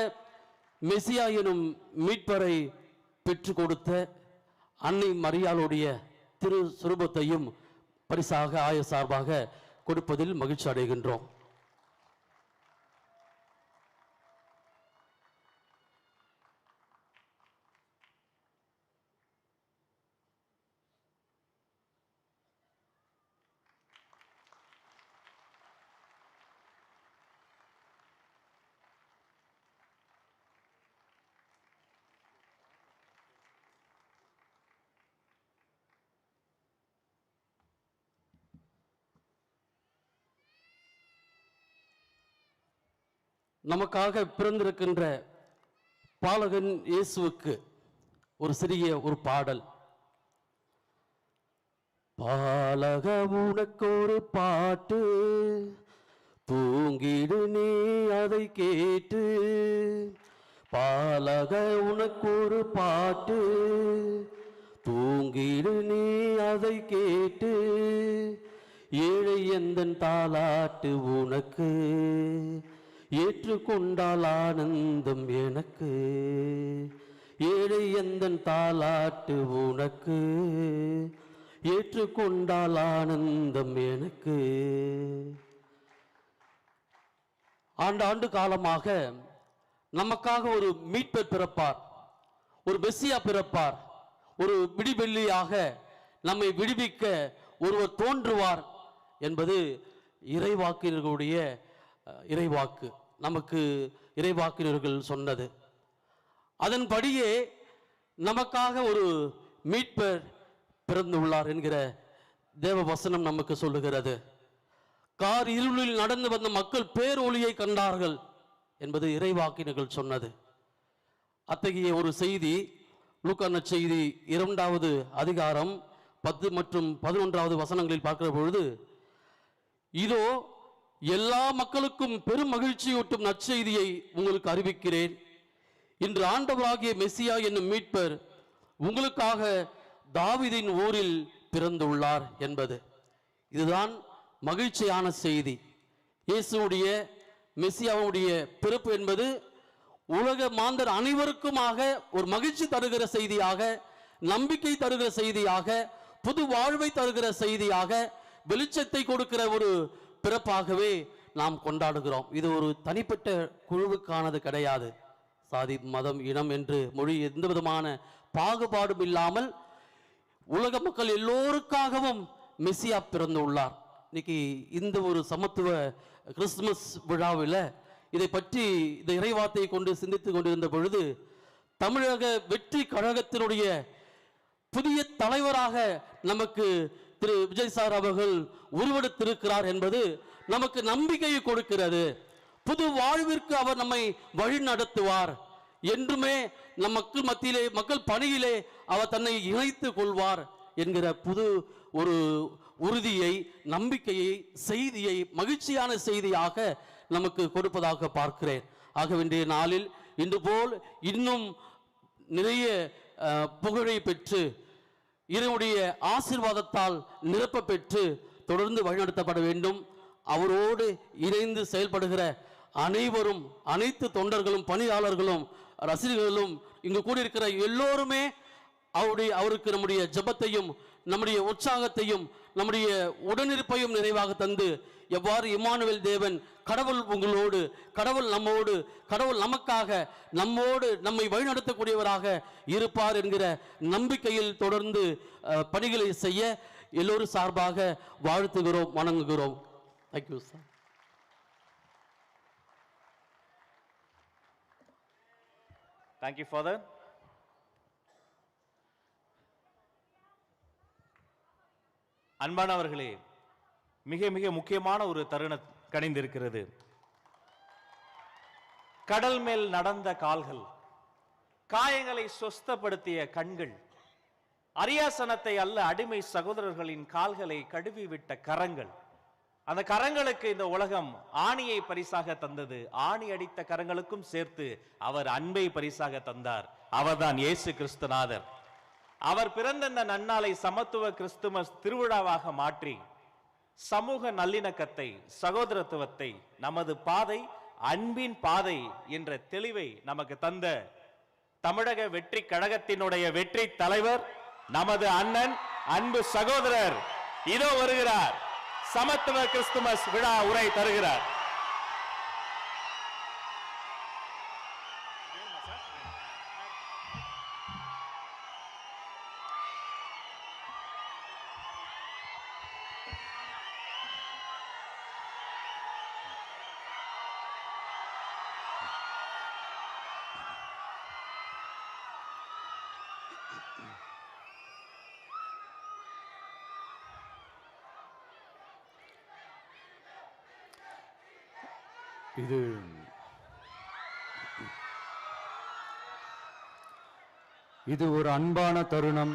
மெசியா எனும் மீட்பரை பெற்று கொடுத்த அன்னை மரியாளுடைய திரு சுரூபத்தையும் பரிசாக ஆயர் சார்பாக கொடுப்பதில் மகிழ்ச்சி அடைகின்றோம். நமக்காக பிறந்திருக்கின்ற பாலகன் இயேசுவுக்கு ஒரு சிறிய ஒரு பாடல். பாலக உனக்கு ஒரு பாட்டு, தூங்கிடு நீ அதை கேட்டு. பாலக உனக்கு ஒரு பாட்டு, தூங்கிடு நீ அதை கேட்டு. ஏழை எந்தன் தாலாட்டு உனக்கு, ஏற்றுக்கொண்டால் ஆனந்தம் எனக்கு. ஏழை எந்தன் தாலாட்டு உனக்கு, ஏற்றுக்கொண்டால் ஆனந்தம் எனக்கு. ஆண்டாண்டு காலமாக நமக்காக ஒரு மீட்பர் பிறப்பார், ஒரு மெசியா பிறப்பார், ஒரு விடிவெள்ளியாக நம்மை விடுவிக்க ஒருவர் தோன்றுவார் என்பது இறைவாக்கினர்களுடைய இறைவாக்கு, நமக்கு இறைவாக்கினர்கள் சொன்னது. அதன்படியே நமக்காக ஒரு மீட்பர் பிறந்துள்ளார் என்கிற தேவ வசனம் நமக்கு சொல்லுகிறது. கார் இருளில் நடந்து வந்த மக்கள் பேரொளியை கண்டார்கள் என்பது இறைவாக்கினர்கள் சொன்னது. அத்தகைய ஒரு செய்தி லூக்கா நற்செய்தி 2வது அதிகாரம் 10 மற்றும் 11வது வசனங்களில் பார்க்கிற பொழுது, இதோ எல்லா மக்களுக்கும் பெரும் மகிழ்ச்சியூட்டும் நற்செய்தியை உங்களுக்கு அறிவிக்கிறேன். இன்று ஆண்டவராகிய மெசியா என்னும் மீட்பர் உங்களுக்காக தாவீதின் ஊரில் பிறந்துள்ளார் என்பது. இதுதான் மகிழ்ச்சியான செய்தி. இயேசுடைய மெசியாவுடைய பிறப்பு என்பது உலக மாந்தர் அனைவருக்குமாக ஒரு மகிழ்ச்சி தருகிற செய்தியாக, நம்பிக்கை தருகிற செய்தியாக, புது வாழ்வை தருகிற செய்தியாக, வெளிச்சத்தை கொடுக்கிற ஒரு பிறப்பாகவே நாம் கொண்டாடுகிறோம். இது ஒரு தனிப்பட்ட குழுவுக்கானது கிடையாது. சாதி, மதம், இனம் என்று மொழி எந்த விதமான பாகுபாடும் இல்லாமல் உலக மக்கள் எல்லோருக்காகவும் மெசியா பிறந்துள்ளார். இன்னைக்கு இந்த ஒரு சமத்துவ கிறிஸ்துமஸ் விழாவில் இதை பற்றி இந்த இறைவார்த்தையை கொண்டு சிந்தித்துக் கொண்டிருந்த பொழுது, தமிழக வெற்றி கழகத்தினுடைய புதிய தலைவராக நமக்கு திரு விஜய் சார் அவர்கள் உருவெடுத்திருக்கிறார் என்பது நமக்கு நம்பிக்கையை கொடுக்கிறது. புது வாழ்விற்கு அவர் நம்மை வழி நடத்துவார். என்றுமே நம் மக்கள் மத்தியிலே, மக்கள் பணியிலே அவர் தன்னை இணைத்துக் கொள்வார் என்கிற புது ஒரு உறுதியை, நம்பிக்கையை, செய்தியை, மகிழ்ச்சியான செய்தியாக நமக்கு கொடுப்பதாக பார்க்கிறேன். ஆக வேண்டிய நாளில் இன்று போல் இன்னும் நிறைய புகழை பெற்று, இறைவனுடைய ஆசீர்வாதத்தால் நிரப்ப பெற்று தொடர்ந்து வழிநடத்தப்பட வேண்டும். அவரோடு இணைந்து செயல்படுகிற அனைவரும், அனைத்து தொண்டர்களும், பணியாளர்களும், ரசிகர்களும், இங்கு கூடியிருக்கிற எல்லோருமே அவருக்கு நம்முடைய ஜெபத்தையும், நம்முடைய உற்சாகத்தையும், நம்முடைய உடனிருப்பையும் நிறைவாக தந்து, எவ்வாறு இம்மானுவேல் தேவன் கடவுள் உங்களோடு, கடவுள் நம்மோடு, கடவுள் நமக்காக, நம்மோடு நம்மை வழிநடத்தக்கூடியவராக இருப்பார் என்கிற நம்பிக்கையில் தொடர்ந்து பணிகளை செய்ய எல்லோரும் சார்பாக வாழ்த்துகிறோம், வணங்குகிறோம். Thank you sir. Thank you father. அன்பானவர்களே, மிக மிக முக்கியமான ஒரு தருணம் கணிந்திருக்கிறது. கடல் மேல் நடந்த கால்கள், காயங்களை சொஸ்தப்படுத்திய கண்கள், அரியாசனத்தை அல்ல அடிமை சகோதரர்களின் கால்களை கழுவி விட்ட கரங்கள், அந்த கரங்களுக்கு இந்த உலகம் ஆணியை பரிசாக தந்தது. ஆணி அடித்த கரங்களுக்கும் சேர்த்து அவர் அன்பை பரிசாக தந்தார். அவர்தான் இயேசு கிறிஸ்துநாதர். அவர் பிறந்த இந்த நன்னாளை சமத்துவ கிறிஸ்துமஸ் திருவிழாவாக மாற்றி சமூக நல்லிணக்கத்தை, சகோதரத்துவத்தை, நமது பாதை அன்பின் பாதை என்ற தெளிவை நமக்கு தந்த தமிழக வெற்றி கழகத்தினுடைய வெற்றி தலைவர், நமது அண்ணன், அன்பு சகோதரர் இதோ வருகிறார். சமத்துவ கிறிஸ்துமஸ் விழா உரை தருகிறார். இது ஒரு அன்பான தருணம்,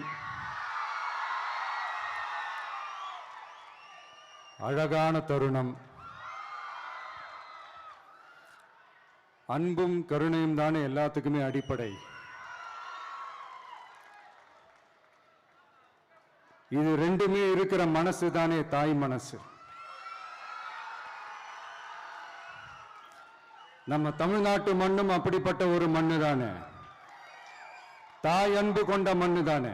அழகான தருணம். அன்பும் கருணையும் தானே எல்லாத்துக்குமே அடிப்படை. இது ரெண்டுமே இருக்கிற மனசு தானே தாய் மனசு. நம்ம தமிழ்நாட்டு மண்ணும் அப்படிப்பட்ட ஒரு மண்ணு தானே, தாய் அன்பு கொண்ட மண்ணு தானே.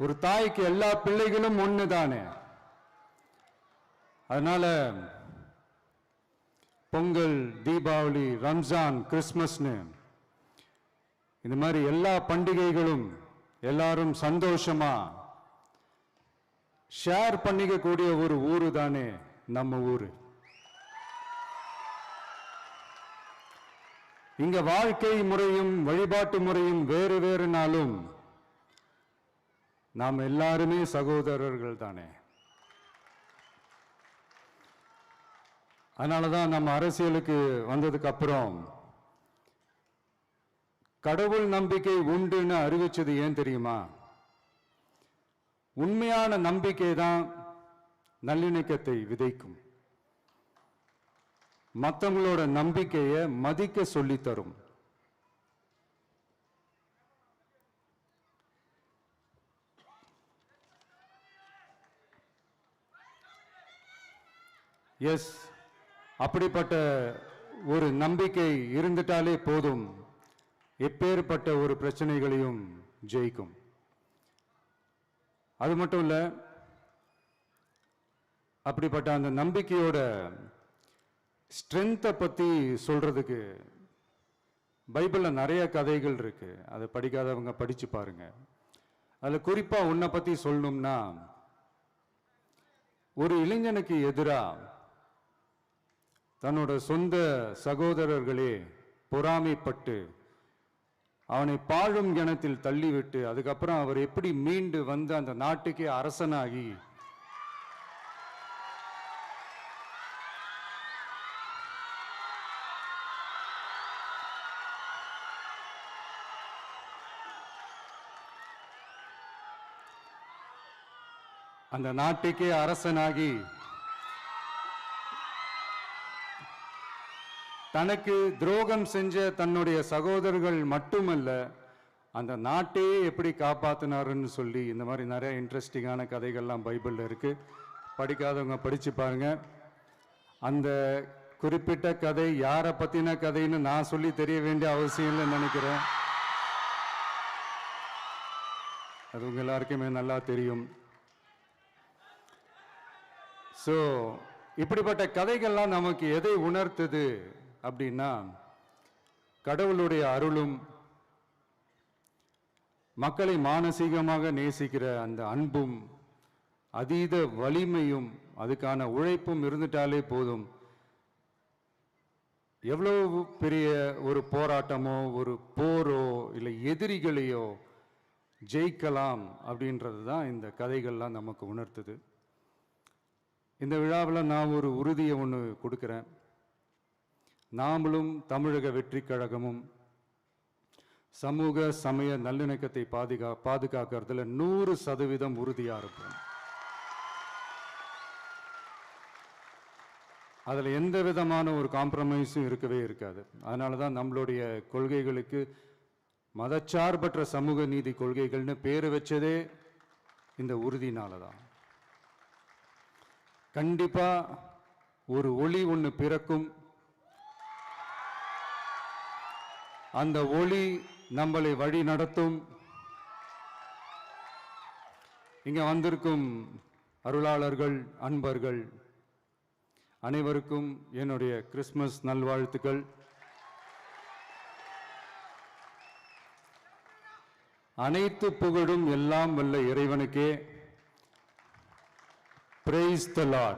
ஒரு தாய்க்கு எல்லா பிள்ளைகளும் ஒண்ணு தானே. அதனால பொங்கல், தீபாவளி, ரம்ஜான், கிறிஸ்மஸ்னு இந்த மாதிரி எல்லா பண்டிகைகளும் எல்லாரும் சந்தோஷமா ஷேர் பண்ணிக்க கூடிய ஒரு ஊரு தானே நம்ம ஊரு. இங்க வாழ்க்கை முறையும் வழிபாட்டு முறையும் வேறு வேறுனாலும் நாம் எல்லாருமே சகோதரர்கள் தானே. அதனாலதான் நம்ம அரசியலுக்கு வந்ததுக்கு அப்புறம் கடவுள் நம்பிக்கை உண்டுன்னு அறிவிச்சது ஏன் தெரியுமா? உண்மையான நம்பிக்கை தான் நல்லிணக்கத்தை விதைக்கும், மற்றவங்களோட நம்பிக்கையை மதிக்க சொல்லி தரும். எஸ், அப்படிப்பட்ட ஒரு நம்பிக்கை இருந்துட்டாலே போதும், எப்பேற்பட்ட ஒரு பிரச்சனைகளையும் ஜெயிக்கும். அது மட்டும் இல்லை, அப்படிப்பட்ட அந்த நம்பிக்கையோட ஸ்ட்ரென்த்தை பற்றி சொல்றதுக்கு பைபிளில் நிறைய கதைகள் இருக்கு. அதை படிக்காதவங்க படிச்சு பாருங்க. அதில் குறிப்பாக உன்னை பற்றி சொல்லணும்னா, ஒரு இளைஞனுக்கு எதிராக தன்னோட சொந்த சகோதரர்களே பொறாமைப்பட்டு அவனை பாழும் கிணத்தில் தள்ளிவிட்டு அதுக்கப்புறம் அவர் எப்படி மீண்டு வந்து அந்த நாட்டுக்கே அரசனாகி அந்த நாட்டுக்கே அரசனாகி தனக்கு துரோகம் செஞ்ச தன்னுடைய சகோதரர்கள் மட்டுமல்ல, அந்த நாட்டையே எப்படி காப்பாத்தினாருன்னு சொல்லி இந்த மாதிரி நிறைய இன்ட்ரெஸ்டிங்கான கதைகள்லாம் பைபிளில் இருக்கு. படிக்காதவங்க படிச்சு பாருங்க. அந்த குறிப்பிட்ட கதை யாரை பத்தின கதைன்னு நான் சொல்லி தெரிய வேண்டிய அவசியம் இல்லைன்னு நினைக்கிறேன். அது உங்க எல்லாருக்குமே நல்லா தெரியும். ஸோ இப்படிப்பட்ட கதைகள்லாம் நமக்கு எதை உணர்த்துது அப்படின்னா, கடவுளுடைய அருளும் மக்களை மானசீகமாக நேசிக்கிற அந்த அன்பும் அதீத வலிமையும் அதுக்கான உழைப்பும் இருந்துட்டாலே போதும், எவ்வளவு பெரிய ஒரு போராட்டமோ ஒரு போரோ இல்லை எதிரிகளையோ ஜெயிக்கலாம் அப்படின்றது தான் இந்த கதைகள்லாம் நமக்கு உணர்த்துது. இந்த விழாவில் நான் ஒரு உறுதியை ஒன்று கொடுக்குறேன். நாமளும் தமிழக வெற்றி கழகமும் சமூக சமய நல்லிணக்கத்தை பாதுகாக்கிறதுல 100% உறுதியாக இருப்போம். அதில் எந்த விதமான ஒரு காம்ப்ரமைஸும் இருக்கவே இருக்காது. அதனால தான் நம்மளுடைய கொள்கைகளுக்கு மதச்சார்பற்ற சமூக நீதி கொள்கைகள்னு பேர் வச்சதே இந்த உறுதினால தான். கண்டிப்பா ஒரு ஒளி ஒன்று பிறக்கும். அந்த ஒளி நம்மளை வழி நடத்தும். இங்க வந்திருக்கும் அருளாளர்கள், அன்பர்கள் அனைவருக்கும் என்னுடைய கிறிஸ்துமஸ் நல்வாழ்த்துக்கள். அனைத்து புகழும் எல்லாம் வல்ல இறைவனுக்கே. Praise the Lord.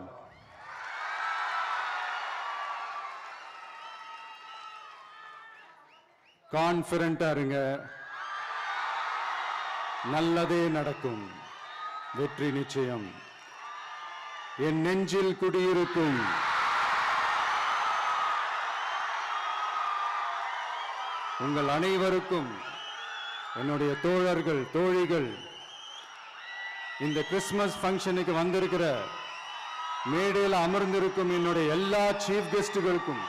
கான்ஃபிடண்டா இருங்க, நல்லதே நடக்கும், வெற்றி நிச்சயம். என் நெஞ்சில் குடியிருக்கும் உங்கள் அனைவருக்கும், என்னுடைய தோழர்கள், தோழிகள், இந்த கிறிஸ்துமஸ் ஃபங்க்ஷனுக்கு வந்திருக்கிற மேடையில் அமர்ந்திருக்கும் என்னுடைய எல்லா சீஃப் கெஸ்டுகளுக்கும்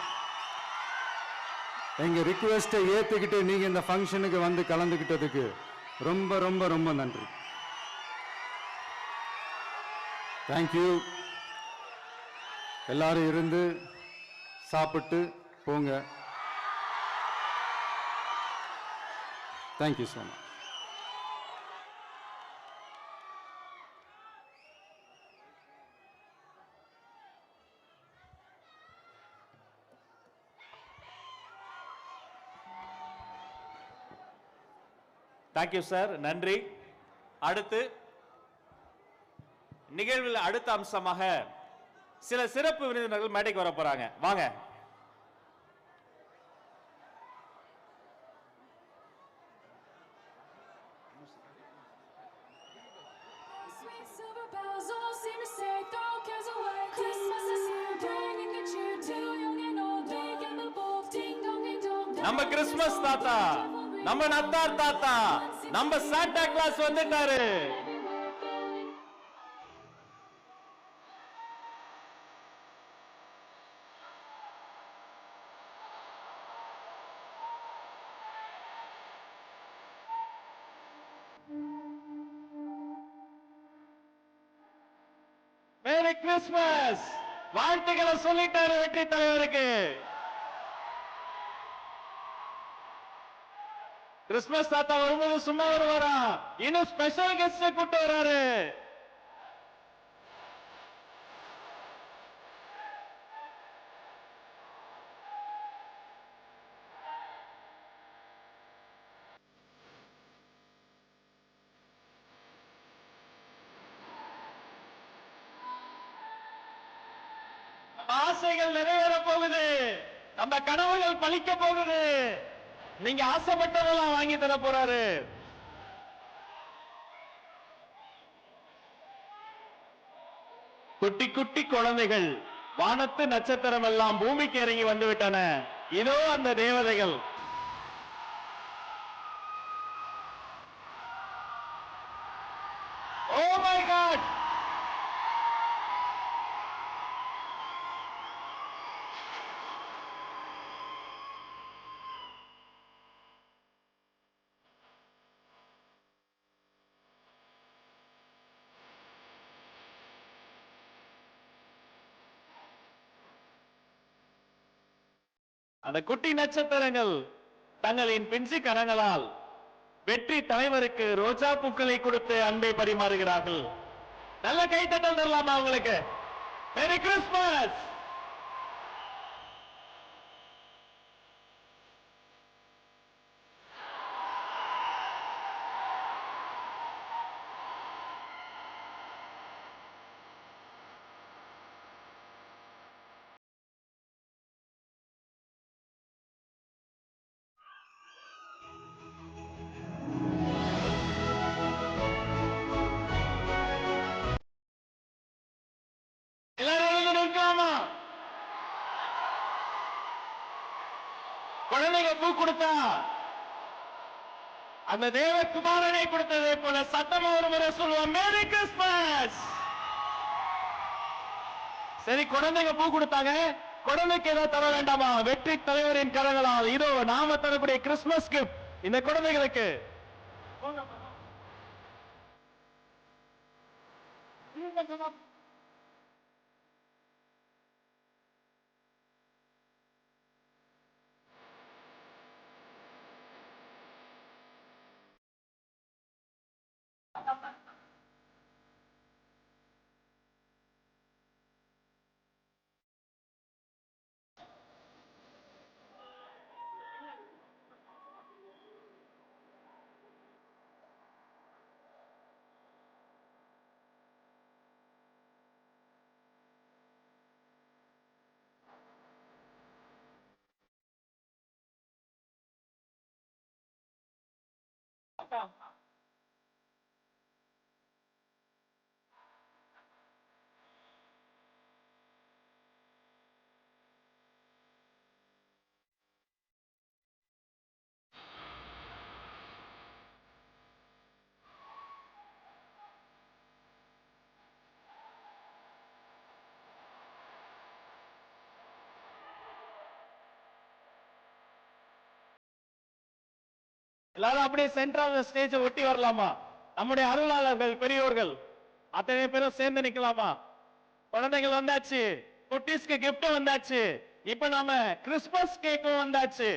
எங்க ரிக்வெஸ்டை ஏத்துக்கிட்டு நீங்க இந்த ஃபங்க்ஷனுக்கு வந்து கலந்துக்கிட்டதுக்கு ரொம்ப ரொம்ப ரொம்ப நன்றி. தேங்க்யூ. எல்லாரும் இருந்து சாப்பிட்டு போங்க. Thank you so much. Thank you sir, நன்றி. அடுத்து நிகழ்வில் அடுத்த அம்சமாக சில சிறப்பு விருந்தினர்கள் மேடைக்கு வர போறாங்க. வாங்க. நம்ம கிறிஸ்துமஸ் தாத்தா, நம்ம நத்தார் தாத்தா, நம்ம சாண்டா கிளாஸ் வந்துட்டாரு. மேரி கிறிஸ்துமஸ். வாழ்த்துக்களை சொல்லிட்டாரு வெற்றி தலைவருக்கு. கிறிஸ்துமஸ் தாத்தா வரும்போது சும்மா வருவாரா? இன்னும் ஸ்பெஷல் கெஸ்ட் கூட்டு வராரு. ஆசைகள் நிறைவேற போகுது, நம்ம கனவுகள் பலிக்க போகுது. நீங்க ஆசைப்பட்டதெல்லாம் வாங்கி தர போறாரு. குட்டி குட்டி குழந்தைகள், வானத்து நட்சத்திரம் எல்லாம் பூமிக்கு இறங்கி வந்து விட்டன. இதோ அந்த தேவதைகள். Oh my God! அந்த குட்டி நட்சத்திரங்கள் தங்களின் பிஞ்சு கரங்களால் வெற்றி தலைவருக்கு ரோஜா பூக்களை கொடுத்து அன்பை பரிமாறுகிறார்கள். நல்ல கைத்தட்டல் தரலாமா உங்களுக்கு? மேரி கிறிஸ்துமஸ். எல்லாரும் நிற்கலாமா? குழந்தைங்க பூ கொடுத்தா அந்த தேவகுமாரனை கொடுத்ததை போல சத்தமா ஒரு முறை சொல்லுவோம், மேரி கிறிஸ்துமஸ். சரி, குழந்தைங்க பூ கொடுத்தாங்க, குழந்தைக்கு ஏதோ தர வேண்டாமா? வெற்றி தலைவரின் கரங்களால் இதோ நாம தரக்கூடிய கிறிஸ்துமஸ் கிஃப்ட் இந்த குழந்தைகளுக்கு. எல்லாரும் அப்படியே சென்ட்ரல் ஸ்டேஜ் ஒட்டி வரலாமா? நம்முடைய அருளாளர்கள் பெரியோர்கள் அத்தனை பேரும் சேர்ந்து நிக்கலாமா? குழந்தைகள் வந்தாச்சு, குட்டீஸ்க்கு கிஃப்ட் வந்தாச்சு, இப்ப நாம கிறிஸ்துமஸ் கேக்கும் வந்தாச்சு.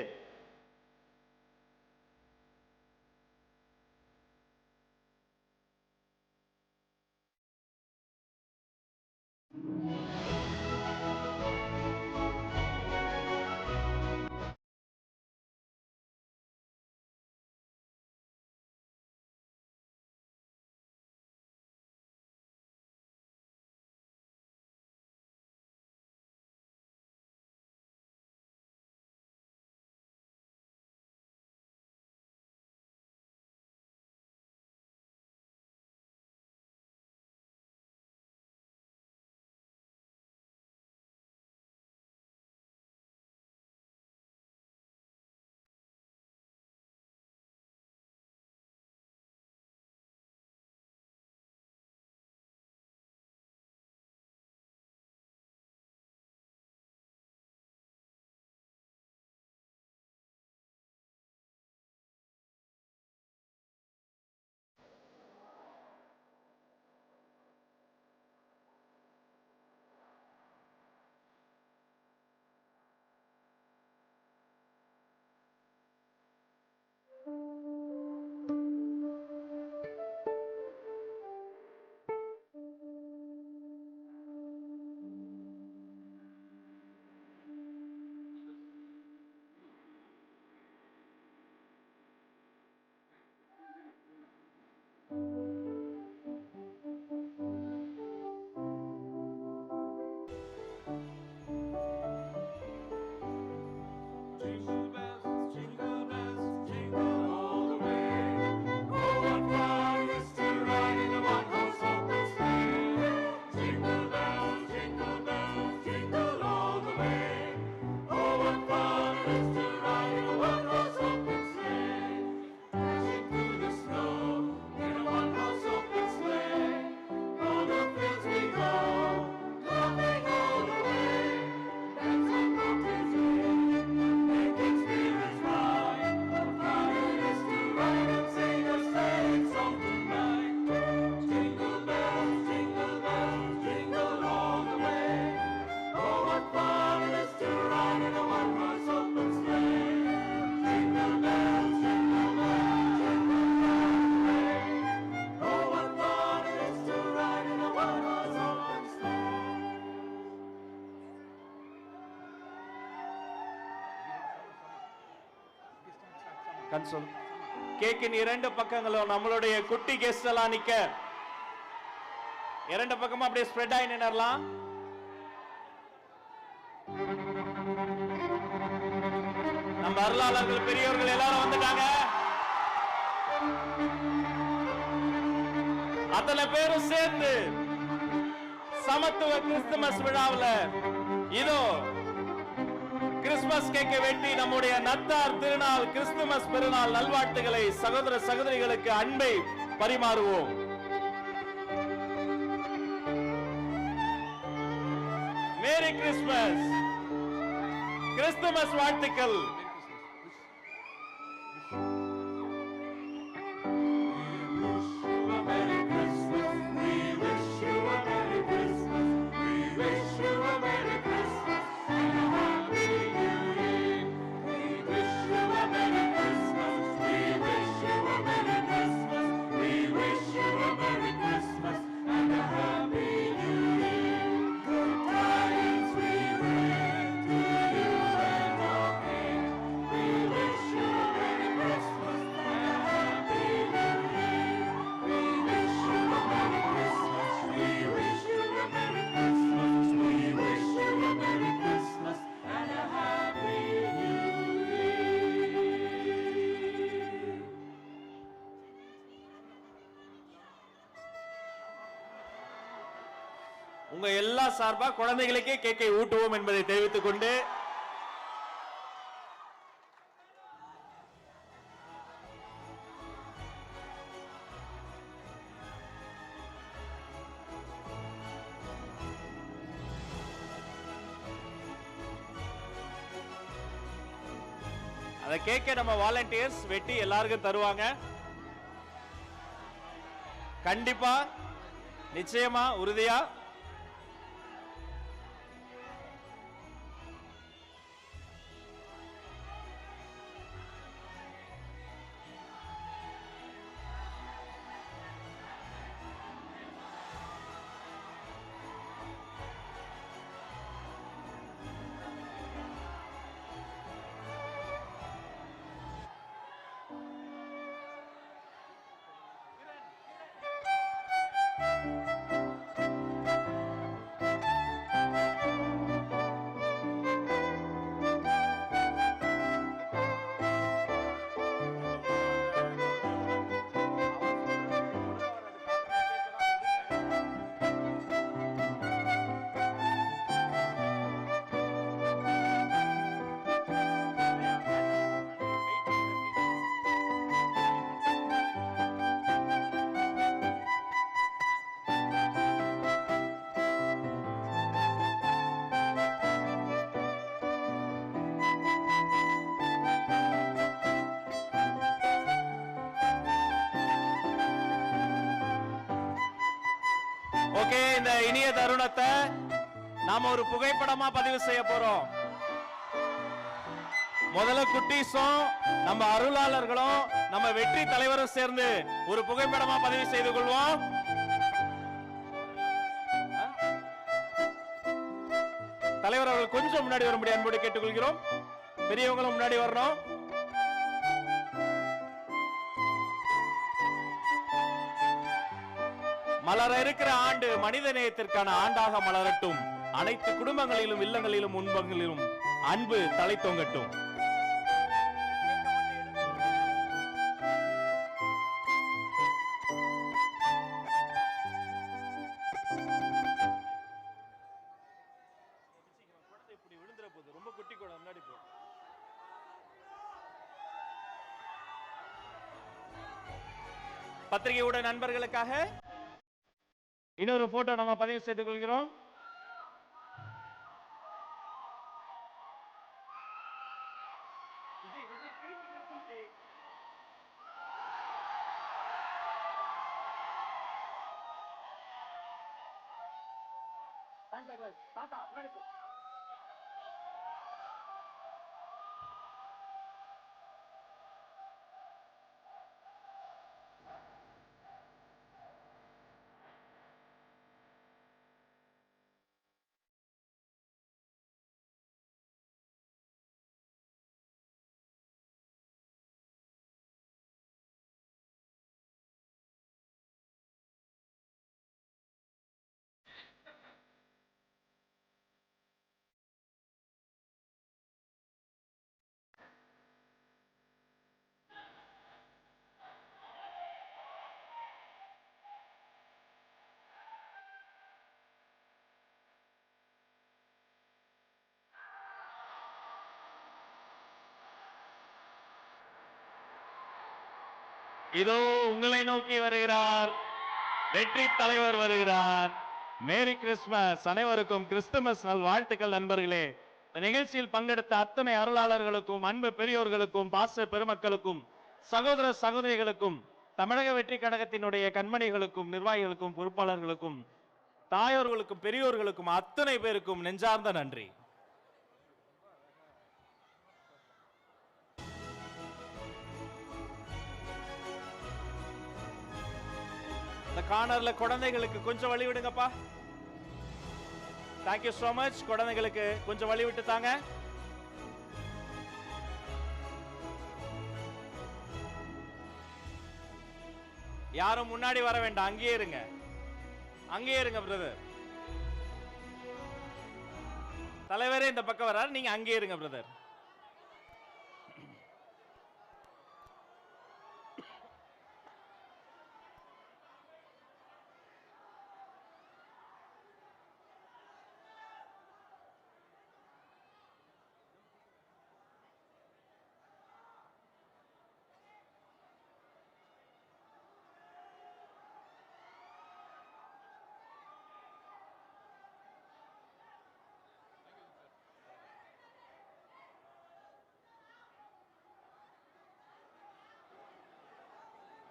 கன்சோல் கேக்கின் இரண்டு பக்கங்களும் நம்மளுடைய குட்டி கெஸ்ட் எல்லாம் நிக்க இரண்டு பக்கமும் அப்படியே ஸ்ப்ரெட் ஆகி நின்னறலாம். நம்ம அருளாளர்கள் பெரியவர்கள் எல்லாரும் வந்துட்டாங்க. அத்தனை பேரும் சேர்ந்து சமத்துவ கிறிஸ்துமஸ் விழாவில் இதோ கிறிஸ்துமஸ் கேக்கை வெட்டி நம்முடைய நத்தார் திருநாள் கிறிஸ்துமஸ் பெருநாள் நல்வாழ்த்துக்களை சகோதர சகோதரிகளுக்கு அன்பை பரிமாறுவோம். மேரி கிறிஸ்துமஸ், கிறிஸ்துமஸ் வாழ்த்துக்கள். உங்க எல்லா சார்பா குழந்தைகளுக்கே கேக்கை ஊட்டுவோம் என்பதை தெரிவித்துக் கொண்டு அந்த கேக்கை நம்ம வாலண்டியர்ஸ் வெட்டி எல்லாருக்கும் தருவாங்க. கண்டிப்பா, நிச்சயமா, உறுதியா. ஓகே, இந்த இனிய தருணத்தை நாம ஒரு புகைப்படமா பதிவு செய்ய போறோம். முதல்ல குட்டீஸும் நம்ம அருளாளர்களும் நம்ம வெற்றி தலைவரும் சேர்ந்து ஒரு புகைப்படமா பதிவு செய்து கொள்வோம். தலைவர் அவர்கள் கொஞ்சம் முன்னாடி வரும்படி அன்போடு கேட்டுக்கொள்கிறோம். பெரியவங்களும் முன்னாடி வரணும். மலர இருக்கிற ஆண்டு மனித நேயத்திற்கான ஆண்டாக மலரட்டும். அனைத்து குடும்பங்களிலும் இல்லங்களிலும் உண்பங்களிலும் அன்பு தலை தொங்கட்டும். ரொம்ப குட்டி கூட முன்னாடி போ. பத்திரிகையுடன் நண்பர்களுக்காக இன்னொரு போட்டோ நம்ம பதிவு செய்து கொள்கிறோம். இதோ உங்களை நோக்கி வருகிறார், வெற்றி தலைவர் வருகிறார். மேரி கிறிஸ்துமஸ். அனைவருக்கும் கிறிஸ்துமஸ் நல் வாழ்த்துக்கள் நண்பர்களே. இந்த நிகழ்ச்சியில் பங்கெடுத்த அத்தனை அருளாளர்களுக்கும், அன்பு பெரியோர்களுக்கும், பாச பெருமக்களுக்கும், சகோதர சகோதரிகளுக்கும், தமிழக வெற்றி கழகத்தினுடைய கண்மணிகளுக்கும், நிர்வாகிகளுக்கும், பொறுப்பாளர்களுக்கும், தாயோர்களுக்கும், பெரியோர்களுக்கும், அத்தனை பேருக்கும் நெஞ்சார்ந்த நன்றி. கார்னர்ல குழந்தைகளுக்கு கொஞ்சம் வழி விடுங்கப்பா. Thank you so much. குழந்தைகளுக்கு கொஞ்சம் வழி விட்டு தாங்க. யாரும் முன்னாடி வர வேண்டாம், அங்கேயே இருங்க, அங்கேயே இருங்க பிரதர். தலைவரே இந்த பக்கம் வர்றாரு, நீங்க அங்கேயே இருங்க பிரதர்.